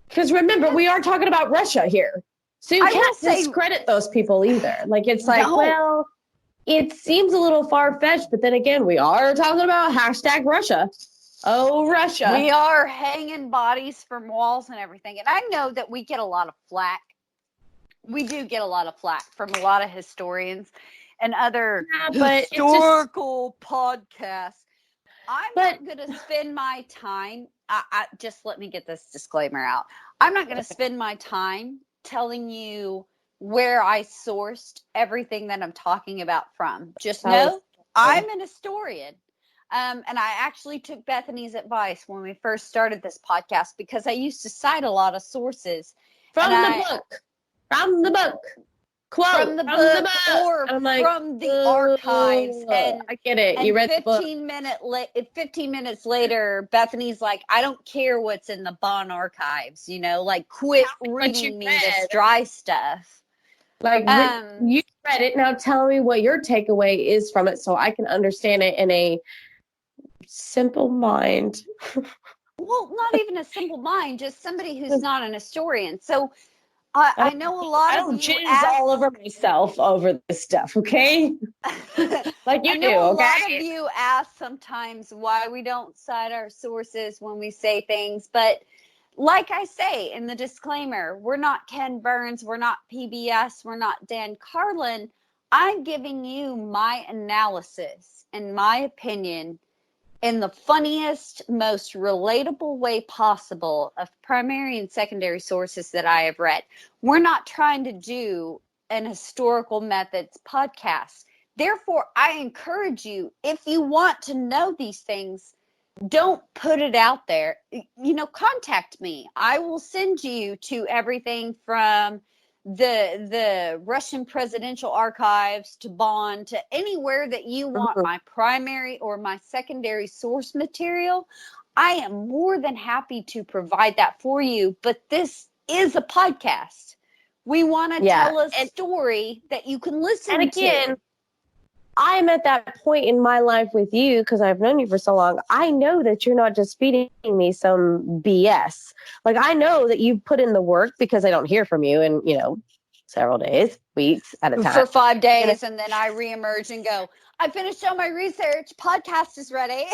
Because remember, we are talking about Russia here. So you can't discredit those people either. Like, it's like, well, it seems a little far-fetched, but then again, we are talking about #Russia. Oh, Russia. We are hanging bodies from walls and everything. And I know that we get a lot of flack. We do get a lot of flack from a lot of historians and other historical podcasts. I'm not going to spend my time. Just let me get this disclaimer out. I'm not going to spend my time telling you where I sourced everything that I'm talking about from. Just know I'm an historian. And I actually took Bethany's advice when we first started this podcast because I used to cite a lot of sources. From the book. Quote. From the book or from the archives. And I get it. You read the book. 15 minutes later, Bethany's like, I don't care what's in the Bonn archives, like quit reading me this dry stuff. Like, you read it. Now tell me what your takeaway is from it so I can understand it in a simple mind. Well, not even a simple mind, just somebody who's not an historian. So I know a lot of you all over myself over this stuff, okay? Like you do, okay? A lot of you ask sometimes why we don't cite our sources when we say things, but like I say in the disclaimer, we're not Ken Burns, we're not PBS, we're not Dan Carlin. I'm giving you my analysis and my opinion in the funniest, most relatable way possible of primary and secondary sources that I have read. We're not trying to do an historical methods podcast. Therefore, I encourage you, if you want to know these things, don't put it out there. Contact me. I will send you to everything from the Russian presidential archives to Bond to anywhere that you want my primary or my secondary source material, I am more than happy to provide that for you. But this is a podcast. We want to tell a story that you can listen to. And again, I'm at that point in my life with you because I've known you for so long. I know that you're not just feeding me some BS. Like, I know that you put in the work because I don't hear from you in, several days, weeks at a time. For 5 days, and then I reemerge and go, I finished all my research. Podcast is ready.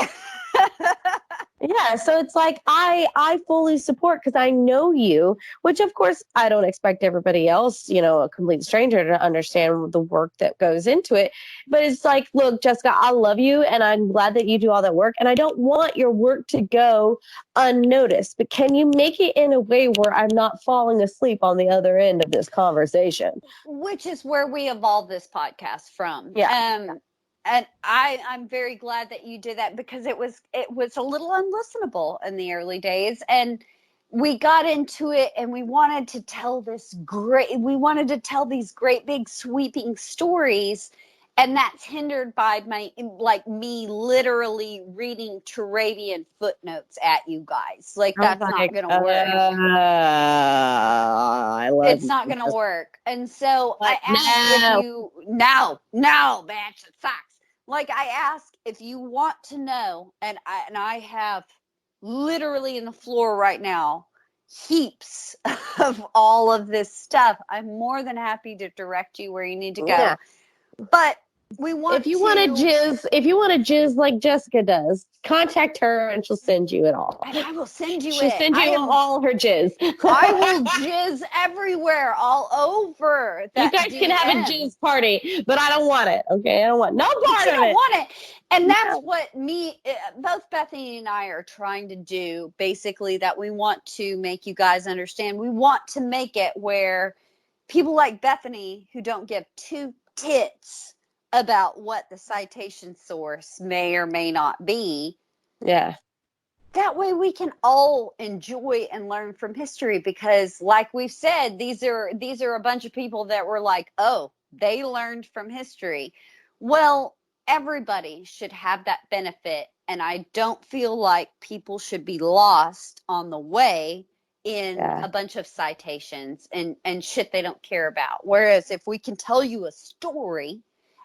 Yeah, so it's like I fully support because I know you, which of course I don't expect everybody else, a complete stranger to understand the work that goes into it. But it's like, look, Jessica, I love you and I'm glad that you do all that work. And I don't want your work to go unnoticed. But can you make it in a way where I'm not falling asleep on the other end of this conversation? Which is where we evolved this podcast from. Yeah. And I'm very glad that you did that because it was a little unlistenable in the early days. And we got into it and we wanted to tell these great big sweeping stories. And that's hindered by me literally reading Turabian footnotes at you guys. Like, that's not going to work. It's not going to work. And so I asked if you, no, bitch, it sucks. Like, I asked if you want to know, and I have literally in the floor right now heaps of all of this stuff. I'm more than happy to direct you where you need to go. Yeah. But we want if you want to jizz like Jessica does, contact her and she'll send you it all. And I will send you She'll send you all her jizz. I will jizz everywhere, all over. You guys can have a jizz party, but I don't want it. Okay, I don't want no part of it. You don't want it, and that's what both Bethany and I are trying to do. Basically, that we want to make you guys understand. We want to make it where people like Bethany, who don't give two tits about what the citation source may or may not be. Yeah. That way we can all enjoy and learn from history because, like we've said, these are a bunch of people that were like, oh, they learned from history. Well, everybody should have that benefit, and I don't feel like people should be lost on the way in a bunch of citations and shit they don't care about. Whereas if we can tell you a story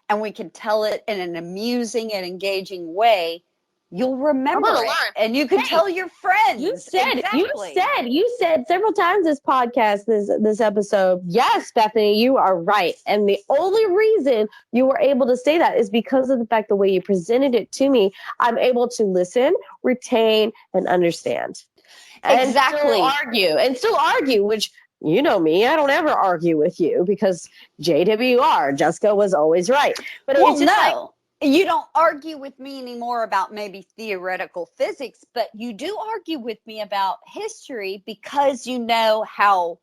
and we can tell it in an amusing and engaging way, you'll remember it. And you can tell your friends. You said several times this podcast, this episode, yes, Bethany, you are right. And the only reason you were able to say that is because of the fact the way you presented it to me, I'm able to listen, retain, and understand. Exactly. And still argue, which, you know me, I don't ever argue with you because JWR, Jessica was always right. But it's just you don't argue with me anymore about maybe theoretical physics, but you do argue with me about history because you know how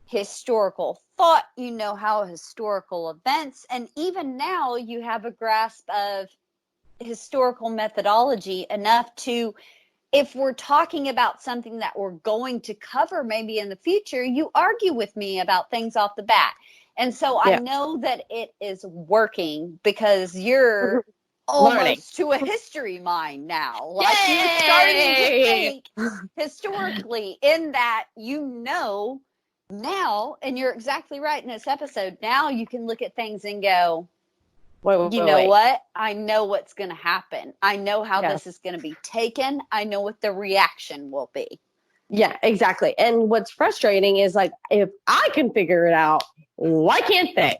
historical thought, you know how historical events, and even now you have a grasp of historical methodology enough to, if we're talking about something that we're going to cover maybe in the future, you argue with me about things off the bat. And so I know that it is working because you're almost to a history mind now. Like, you're starting to think historically in that now, and you're exactly right in this episode, now you can look at things and go, what? I know what's going to happen. I know how this is going to be taken. I know what the reaction will be. Yeah, exactly. And what's frustrating is, like, if I can figure it out, why can't they?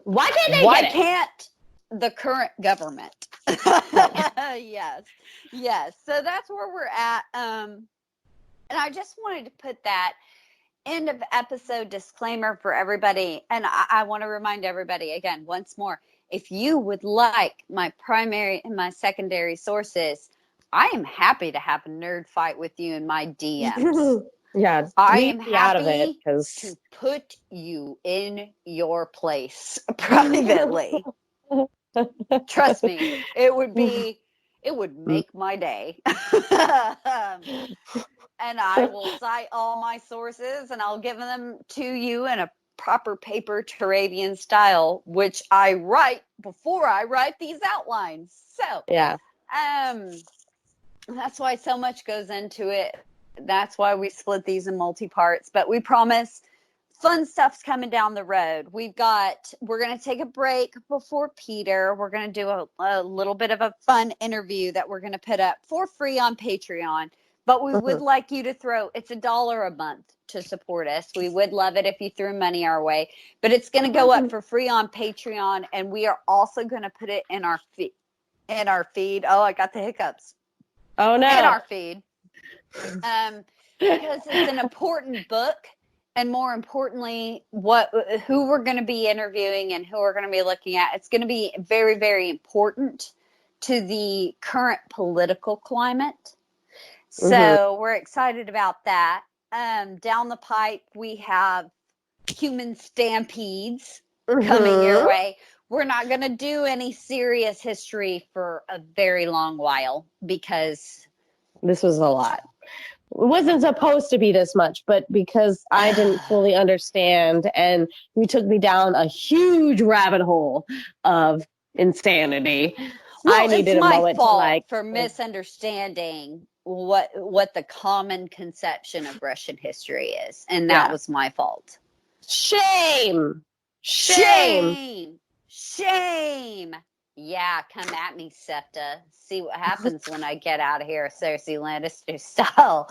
Why can't they? Why can't the current government? Yes. So that's where we're at. And I just wanted to put that end of episode disclaimer for everybody. And I want to remind everybody again, once more, if you would like my primary and my secondary sources, I am happy to have a nerd fight with you in my DMs. Yeah, I am happy to put you in your place privately. Trust me, it would make my day. and I will cite all my sources, and I'll give them to you in a proper paper Turabian style, which I write before I write these outlines. So, Yeah. that's why so much goes into it. That's why we split these in multi-parts. But we promise fun stuff's coming down the road. We're going to take a break before Peter. We're going to do a little bit of a fun interview that we're going to put up for free on Patreon. But we would like you to it's $1 a month to support us. We would love it if you threw money our way. But it's going to go up for free on Patreon. And we are also going to put it in our feed. Oh, I got the hiccups. Oh, no. In our feed. Because it's an important book. And more importantly, who we're going to be interviewing and who we're going to be looking at. It's going to be very, very important to the current political climate. So we're excited about that. Down the pipe, we have human stampedes coming your way. We're not going to do any serious history for a very long while because this was a lot. It wasn't supposed to be this much, but because I didn't fully understand and you took me down a huge rabbit hole of insanity, I needed a moment to for misunderstanding what the common conception of Russian history is, and that was my fault. Shame. Yeah, come at me, SEPTA. See what happens when I get out of here, Cersei Lannister style.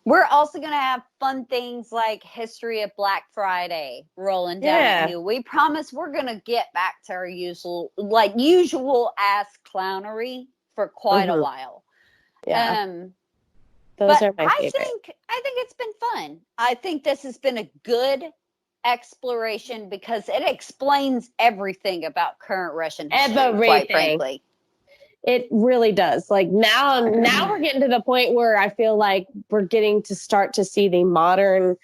We're also going to have fun things like history of Black Friday rolling down at you. We promise we're going to get back to our usual ass clownery for quite a while. Yeah. Those are my favorite. I think it's been fun. I think this has been a good exploration because it explains everything about current Russian history, quite frankly. It really does. Like now we're getting to the point where I feel like we're getting to start to see the modern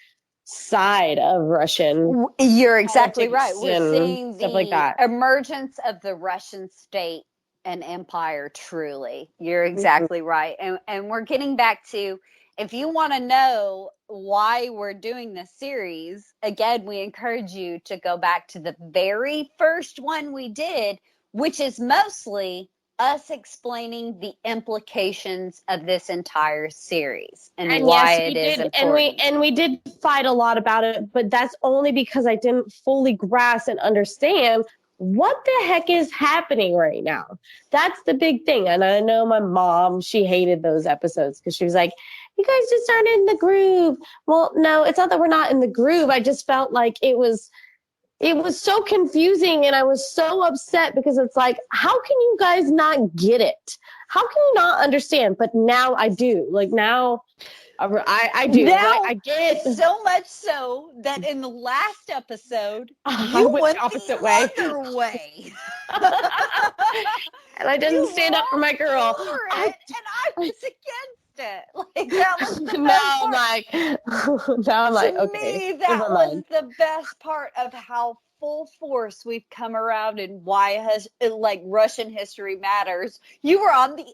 side of Russian. You're exactly right. We're seeing stuff like that. Emergence of the Russian state and empire, truly. You're exactly right. And we're getting back to, if you want to know why we're doing this series, again, we encourage you to go back to the very first one we did, which is mostly us explaining the implications of this entire series and why it is important. And we did fight a lot about it, but that's only because I didn't fully grasp and understand what the heck is happening right now. That's the big thing. And I know my mom, she hated those episodes because she was like, you guys just aren't in the groove. Well, no, it's not that we're not in the groove. I just felt like it was so confusing, and I was so upset because it's like, how can you guys not get it? How can you not understand? But now I do. Like now I do. Now, I get it. So much so that in the last episode, I went the opposite way. Other way. And I didn't stand up for my girl. And I was against it. Like that was the now I'm like, to okay. me, that was the best part of how full force we've come around and why has Russian history matters. You were on the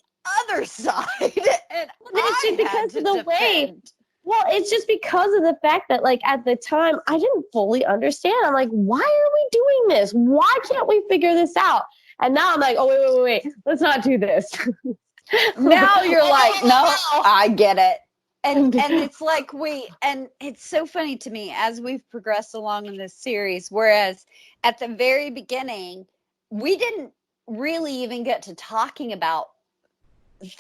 other side, and it's just because of the way. Well, it's just because of the fact that, like, at the time, I didn't fully understand. I'm like, why are we doing this? Why can't we figure this out? And now I'm like, oh, wait. Let's not do this. Now you're like, no, I get it. And it's like and it's so funny to me as we've progressed along in this series, whereas at the very beginning, we didn't really even get to talking about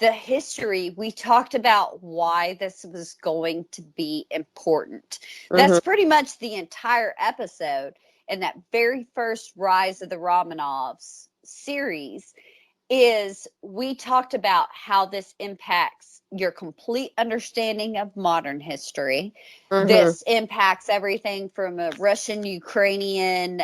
the history. We talked about why this was going to be important. That's pretty much the entire episode in that very first Rise of the Romanovs series. Is we talked about how this impacts your complete understanding of modern history. This impacts everything from a Russian-Ukrainian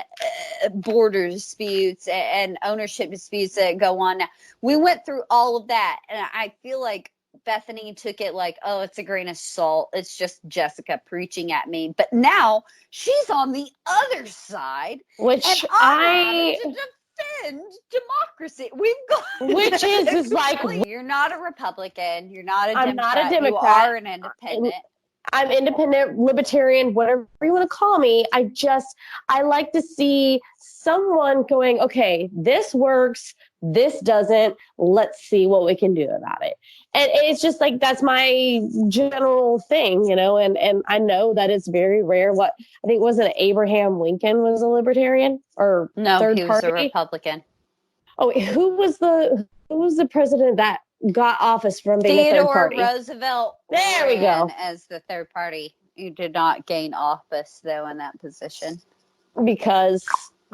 border disputes and ownership disputes that go on now. We went through all of that, and I feel like Bethany took it like, oh, it's a grain of salt. It's just Jessica preaching at me. But now she's on the other side, which and I'm having to defend end democracy. We've got Which is like, you're not a Republican. You're not a I'm Democrat. not a Democrat. You are an independent. I'm independent, libertarian, whatever you want to call me. I like to see someone going, okay, this works, this doesn't. Let's see what we can do about it. And it's just like, that's my general thing, and I know that it's very rare. What I think wasn't Abraham Lincoln was a libertarian or No, third he was party? a Republican. Oh, who was the president that got office from being a third Theodore party? Roosevelt. There we go. As the third party, you did not gain office though in that position Because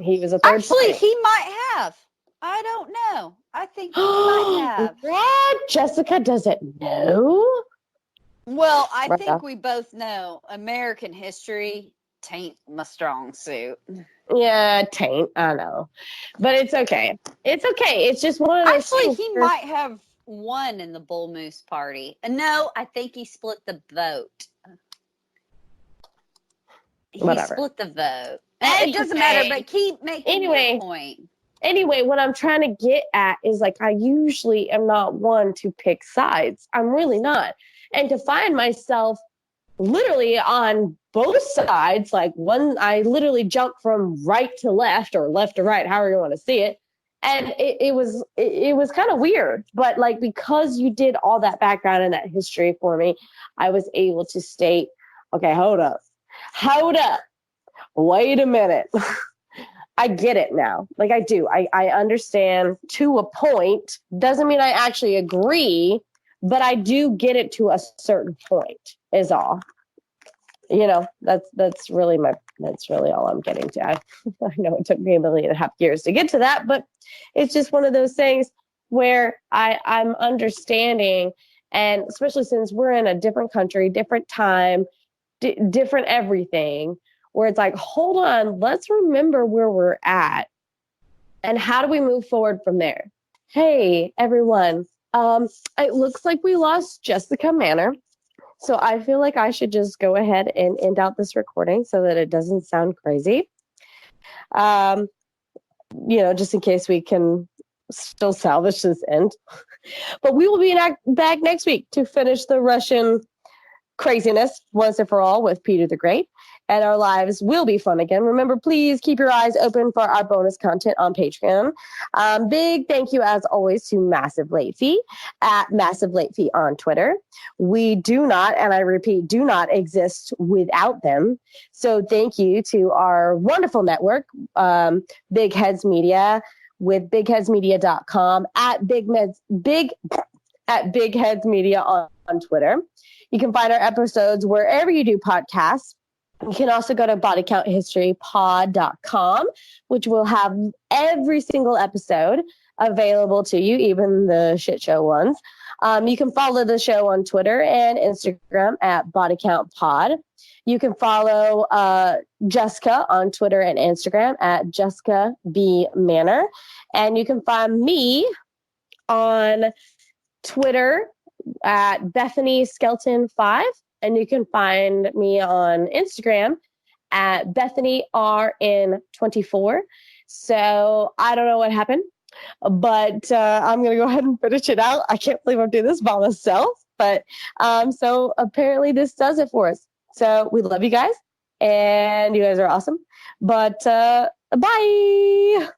he was a third Actually, party. he might have. I don't know. I think he might have. What? Jessica doesn't know? Well, I Right think now. we both know American history tain't my strong suit. Yeah, taint. I know. But it's okay. It's okay. It's just one of those Actually, things he where- might have won in the Bull Moose party. No, I think he split the vote. Whatever. He split the vote. Anyway. It doesn't matter, but keep making your point. Anyway, what I'm trying to get at is like, I usually am not one to pick sides. I'm really not. And to find myself literally on both sides, like I literally jump from right to left or left to right, however you want to see it. And it was kind of weird, but like, because you did all that background and that history for me, I was able to state, okay, hold up, wait a minute. I get it now. Like I do. I understand to a point. Doesn't mean I actually agree, but I do get it to a certain point is all. That's really all I'm getting to. I know it took me 1.5 years to get to that, but it's just one of those things where I'm understanding, and especially since we're in a different country, different time, different everything, where it's like, hold on, let's remember where we're at and how do we move forward from there? Hey, everyone. It looks like we lost Jessica Manor. So I feel like I should just go ahead and end out this recording so that it doesn't sound crazy. Just in case we can still salvage this end. But we will be back next week to finish the Russian craziness once and for all with Peter the Great, and our lives will be fun again. Remember, please keep your eyes open for our bonus content on Patreon. Big thank you, as always, to Massive Late Fee at Massive Late Fee on Twitter. We do not, and I repeat, do not exist without them. So thank you to our wonderful network, Big Heads Media, with bigheadsmedia.com, at Big Heads Media on Twitter. You can find our episodes wherever you do podcasts. You can also go to bodycounthistorypod.com, which will have every single episode available to you, even the shit show ones. You can follow the show on Twitter and Instagram at bodycountpod. You can follow Jessica on Twitter and Instagram at Jessica B. Manor. And you can find me on Twitter at Bethany Skelton 5, and you can find me on Instagram at Bethany RN24. So I don't know what happened, but I'm gonna go ahead and finish it out. I can't believe I'm doing this by myself, but so apparently this does it for us. So we love you guys, and you guys are awesome. But bye.